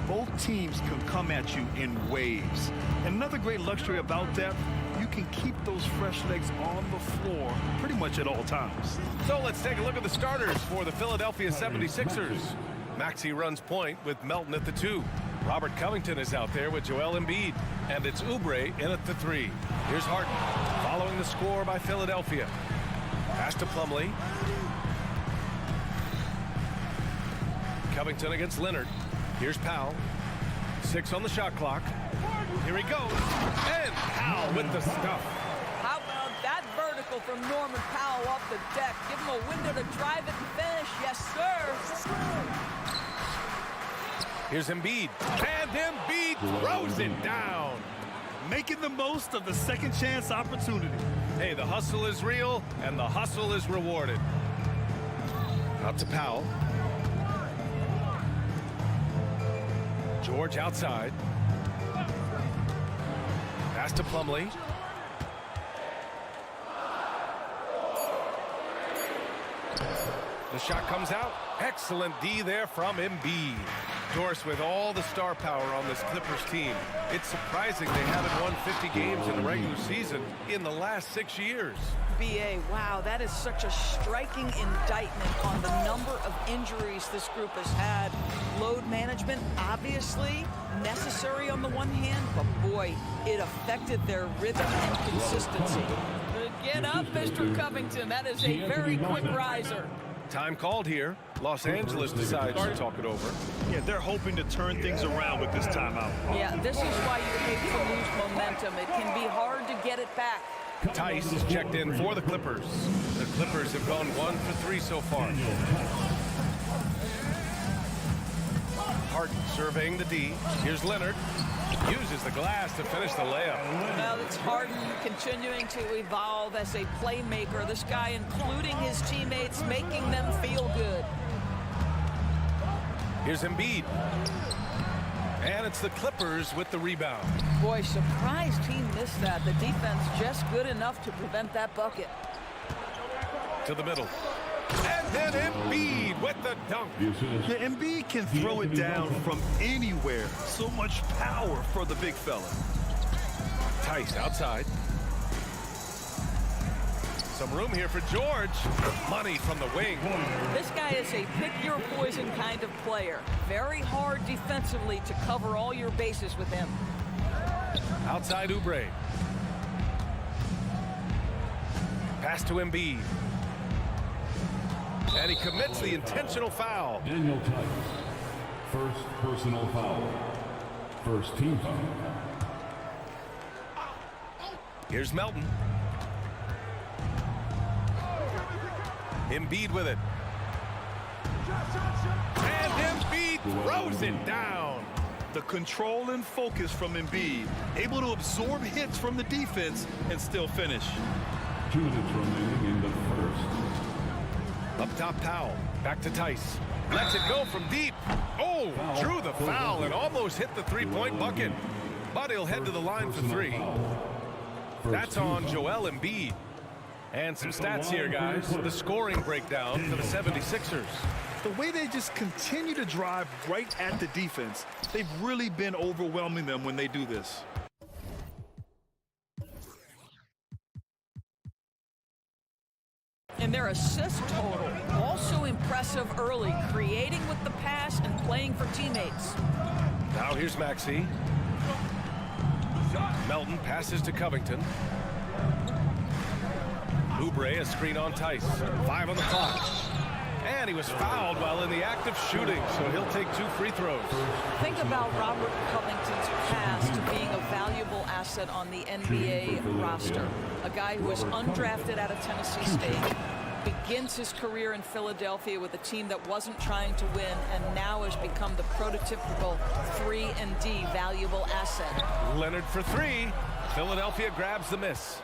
both teams can come at you in waves. Another great luxury about depth, you can keep those fresh legs on the floor pretty much at all times. So let's take a look at the starters for the Philadelphia 76ers. Maxey runs point with Melton at the 2. Robert Covington is out there with Joel Embiid. And it's Oubre in at the 3. Here's Harden following the score by Philadelphia. Pass to Plumlee. Covington against Leonard. Here's Powell. 6 on the shot clock. Here he goes. And Powell with the stuff. How about that vertical from Norman Powell off the deck? Give him a window to drive it and finish. Yes, sir. Here's Embiid. And Embiid throws it down. Making the most of the second chance opportunity. Hey, the hustle is real, and the hustle is rewarded. Out to Powell. George outside. Pass to Plumlee. The shot comes out. Excellent D there from Embiid. Doris, with all the star power on this Clippers team, it's surprising they haven't won 50 games in the regular season in the last 6 years. BA, wow, that is such a striking indictment on the number of injuries this group has had. Load management, obviously necessary on the one hand, but boy, it affected their rhythm and consistency. Get up, Mr. Covington. That is a very quick riser. Time called here. Los Angeles decides to talk it over. Yeah, they're hoping to turn things around with this timeout. Yeah, this is why you hate to lose momentum. It can be hard to get it back. Tice is checked in for the Clippers. The Clippers have gone 1 for 3 so far. Harden surveying the D. Here's Leonard. Uses the glass to finish the layup. Well, it's Harden continuing to evolve as a playmaker. This guy, including his teammates, making them feel good. Here's Embiid. And it's the Clippers with the rebound. Boy, surprised he missed that. The defense just good enough to prevent that bucket. To the middle. And then Embiid with the dunk. Yeah, Embiid can throw it down from anywhere. So much power for the big fella. Tice outside. Some room here for George. Money from the wing. This guy is a pick-your-poison kind of player. Very hard defensively to cover all your bases with him. Outside Oubre. Pass to Embiid. And he commits the intentional foul. Daniel Tice. First personal foul. First team foul. Here's Melton. Embiid with it. And Embiid throws it down. The control and focus from Embiid. Able to absorb hits from the defense and still finish. 2 minutes remaining in the first. Up top, Powell. Back to Tice. Lets it go from deep. Oh, drew the foul and almost hit the three-point bucket. But he'll head to the line for 3. That's on Joel Embiid. And some stats here, guys. The scoring breakdown for the 76ers. The way they just continue to drive right at the defense, they've really been overwhelming them when they do this. And their assist total, also impressive early, creating with the pass and playing for teammates. Now here's Maxey. Melton passes to Covington. Oubre, a screen on Tice. 5 on the clock. And he was fouled while in the act of shooting, so he'll take 2 free throws. Think about Robert Covington's path to being a valuable asset on the NBA roster. A guy who was undrafted out of Tennessee State, begins his career in Philadelphia with a team that wasn't trying to win, and now has become the prototypical 3-and-D valuable asset. Leonard for 3. Philadelphia grabs the miss.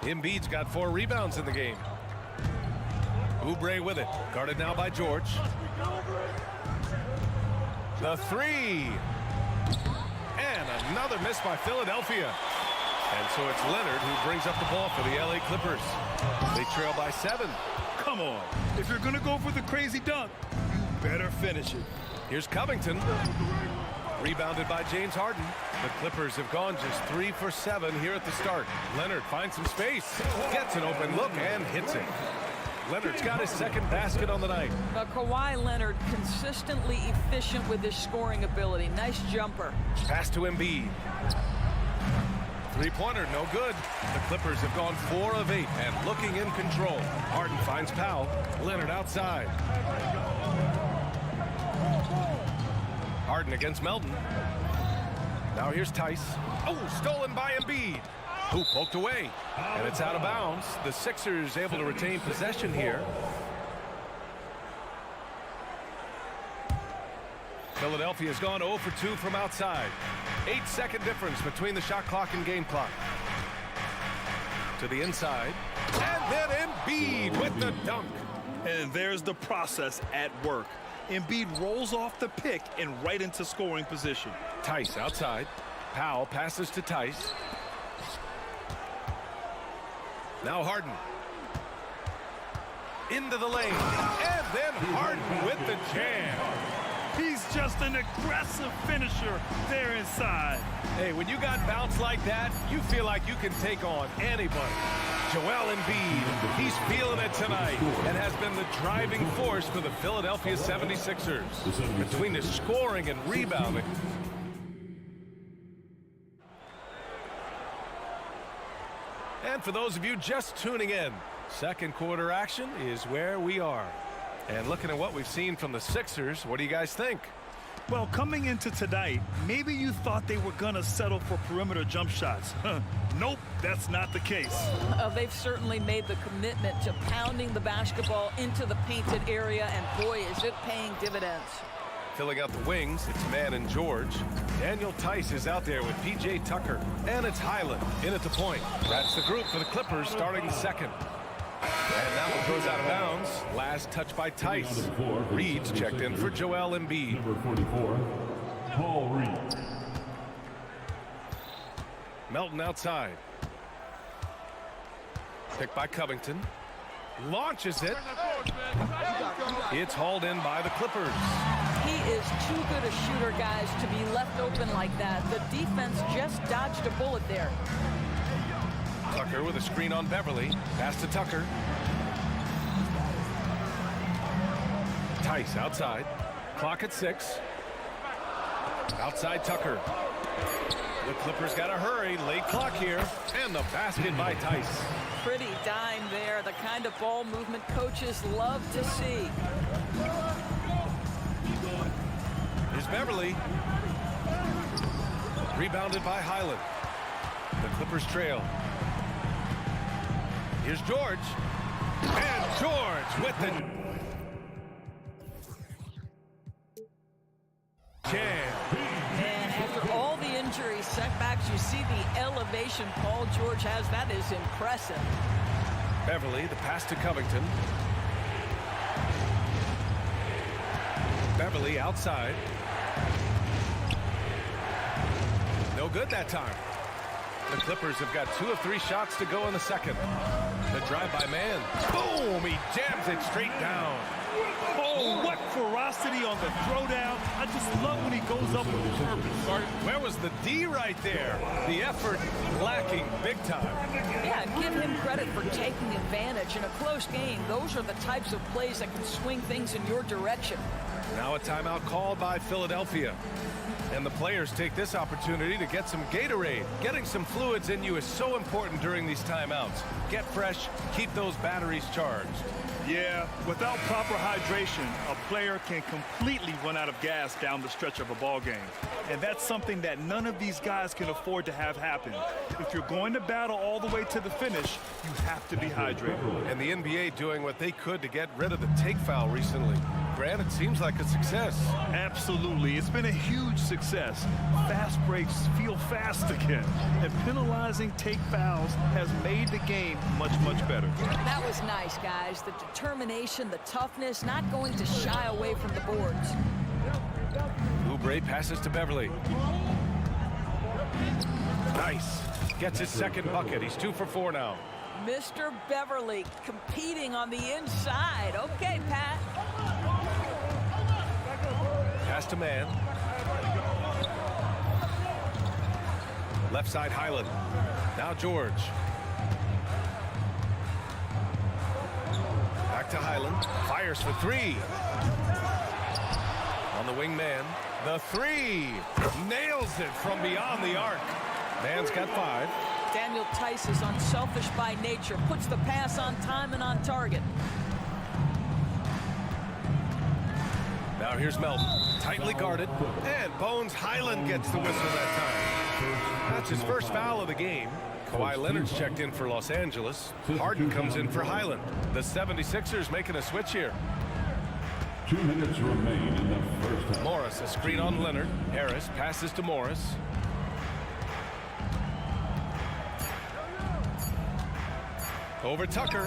Embiid's got 4 rebounds in the game. Oubre with it. Guarded now by George. The 3. And another miss by Philadelphia. And so it's Leonard who brings up the ball for the LA Clippers. They trail by 7. Come on. If you're going to go for the crazy dunk, you better finish it. Here's Covington. Rebounded by James Harden. The Clippers have gone just 3 for 7 here at the start. Leonard finds some space. Gets an open look and hits it. Leonard's got his second basket on the night. Now, Kawhi Leonard consistently efficient with his scoring ability. Nice jumper. Pass to Embiid. Three-pointer, no good. The Clippers have gone 4 of 8 and looking in control. Harden finds Powell. Leonard outside. Harden against Melton. Now here's Tice. Oh, stolen by Embiid. Who poked away. And it's out of bounds. The Sixers able to retain possession here. Philadelphia's gone 0 for 2 from outside. 8-second difference between the shot clock and game clock. To the inside. And then Embiid with the dunk. And there's the process at work. Embiid rolls off the pick and right into scoring position. Tice outside. Powell passes to Tice. Now Harden. Into the lane. And then Harden with the jam. He's just an aggressive finisher there inside. Hey, when you got bounce like that, you feel like you can take on anybody. Joel Embiid, he's feeling it tonight and has been the driving force for the Philadelphia 76ers. Between his scoring and rebounding. And for those of you just tuning in, second quarter action is where we are. And looking at what we've seen from the Sixers, what do you guys think? Well, coming into tonight, maybe you thought they were going to settle for perimeter jump shots. Nope, that's not the case. They've certainly made the commitment to pounding the basketball into the painted area, and boy, is it paying dividends. Filling out the wings, it's Mann and George. Daniel Tice is out there with P.J. Tucker. And it's Highland in at the point. That's the group for the Clippers starting the second. And that one goes out of bounds. Last touch by Tice. Reed's checked in for Joel Embiid. Number 44, Paul Reed. Melton outside. Picked by Covington. Launches it. It's hauled in by the Clippers. He is too good a shooter, guys, to be left open like that. The defense just dodged a bullet there. Tucker with a screen on Beverly. Pass to Tucker. Tice outside. Clock at 6. Outside Tucker. The Clippers got to hurry. Late clock here. And the basket by Tice. Pretty dime there. The kind of ball movement coaches love to see. Here's Beverly. Rebounded by Highland. The Clippers trail. Here's George. And George with the jam. And after all the injury setbacks, you see the elevation Paul George has. That is impressive. Beverly, the pass to Covington. Beverly outside. No good that time. The Clippers have got 2 of 3 shots to go in the second. The drive by Mann. Boom! He jams it straight down. Oh, what ferocity on the throwdown. I just love when he goes up with purpose. Where was the D right there? The effort lacking big time. Yeah, give him credit for taking advantage. In a close game, those are the types of plays that can swing things in your direction. Now a timeout called by Philadelphia. And the players take this opportunity to get some Gatorade. Getting some fluids in you is so important during these timeouts. Get fresh, keep those batteries charged. Yeah, without proper hydration, a player can completely run out of gas down the stretch of a ball game. And that's something that none of these guys can afford to have happen. If you're going to battle all the way to the finish, you have to be hydrated. And the NBA doing what they could to get rid of the take foul recently. Grant, it seems like a success. Absolutely. It's been a huge success. Fast breaks feel fast again. And penalizing take fouls has made the game much, much better. That was nice, guys. The determination, the toughness, not going to shy away from the boards. Oubre passes to Beverly. Nice. Gets his second bucket. He's 2 for 4 now. Mr. Beverly competing on the inside. Okay, Pat. Pass to Mann. Left side Highland. Now George. Back to Highland. Fires for 3. On the wing man. The 3. Nails it from beyond the arc. Mann's got 5. Daniel Tice is unselfish by nature. Puts the pass on time and on target. Now here's Melton. Tightly guarded. And Bones Highland gets the whistle that time. That's his first foul of the game. Kawhi Leonard's checked in for Los Angeles. Harden comes in for Highland. The 76ers making a switch here. 2 minutes remain in the first half. Morris, a screen on Leonard. Harris passes to Morris. Over Tucker.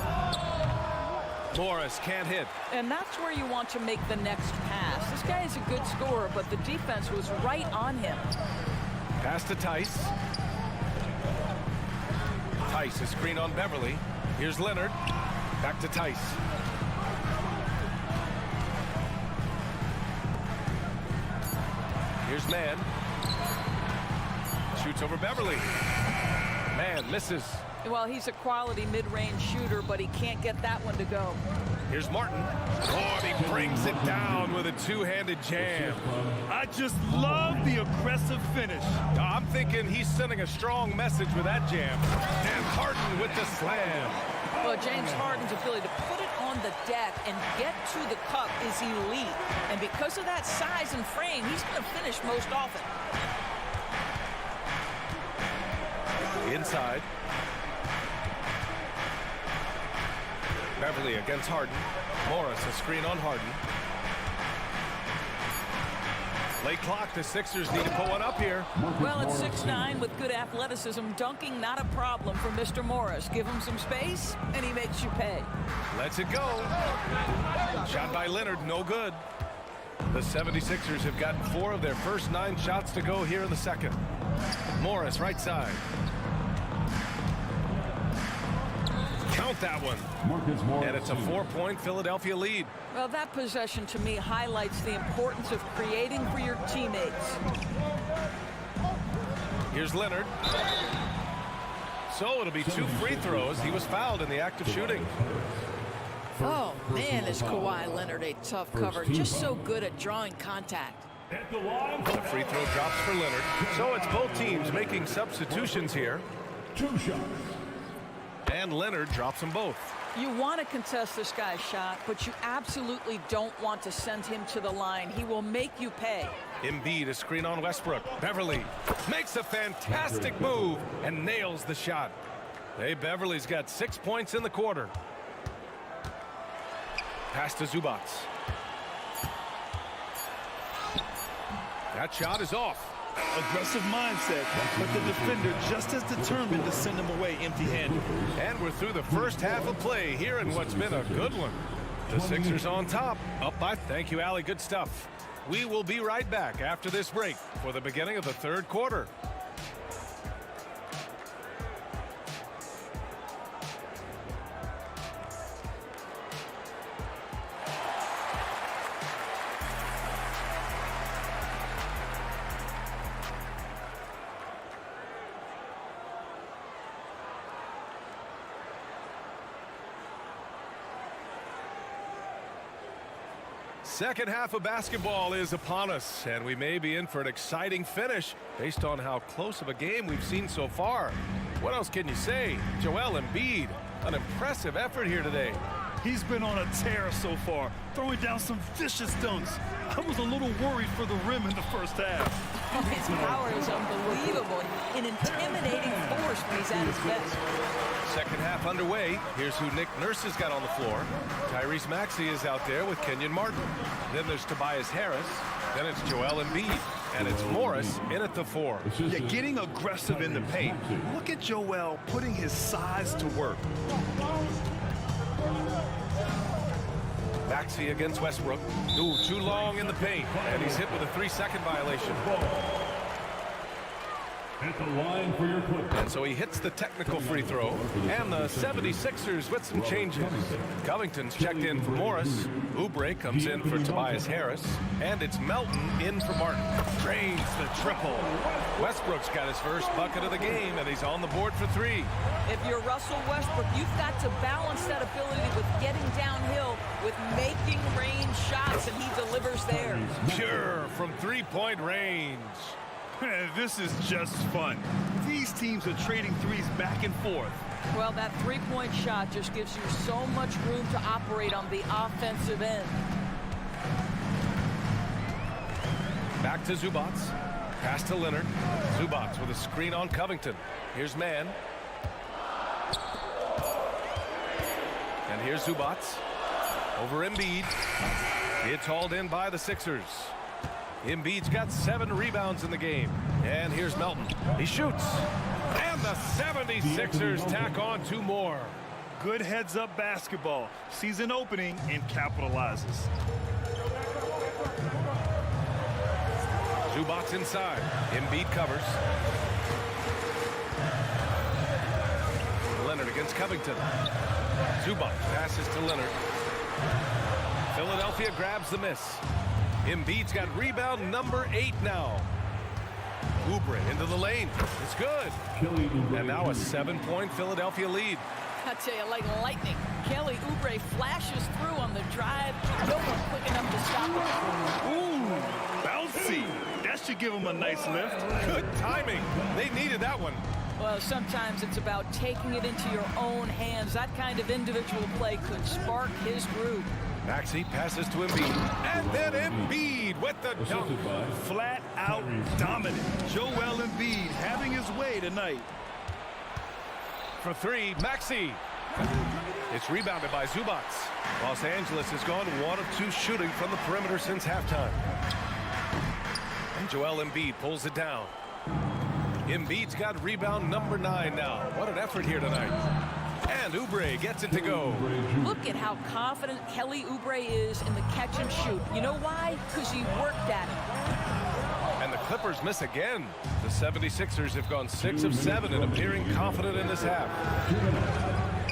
Morris can't hit. And that's where you want to make the next pass. This guy is a good scorer, but the defense was right on him. Pass to Tice. Tice, a screen on Beverly. Here's Leonard. Back to Tice. Here's Mann. Shoots over Beverly. Mann misses. Well, he's a quality mid-range shooter, but he can't get that one to go. Here's Martin. Oh, and he brings it down with a two-handed jam. I just love the aggressive finish. I'm thinking he's sending a strong message with that jam. And Harden with the slam. Well, James Harden's ability to put it on the deck and get to the cup is elite. And because of that size and frame, he's going to finish most often. Inside. Beverly against Harden. Morris, a screen on Harden. Late clock, the Sixers need to put one up here. Well, at 6'9" with good athleticism, dunking not a problem for Mr. Morris. Give him some space, and he makes you pay. Lets it go. Shot by Leonard, no good. The 76ers have gotten 4 of their first 9 shots to go here in the second. Morris, right side. Count that one. And it's a 4-point Philadelphia lead. Well, that possession to me highlights the importance of creating for your teammates. Here's Leonard. So it'll be 2 free throws. He was fouled in the act of shooting. Oh, man, is Kawhi Leonard a tough cover. Just so good at drawing contact. The free throw drops for Leonard. So it's both teams making substitutions here. 2 shots. And Leonard drops them both. You want to contest this guy's shot, but you absolutely don't want to send him to the line. He will make you pay. Embiid, a screen on Westbrook. Beverly makes a fantastic move and nails the shot. Hey, Beverly's got 6 points in the quarter. Pass to Zubac. That shot is off. Aggressive mindset, but the defender just as determined to send him away empty-handed. And we're through the first half of play here in what's been a good one. The Sixers on top. Up by. Thank you, Allie. Good stuff. We will be right back after this break for the beginning of the third quarter. Second half of basketball is upon us, and we may be in for an exciting finish based on how close of a game we've seen so far. What else can you say? Joel Embiid, an impressive effort here today. He's been on a tear so far, throwing down some vicious dunks. I was a little worried for the rim in the first half. His power is unbelievable, an intimidating force when he's at his best. Second half underway. Here's who Nick Nurse has got on the floor. Tyrese Maxey is out there with Kenyon Martin. Then there's Tobias Harris. Then it's Joel Embiid. And it's Morris in at the 4. Yeah, getting aggressive in the paint. Look at Joel putting his size to work. Maxey against Westbrook. Ooh, too long in the paint. And he's hit with a 3-second violation. At the line for your Clippers. And so he hits the technical free throw. And the 76ers with some changes. Covington's checked in for Morris. Oubre comes in for Tobias Harris. And it's Melton in for Martin. Drains the triple. Westbrook's got his first bucket of the game, and he's on the board for 3. If you're Russell Westbrook, you've got to balance that ability with getting downhill, with making range shots, and he delivers there. Pure from 3-point range. This is just fun. These teams are trading threes back and forth. Well, that 3-point shot just gives you so much room to operate on the offensive end. Back to Zubac. Pass to Leonard. Zubac with a screen on Covington. Here's Mann. And here's Zubac. Over Embiid. It's hauled in by the Sixers. Embiid's got 7 rebounds in the game. And here's Melton. He shoots. And the 76ers tack on 2 more. Good heads-up basketball. Sees an opening and capitalizes. Zubac inside. Embiid covers. Leonard against Covington. Zubac passes to Leonard. Philadelphia grabs the miss. Embiid's got rebound number 8 now. Oubre into the lane. It's good. And now a 7-point Philadelphia lead. I tell you, like lightning, Kelly Oubre flashes through on the drive. No one quick enough to stop him. Ooh, bouncy. That should give him a nice lift. Good timing. They needed that one. Well, sometimes it's about taking it into your own hands. That kind of individual play could spark his groove. Maxey passes to Embiid. And then Embiid with the dunk. Flat out dominant. Joel Embiid having his way tonight. For 3, Maxey. It's rebounded by Zubac. Los Angeles has gone 1 of 2 shooting from the perimeter since halftime. And Joel Embiid pulls it down. Embiid's got rebound number 9 now. What an effort here tonight. And Oubre gets it to go. Look at how confident Kelly Oubre is in the catch and shoot. You know why? Because he worked at it. And the Clippers miss again. The 76ers have gone 6 of 7 and appearing confident in this half.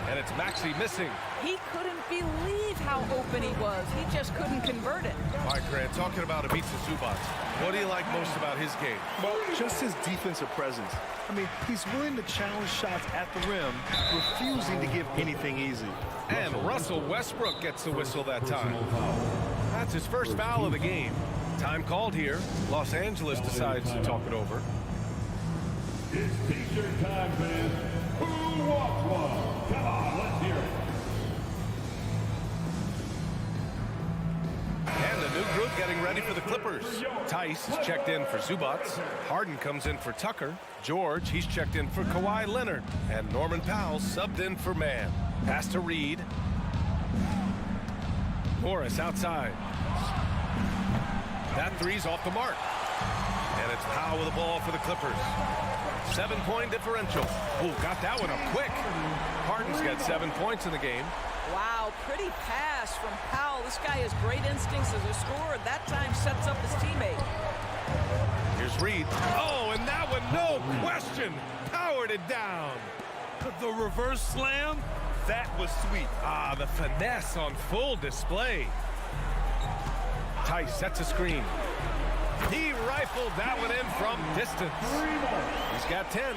And it's Maxey missing. He couldn't believe how open he was. He just couldn't convert it. All right, Grant, talking about Ivica Zubac, what do you like most about his game? Well, just his defensive presence. I mean, he's willing to challenge shots at the rim, refusing to give anything easy. And Russell Westbrook gets the whistle that time. That's his first foul of the game. Time called here. Los Angeles decides to talk it over. It's t-shirt time, fans. Who wants one? Come on, let's hear it. And the new group getting ready for the Clippers. Tice is checked in for Zubac. Harden comes in for Tucker. George, he's checked in for Kawhi Leonard. And Norman Powell subbed in for Mann. Pass to Reed. Morris outside. That three's off the mark. And it's Powell with the ball for the Clippers. 7-point differential. Oh, got that one up quick. Harden's got 7 points in the game. Wow, pretty pass from Powell. This guy has great instincts as a scorer. That time sets up his teammate. Here's Reed. Oh, and that one, no question, powered it down. The reverse slam, that was sweet. Ah, the finesse on full display. Tice sets a screen. He rifled that one in from distance. He's got 10.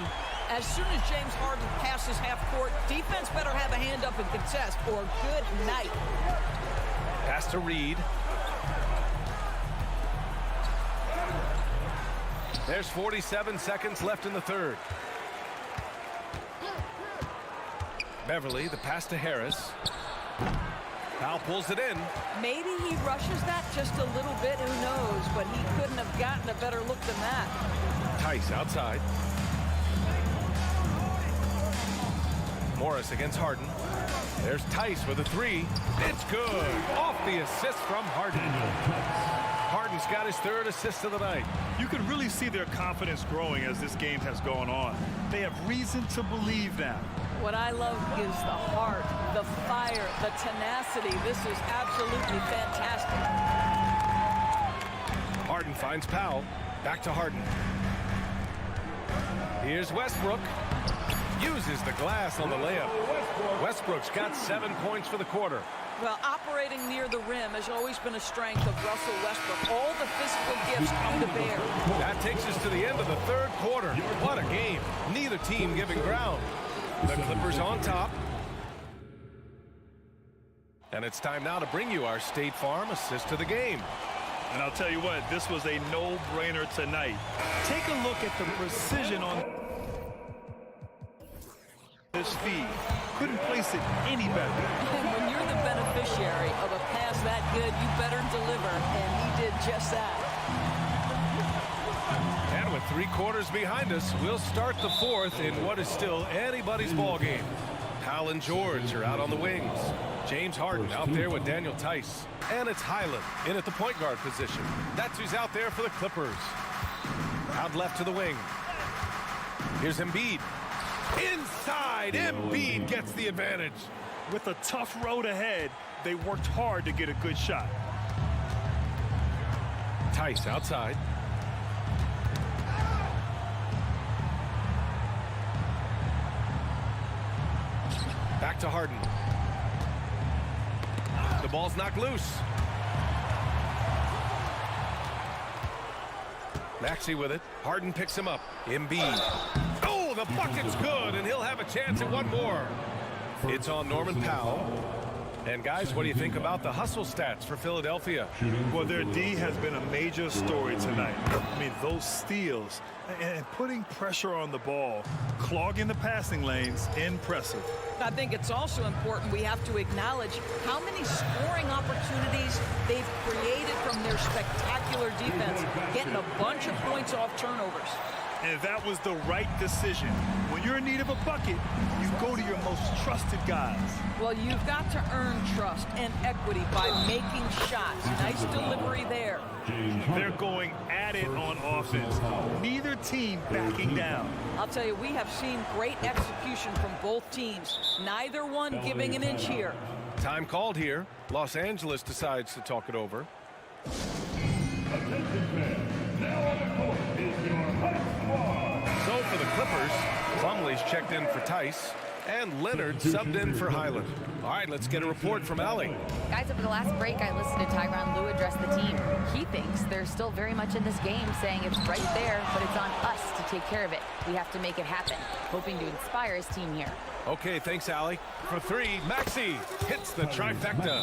As soon as James Harden passes half court, defense better have a hand up and contest, or good night. Pass to Reed. There's 47 seconds left in the third. Beverly, the pass to Harris. Powell pulls it in. Maybe he rushes that just a little bit, who knows, but he couldn't have gotten a better look than that. Tice outside. Morris against Harden. There's Tice with a three. It's good. Off the assist from Harden. Harden's got his third assist of the night. You can really see their confidence growing as this game has gone on. They have reason to believe now. What I love is the heart, the fire, the tenacity. This is absolutely fantastic. Harden finds Powell. Back to Harden. Here's Westbrook. Uses the glass on the layup. Westbrook's got 7 points for the quarter. Well, operating near the rim has always been a strength of Russell Westbrook. All the physical gifts come to bear. That takes us to the end of the third quarter. What a game. Neither team giving ground. The Clippers on top. And it's time now to bring you our State Farm assist to the game. And I'll tell you what, this was a no-brainer tonight. Take a look at the precision on his feet. Couldn't place it any better. And when you're the beneficiary of a pass that good, you better deliver, and he did just that. And with 3 quarters behind us, we'll start the fourth in what is still anybody's ball game. Powell and George are out on the wings. James Harden out there with Daniel Tice. And it's Highland in at the point guard position. That's who's out there for the Clippers. Out left to the wing. Here's Embiid. Inside, Embiid gets the advantage. With a tough road ahead, they worked hard to get a good shot. Tice outside. Back to Harden. The ball's knocked loose. Maxey with it. Harden picks him up. Embiid. Oh, the bucket's good, and he'll have a chance at one more. It's on Norman Powell. And guys, what do you think about the hustle stats for Philadelphia? Well, their D has been a major story tonight. I mean, those steals and putting pressure on the ball, clogging the passing lanes, impressive. I think it's also important we have to acknowledge how many scoring opportunities they've created from their spectacular defense, getting a bunch of points off turnovers. And that was the right decision. When you're in need of a bucket, you go to your most trusted guys. Well, you've got to earn trust and equity by making shots. Nice delivery there. They're going at it on offense. Neither team backing down. I'll tell you, we have seen great execution from both teams. Neither one giving an inch here. Time called here. Los Angeles decides to talk it over. So for the Clippers, Plumlee's checked in for Tice, and Leonard subbed in for Highland. All right, let's get a report from Allie. Guys, over the last break, I listened to Tyronn Lue address the team. He thinks they're still very much in this game, saying it's right there, but it's on us to take care of it. We have to make it happen, hoping to inspire his team here. Okay, thanks, Allie. For three, Maxey hits the trifecta.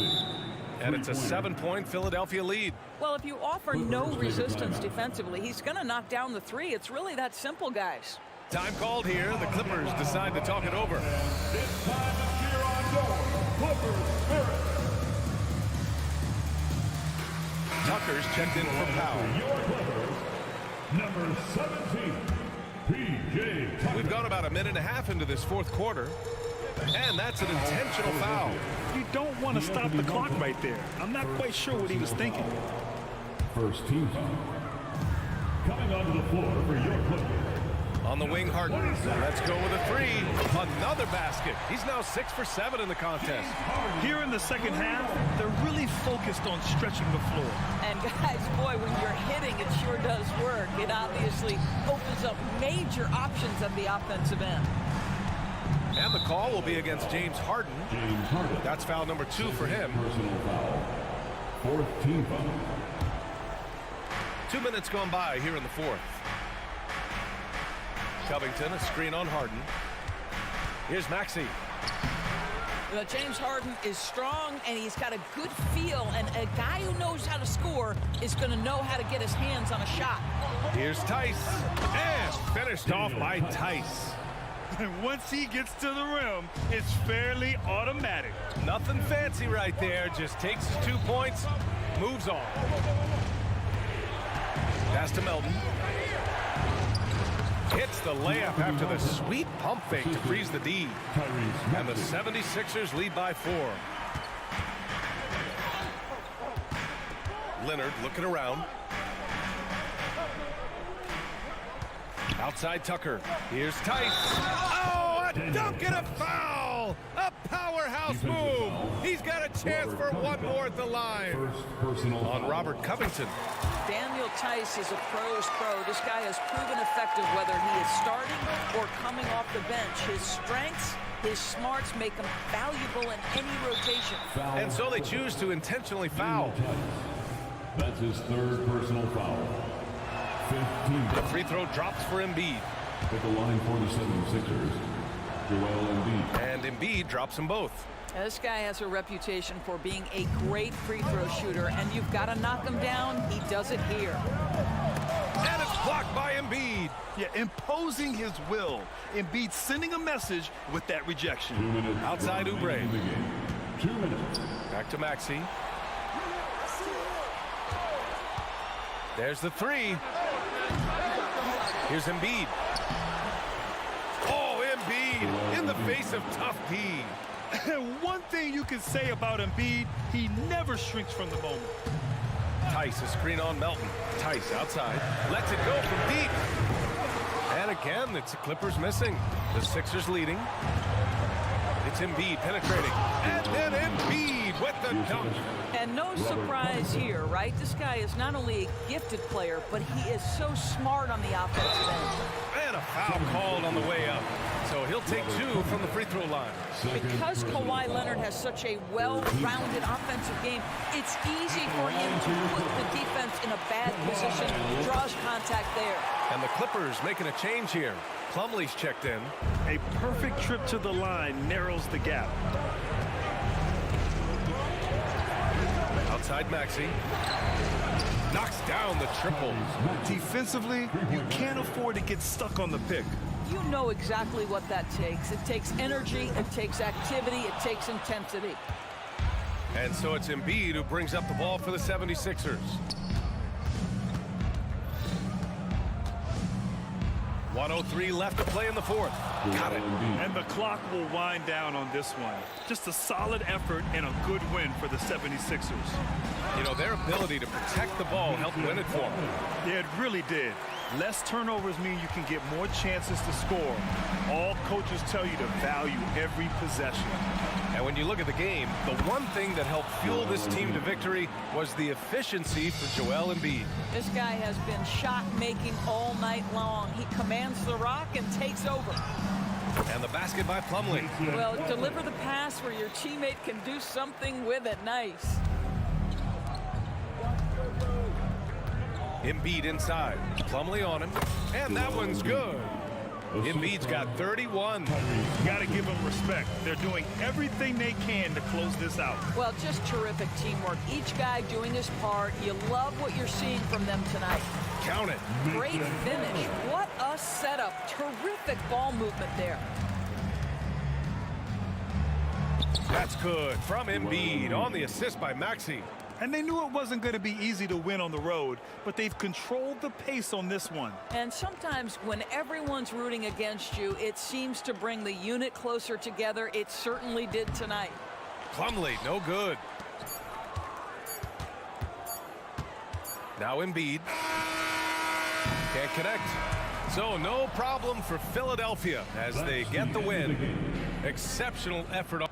And it's a 7-point Philadelphia lead. Well, if you offer no resistance defensively, he's going to knock down the three. It's really that simple, guys. Time called here. The Clippers decide to talk it over. It's time to cheer on your Clippers spirit. Tucker's checked in for Powell. Your Clippers, number 17, P.J. Tucker. We've gone about a minute and a half into this fourth quarter. And that's an intentional foul. You don't want to stop the clock right there. I'm not quite sure what he was thinking. First team foul. Coming onto the floor for your Clippers. On the wing, Harden. Let's go with a three. Another basket. He's now 6 for 7 in the contest. Here in the second half, they're really focused on stretching the floor. And guys, boy, when you're hitting, it sure does work. It obviously opens up major options at the offensive end. And the call will be against James Harden. That's foul number 2 for him. Personal foul. Fourth team foul. 2 minutes gone by here in the fourth. Covington, a screen on Harden. Here's Maxey. Well, James Harden is strong, and he's got a good feel, and a guy who knows how to score is going to know how to get his hands on a shot. Here's Tice, and finished off by Tice. And once he gets to the rim, it's fairly automatic. Nothing fancy right there. Just takes his 2 points, moves on. Pass to Melton. Hits the layup after the sweet pump fake to freeze the D. And the 76ers lead by 4. Leonard looking around. Outside Tucker. Here's Tice. Oh, a dunk and a foul! A powerhouse move. He's got a chance for one more at the line. On Robert Covington. Daniel Tice is a pro's pro. This guy has proven effective whether he is starting or coming off the bench. His strengths, his smarts make him valuable in any rotation. And so they choose to intentionally foul. That's his third personal foul. 15. The free throw drops for Embiid. At the line for the 76ers, Joel Embiid. And Embiid drops them both. Now, this guy has a reputation for being a great free throw shooter, and you've got to knock him down. He does it here. And it's blocked by Embiid. Yeah, imposing his will. Embiid sending a message with that rejection. 2 minutes. Outside Oubre. 2 minutes. Back to Maxey. There's the three. Here's Embiid. Oh, Embiid in the face of tough D. One thing you can say about Embiid, he never shrinks from the moment. Tice, a screen on Melton. Tice outside. Lets it go from deep. And again, it's the Clippers missing. The Sixers leading. It's Embiid penetrating. And then Embiid with the dunk. And no surprise here, right? This guy is not only a gifted player, but he is so smart on the offensive end. And a foul called on the way up. So He'll take 2 from the free throw line. Because Kawhi Leonard has such a well-rounded offensive game, it's easy for him to put the defense in a bad position, draws contact there. And the Clippers making a change here. Plumlee's checked in. A perfect trip to the line narrows the gap. Outside Maxey. Knocks down the triple. Defensively, you can't afford to get stuck on the pick. You know exactly what that takes. It takes energy, it takes activity, it takes intensity. And so it's Embiid who brings up the ball for the 76ers. .103 left to play in the fourth. Got it. And the clock will wind down on this one. Just a solid effort and a good win for the 76ers. You know, their ability to protect the ball helped win it for them. Yeah, it really did. Less turnovers mean you can get more chances to score. All coaches tell you to value every possession. And when you look at the game, the one thing that helped fuel this team to victory was the efficiency for Joel Embiid. This guy has been shot-making all night long. He commands the rock and takes over. And the basket by Plumlee. Well, deliver the pass where your teammate can do something with it. Nice. Embiid inside. Plumlee on him. And that one's good. Embiid's got 31. You got to give them respect. They're doing everything they can to close this out. Well, just terrific teamwork. Each guy doing his part. You love what you're seeing from them tonight. Count it. Great finish. What a setup. Terrific ball movement there. That's good from Embiid on the assist by Maxey. And they knew it wasn't going to be easy to win on the road, but they've controlled the pace on this one. And sometimes when everyone's rooting against you, it seems to bring the unit closer together. It certainly did tonight. Plumlee, no good. Now Embiid. Can't connect. So no problem for Philadelphia as they get the win. Exceptional effort.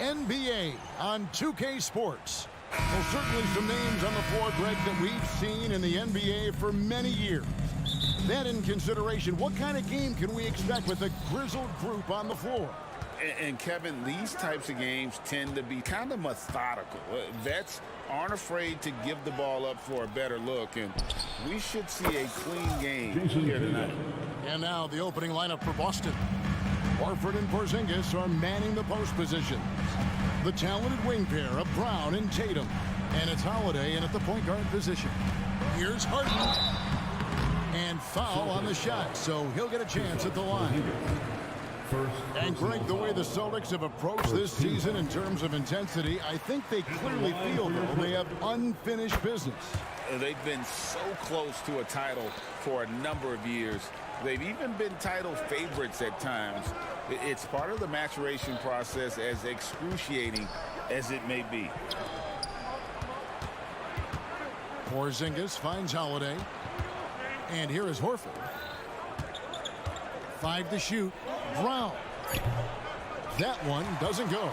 NBA on 2K Sports. Well, certainly some names on the floor, Greg, that we've seen in the NBA for many years. That in consideration, what kind of game can we expect with a grizzled group on the floor? And Kevin, these types of games tend to be kind of methodical. Vets aren't afraid to give the ball up for a better look, and we should see a clean game here tonight. And now the opening lineup for Boston. Horford and Porzingis are manning the post position. The talented wing pair of Brown and Tatum. And it's Holiday in at the point guard position. Here's Harden. And foul on the shot, so he'll get a chance at the line. And Greg, the way the Celtics have approached this season in terms of intensity, I think they clearly feel though they have unfinished business. They've been so close to a title for a number of years. They've even been title favorites at times. It's part of the maturation process, as excruciating as it may be. Porzingis finds Holiday. And here is Horford. 5 to shoot. Brown. That one doesn't go.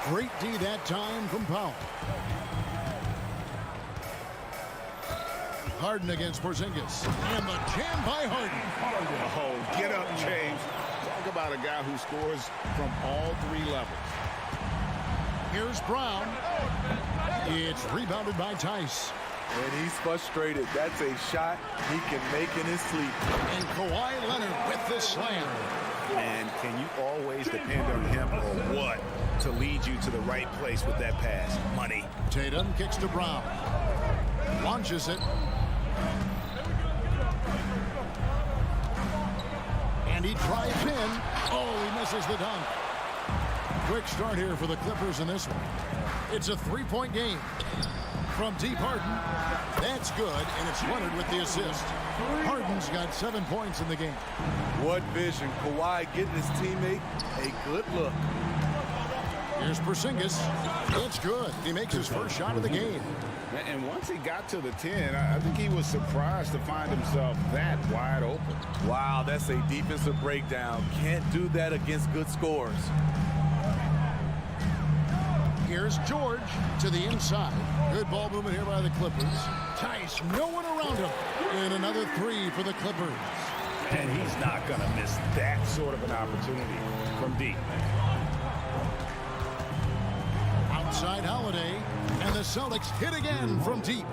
Great D that time from Powell. Harden against Porzingis. And the jam by Harden. Oh, get up, James. Talk about a guy who scores from all 3 levels. Here's Brown. It's rebounded by Tice. And he's frustrated. That's a shot he can make in his sleep. And Kawhi Leonard with the slam. And can you always depend on him or what to lead you to the right place with that pass? Money. Tatum kicks to Brown. Launches it. And he drives in. Oh, he misses the dunk. Quick start here for the Clippers in this one. It's a 3-point game. From deep, Harden. That's good, and it's Leonard with the assist. Harden's got 7 points in the game. What vision. Kawhi getting his teammate a good look. Here's Porzingis. It's good. He makes his first shot of the game. And once he got to the 10, I think he was surprised to find himself that wide open. Wow, that's a defensive breakdown. Can't do that against good scores. Here's George to the inside. Good ball movement here by the Clippers. Tice, no one around him. And another 3 for the Clippers. And he's not going to miss that sort of an opportunity from deep. Outside Holiday. And the Celtics hit again from deep.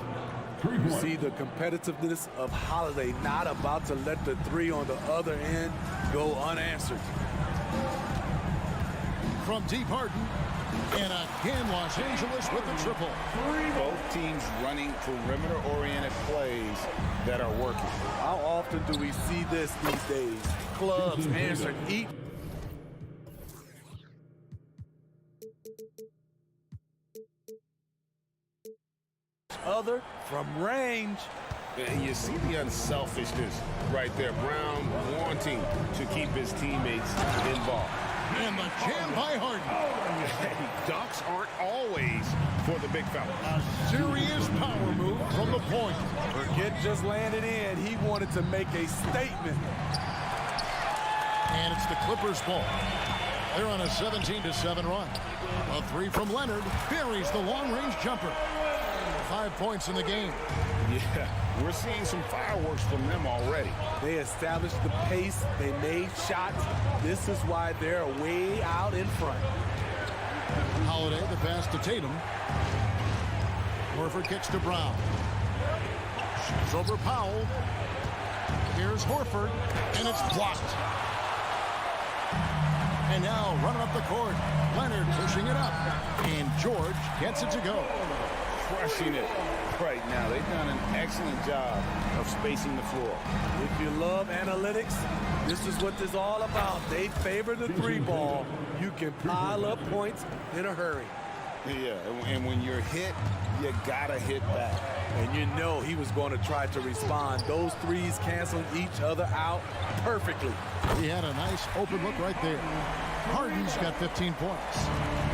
You see the competitiveness of Holiday, not about to let the 3 on the other end go unanswered. From deep, Harden. And again, Los Angeles with the triple. Both teams running perimeter-oriented plays that are working. How often do we see this these days? Clubs answering each other from range. And you see the unselfishness right there. Brown wanting to keep his teammates involved. And the jam by Harden. Dunks aren't always for the big fella. A serious power move from the point. Forget just landed in. He wanted to make a statement. And it's the Clippers' ball. They're on a 17-7 run. A 3 from Leonard buries the long-range jumper. 5 points in the game. Yeah, we're seeing some fireworks from them already. They established the pace. They made shots. This is why they're way out in front. Holiday, the pass to Tatum. Horford kicks to Brown. Shoots over Powell. Here's Horford, and it's blocked. And now running up the court, Leonard pushing it up. And George gets it to go. Crushing it right now. They've done an excellent job of spacing the floor. If you love analytics, this is what this is all about. They favor the 3 ball. You can pile up points in a hurry. Yeah, and when you're hit, you gotta hit back. And you know he was going to try to respond. Those 3s canceled each other out perfectly. He had a nice open look right there. Harden's got 15 points.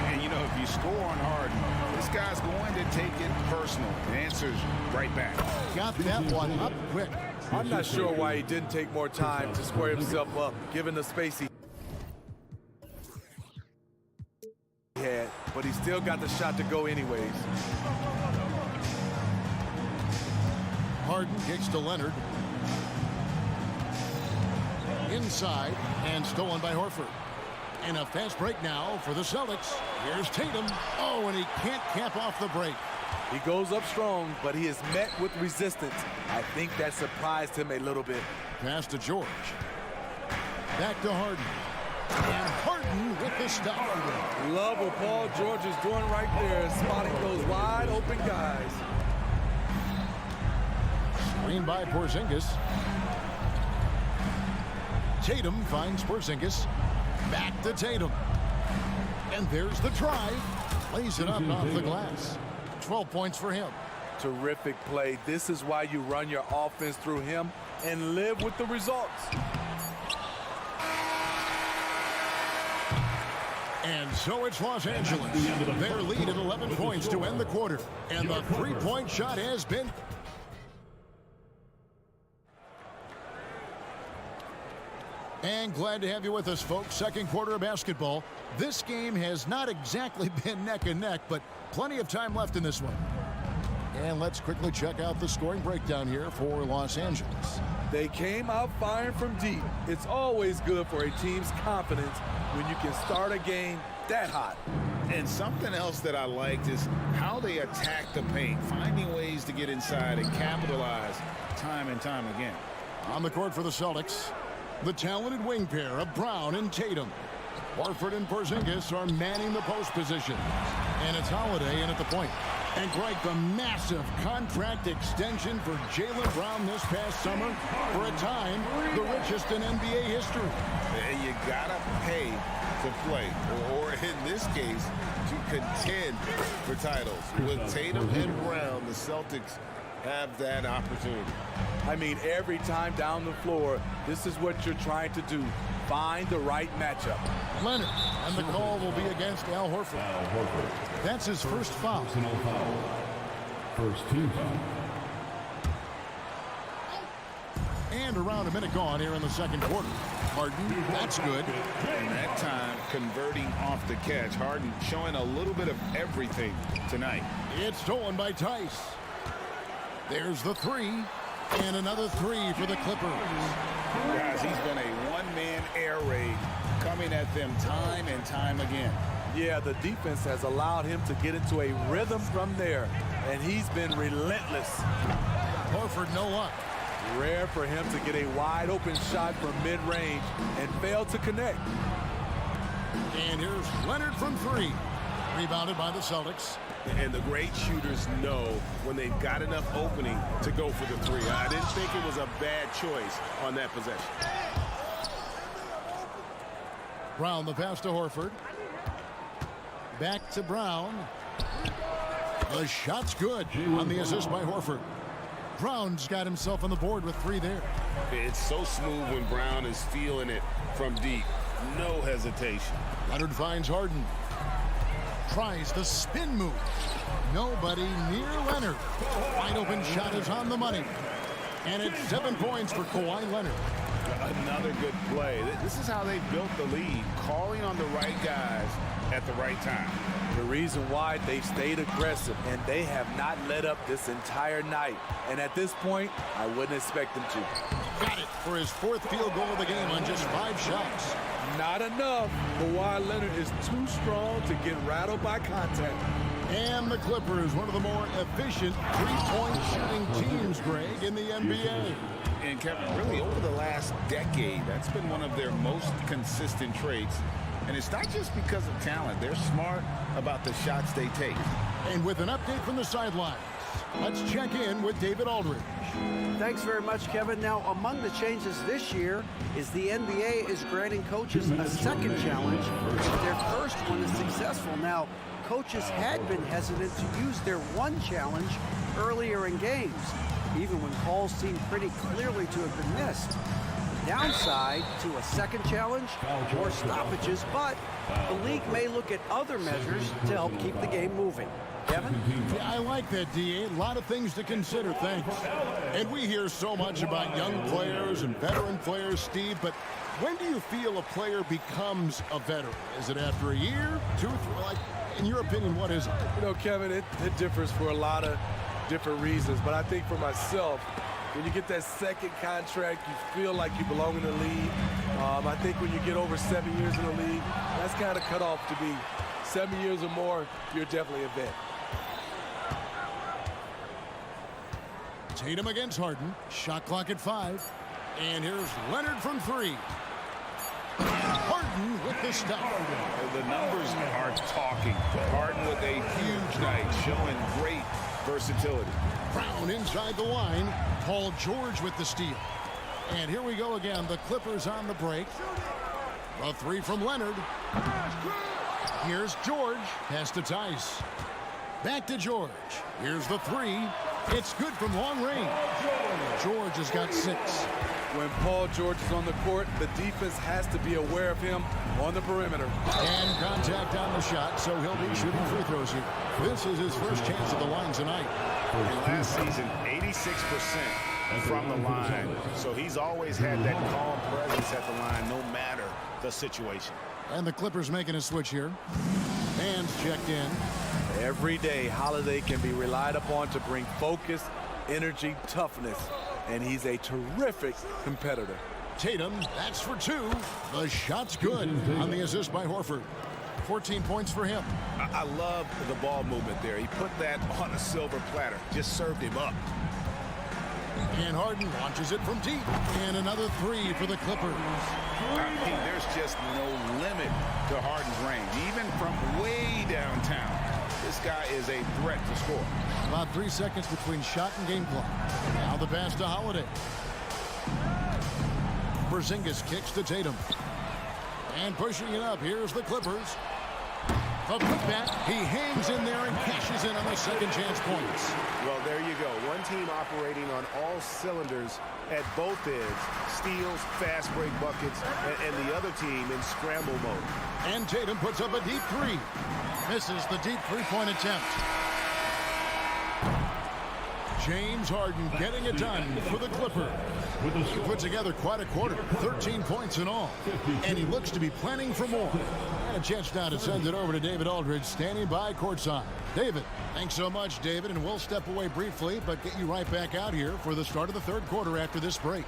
And you know, know, if you score on Harden, this guy's going to take it personal. Answers right back. Got that one up quick. I'm not sure why he didn't take more time to square himself up, given the space he had, but he still got the shot to go anyways. Harden kicks to Leonard. Inside and stolen by Horford. And a fast break now for the Celtics. Here's Tatum. Oh, and he can't cap off the break. He goes up strong, but he is met with resistance. I think that surprised him a little bit. Pass to George. Back to Harden. And Harden with the stop. Love what Paul George is doing right there, spotting those wide open guys. Screen by Porzingis. Tatum finds Porzingis. Back to Tatum. And there's the drive. Lays it up off the glass. 12 points for him. Terrific play. This is why you run your offense through him and live with the results. And so it's Los Angeles. Their lead at 11 points to end the quarter. And the three-point shot has been... And glad to have you with us, folks. Second quarter of basketball. This game has not exactly been neck and neck, but plenty of time left in this one. And let's quickly check out the scoring breakdown here for Los Angeles. They came out firing from deep. It's always good for a team's confidence when you can start a game that hot. And something else that I liked is how they attack the paint, finding ways to get inside and capitalize time and time again. On the court for the Celtics, the talented wing pair of Brown and Tatum. Horford and Porzingis are manning the post position. And it's Holiday in at the point. And Greg, the massive contract extension for Jaylen Brown this past summer. For a time, the richest in NBA history. And you gotta pay to play, or in this case, to contend for titles. With Tatum and Brown, the Celtics have that opportunity. I mean, every time down the floor, this is what you're trying to do. Find the right matchup. Leonard, and the call will be against Al Horford. That's his first foul. First team foul. And around a minute gone here in the second quarter. Harden, that's good. And that time, converting off the catch. Harden showing a little bit of everything tonight. It's stolen by Tice. There's the three. And another three for the Clippers. Guys, he's been a one-man air raid coming at them time and time again. Yeah, the defense has allowed him to get into a rhythm from there, and he's been relentless. Horford, no luck. Rare for him to get a wide-open shot from mid-range and fail to connect. And here's Leonard from three. Rebounded by the Celtics. And the great shooters know when they've got enough opening to go for the three. I didn't think it was a bad choice on that possession. Brown, the pass to Horford. Back to Brown. The shot's good on the assist by Horford. Brown's got himself on the board with three there. It's so smooth when Brown is feeling it from deep. No hesitation. Leonard finds Harden. Tries the spin move. Nobody near Leonard. Wide open shot is on the money. And it's 7 points for Kawhi Leonard. Another good play. This is how they built the lead, calling on the right guys at the right time. The reason why they stayed aggressive, and they have not let up this entire night. And at this point, I wouldn't expect them to. Got it for his fourth field goal of the game on just 5 shots. Not enough. Kawhi Leonard is too strong to get rattled by contact. And the Clippers, one of the more efficient three-point shooting teams, Greg, in the NBA. And Kevin, really over the last decade, that's been one of their most consistent traits. And it's not just because of talent. They're smart about the shots they take. And with an update from the sidelines, let's check in with David Aldridge. Thanks very much, Kevin. Now, among the changes this year is the NBA is granting coaches a second challenge if their first one is successful. Now, coaches had been hesitant to use their one challenge earlier in games, even when calls seemed pretty clearly to have been missed. downside to a second challenge or stoppages, but the league may look at other measures to help keep the game moving. Kevin? Yeah, I like that, D.A. A lot of things to consider, thanks. And we hear so much about young players and veteran players, Steve, but when do you feel a player becomes a veteran? Is it after a year, 2 or 3? Like, in your opinion, what is it? You know, Kevin, it differs for a lot of different reasons, but I think for myself, when you get that second contract, you feel like you belong in the league. I think when you get over 7 years in the league, that's kind of cut off to be 7 years or more, you're definitely a vet. Tatum against Harden. Shot clock at 5. And here's Leonard from 3. Harden with the stop. The numbers are talking. Harden with a huge night, showing great versatility. Brown inside the line. Paul George with the steal. And here we go again. The Clippers on the break. A 3 from Leonard. Here's George. Pass to Tice. Back to George. Here's the 3. It's good from long range. George has got 6. When Paul George is on the court, the defense has to be aware of him on the perimeter. And contact on the shot, so he'll be shooting free throws here. This is his first chance at the line tonight. And last season, 86% from the line. So he's always had that calm presence at the line, no matter the situation. And the Clippers making a switch here. Fans checked in. Every day, Holiday can be relied upon to bring focus, energy, toughness, and he's a terrific competitor. Tatum, that's for 2. The shot's good on the assist by Horford. 14 points for him. I love the ball movement there. He put that on a silver platter, just served him up. And Harden launches it from deep. And another 3 for the Clippers. I mean, there's just no limit to Harden's range, even from way downtown. This guy is a threat to score. About 3 seconds between shot and game clock. Now the pass to Holiday. Porzingis kicks to Tatum. And pushing it up, here's the Clippers. The putback, he hangs in there and cashes in on the second chance points. Well, there you go. One team operating on all cylinders at both ends. Steals, fast break buckets, and the other team in scramble mode. And Tatum puts up a deep 3. Misses the deep 3-point attempt. James Harden getting it done for the Clippers. He put together quite a quarter, 13 points in all. And he looks to be planning for more. And a chance now to send it over to David Aldridge, standing by courtside. David, thanks so much, David. And we'll step away briefly, but get you right back out here for the start of the third quarter after this break.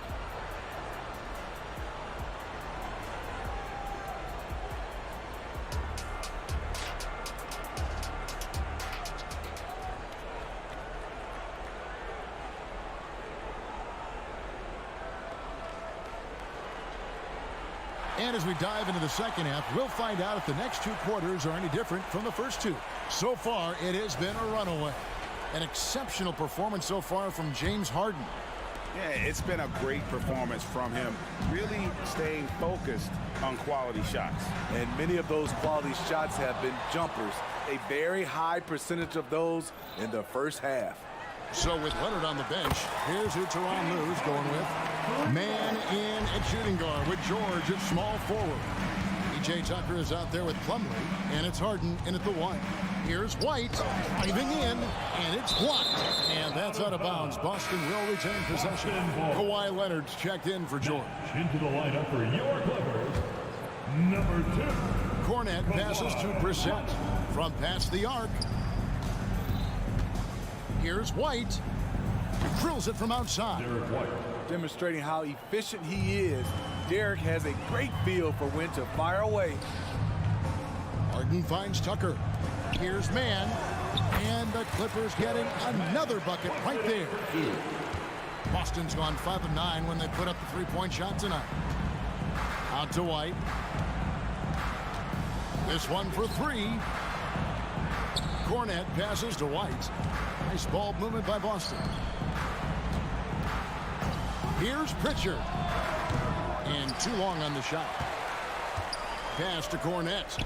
And as we dive into the second half, we'll find out if the next 2 quarters are any different from the first 2. So far, it has been a runaway. An exceptional performance so far from James Harden. Yeah, it's been a great performance from him, really staying focused on quality shots. And many of those quality shots have been jumpers. A very high percentage of those in the first half. So with Leonard on the bench, here's who Tyronn Lue's going with. Man in at shooting guard with George at small forward. P.J. Tucker is out there with Plumlee, and it's Harden in at the 1. Here's White driving in, and it's blocked. And that's out of bounds. Boston will retain possession. Kawhi Leonard's checked in for George. Into the lineup for your Clippers, number 2. Cornette passes to Brissett from past the arc. Here's White. Drills it from outside. Demonstrating how efficient he is, Derek has a great feel for when to fire away. Harden finds Tucker. Here's Mann. And the Clippers getting another bucket right there. Boston's gone 5 of 9 when they put up the 3-point shot tonight. Out to White. This one for 3. Cornette passes to White. Nice ball movement by Boston. Here's Pritchard. And too long on the shot. Pass to Cornette.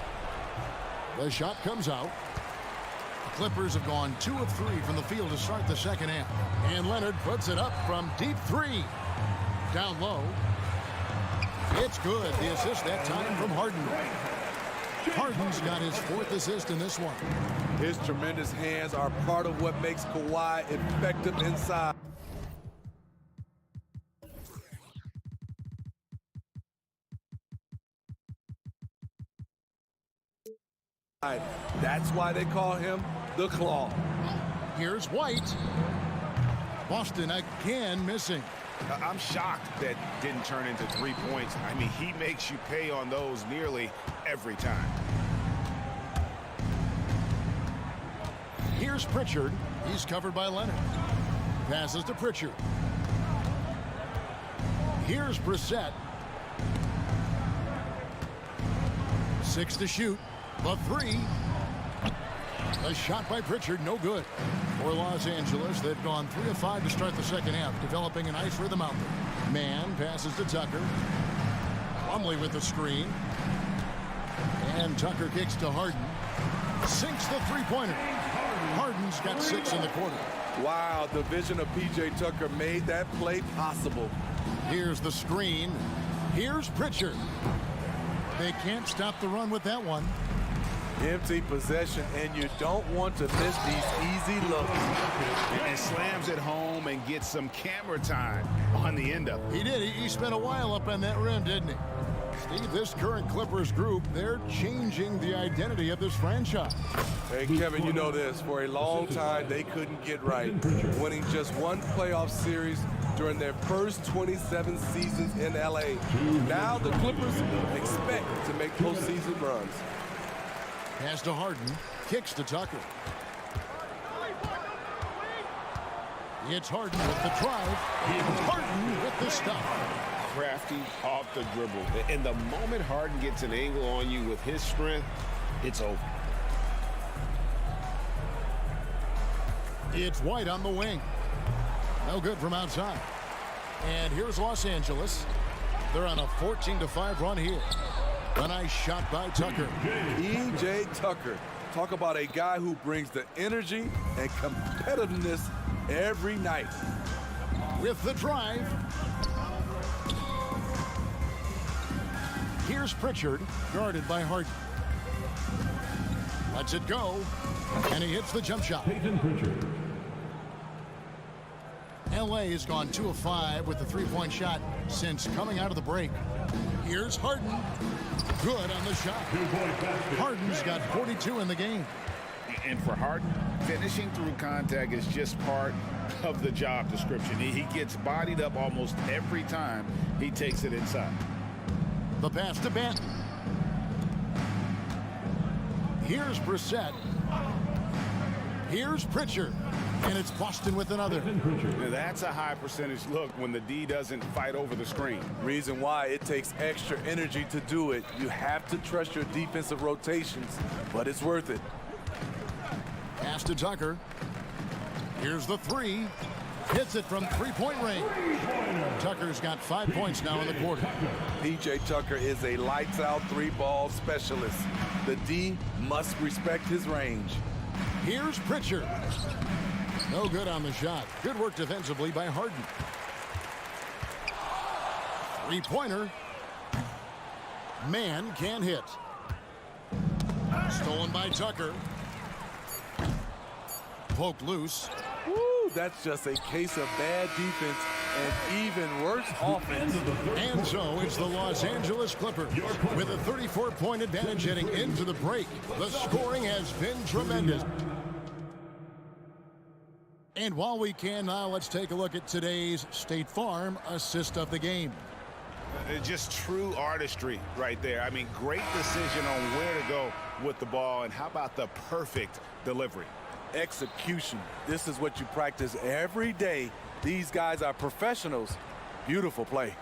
The shot comes out. The Clippers have gone 2 of 3 from the field to start the second half. And Leonard puts it up from deep 3. Down low. It's good. The assist that time from Harden. Harden's got his 4th assist in this one. His tremendous hands are part of what makes Kawhi effective inside. That's why they call him the Claw. Here's White. Boston again missing. I'm shocked that didn't turn into 3 points. I mean, he makes you pay on those nearly every time. Here's Pritchard. He's covered by Leonard. Passes to Pritchard. Here's Brissett. 6 to shoot. The 3. A shot by Pritchard, no good. For Los Angeles, they've gone 3 of 5 to start the second half, developing a nice rhythm out there. Mann passes to Tucker. Plumlee with the screen. And Tucker kicks to Harden. Sinks the three-pointer. Harden's got 6 in the quarter. Wow, the vision of P.J. Tucker made that play possible. Here's the screen. Here's Pritchard. They can't stop the run with that one. Empty possession, and you don't want to miss these easy looks. And slams it home and gets some camera time on the end of it. He did. He spent a while up on that rim, didn't he? Steve, this current Clippers group, they're changing the identity of this franchise. Hey, Kevin, you know this. For a long time, they couldn't get right. Winning just one playoff series during their first 27 seasons in L.A. Now the Clippers expect to make postseason runs. Pass to Harden. Kicks to Tucker. It's Harden with the drive. Harden with the stop. Crafty off the dribble. And the moment Harden gets an angle on you with his strength, it's over. It's White on the wing. No good from outside. And here's Los Angeles. They're on a 14-5 run here. A nice shot by Tucker. E.J. Tucker. Talk about a guy who brings the energy and competitiveness every night. With the drive. Here's Pritchard, guarded by Harden. Lets it go, and he hits the jump shot. L.A. has gone 2 of 5 with the three-point shot since coming out of the break. Here's Harden. Good on the shot. Harden's got 42 in the game. And for Harden, finishing through contact is just part of the job description. He gets bodied up almost every time he takes it inside. The pass to Banton. Here's Brissett. Here's Pritchard. And it's Boston with another. That's a high percentage look when the D doesn't fight over the screen. Reason why it takes extra energy to do it. You have to trust your defensive rotations, but it's worth it. Pass to Tucker. Here's the 3. Hits it from three-point range. Tucker's got 5 points now in the quarter. P.J. Tucker is a lights-out three-ball specialist. The D must respect his range. Here's Pritchard. No good on the shot. Good work defensively by Harden. Three-pointer. Mann can't hit. Stolen by Tucker. Poked loose. Woo, that's just a case of bad defense and even worse offense. And so it's the Los Angeles Clippers with a 34-point advantage heading into the break. The scoring has been tremendous. And while we can now, let's take a look at today's State Farm assist of the game. Just true artistry right there. I mean, great decision on where to go with the ball, and how about the perfect delivery? Execution. This is what you practice every day. These guys are professionals. Beautiful play.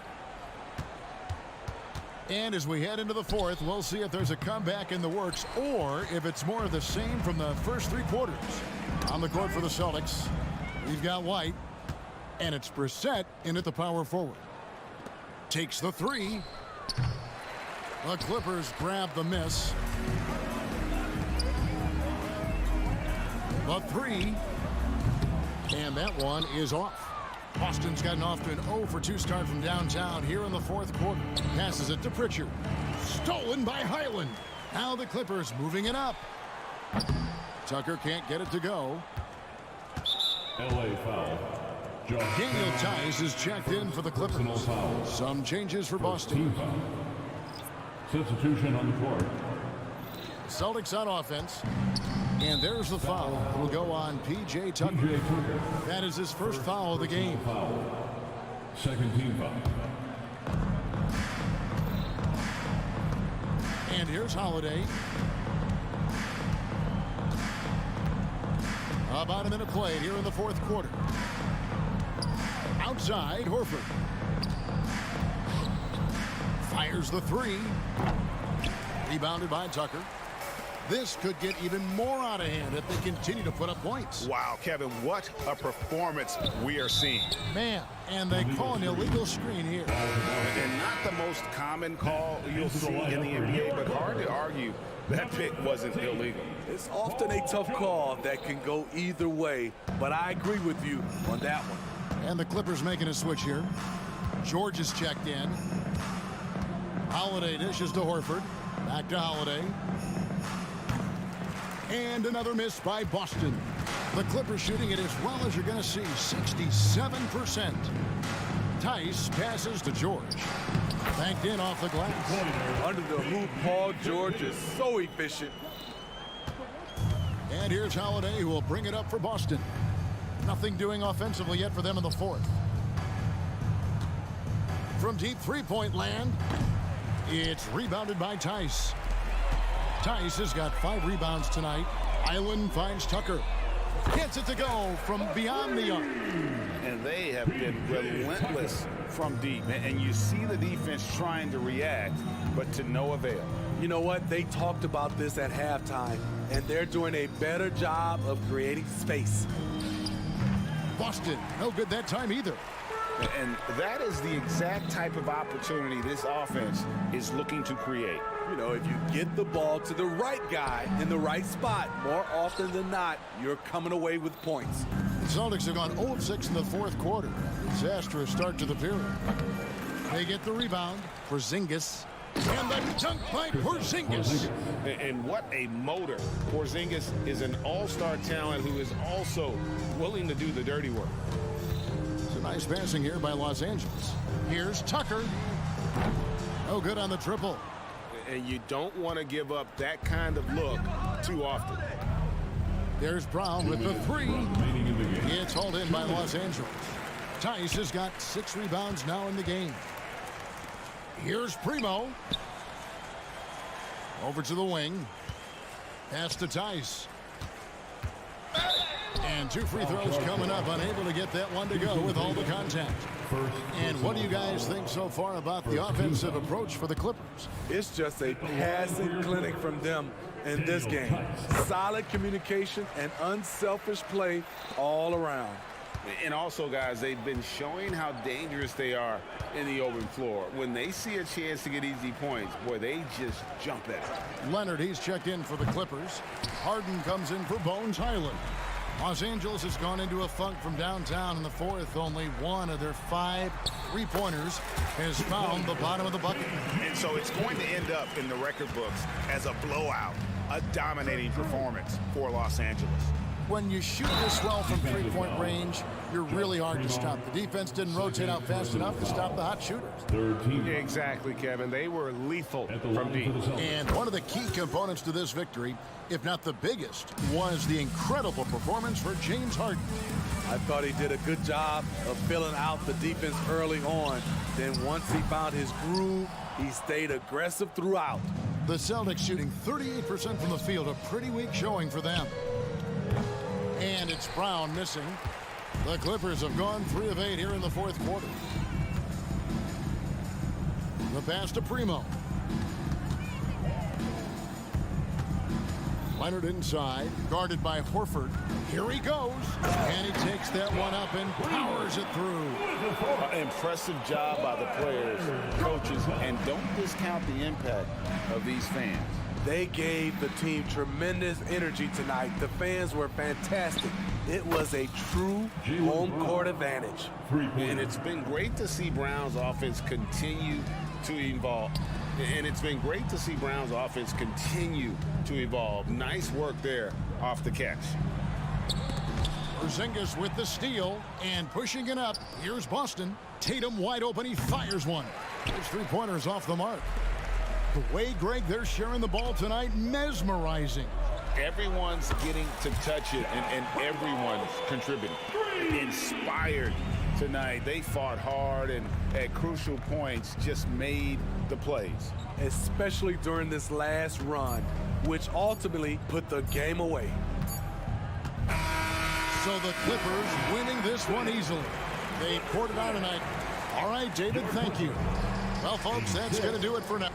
And as we head into the fourth, we'll see if there's a comeback in the works or if it's more of the same from the first 3 quarters. On the court for the Celtics, we've got White, and it's Brissett in at the power forward. Takes the 3. The Clippers grab the miss. The 3. And that one is off. Boston's gotten off to an 0-for-2 start from downtown here in the fourth quarter. Passes it to Pritchard. Stolen by Highland. Now the Clippers moving it up. Tucker can't get it to go. LA foul. Daniel Tice is checked in for the Clippers. Some changes for Boston. Substitution on the court. Celtics on offense. And there's the foul. It will go on P.J. Tucker. That is his first foul of the game. Second team foul. And here's Holiday. About a minute played here in the fourth quarter. Outside, Horford. Fires the three. Rebounded by Tucker. This could get even more out of hand if they continue to put up points. Wow, Kevin, what a performance we are seeing. Man, and they call an illegal screen here. And not the most common call you'll see in the NBA, but hard to argue that pick wasn't illegal. It's often a tough call that can go either way, but I agree with you on that one. And the Clippers making a switch here. George is checked in. Holiday dishes to Horford. Back to Holiday. And another miss by Boston. The Clippers shooting it as well as you're going to see, 67%. Tice passes to George. Banked in off the glass. Under the hoop, Paul George is so efficient. And here's Holiday, who will bring it up for Boston. Nothing doing offensively yet for them in the fourth. From deep three-point land, it's rebounded by Tice. Tice has got 5 rebounds tonight. Island finds Tucker. Gets it to go from beyond the arc. And they have been relentless from deep. And you see the defense trying to react, but to no avail. You know what? They talked about this at halftime, and they're doing a better job of creating space. Boston, no good that time either. And that is the exact type of opportunity this offense is looking to create. You know, if you get the ball to the right guy in the right spot, more often than not, you're coming away with points. The Celtics have gone 0 of 6 in the fourth quarter. Disastrous start to the period. They get the rebound. Porzingis. And the dunk by Porzingis. And what a motor. Porzingis is an all-star talent who is also willing to do the dirty work. Nice passing here by Los Angeles. Here's Tucker. No good on the triple. And you don't want to give up that kind of look too often. There's Brown with the three. It's hauled in by Los Angeles. Tice has got 6 rebounds now in the game. Here's Primo. Over to the wing. Pass to Tice. And 2 free throws coming up, unable to get that one to go with all the contact. And what do you guys think so far about the offensive approach for the Clippers? It's just a passing clinic from them in this game. Solid communication and unselfish play all around. And also, guys, they've been showing how dangerous they are in the open floor. When they see a chance to get easy points, boy, they just jump at it. Leonard, he's checked in for the Clippers. Harden comes in for Bones Highland. Los Angeles has gone into a funk from downtown in the fourth. Only one of their 5 three-pointers has found the bottom of the bucket. And so it's going to end up in the record books as a blowout, a dominating performance for Los Angeles. When you shoot this well from three-point range, you're really hard to stop. The defense didn't rotate out fast enough to stop the hot shooters. Exactly, Kevin. They were lethal from deep. And one of the key components to this victory, if not the biggest, was the incredible performance for James Harden. I thought he did a good job of filling out the defense early on. Then once he found his groove, he stayed aggressive throughout. The Celtics shooting 38% from the field, a pretty weak showing for them. And it's Brown missing. The Clippers have gone 3 of 8 here in the fourth quarter. The pass to Primo. Leonard inside, guarded by Horford. Here he goes. And he takes that one up and powers it through. Impressive job by the players, coaches, and don't discount the impact of these fans. They gave the team tremendous energy tonight. The fans were fantastic. It was a true home court advantage. And it's been great to see Brown's offense continue to evolve. Nice work there off the catch. Porzingis with the steal and pushing it up. Here's Boston. Tatum wide open. He fires one. His three-pointers off the mark. The way, Greg, they're sharing the ball tonight, mesmerizing. Everyone's getting to touch it, and everyone's contributing. Inspired tonight. They fought hard and at crucial points just made the plays. Especially during this last run, which ultimately put the game away. So the Clippers winning this one easily. They poured it out tonight. All right, David, thank you. Well, folks, that's going to do it for now.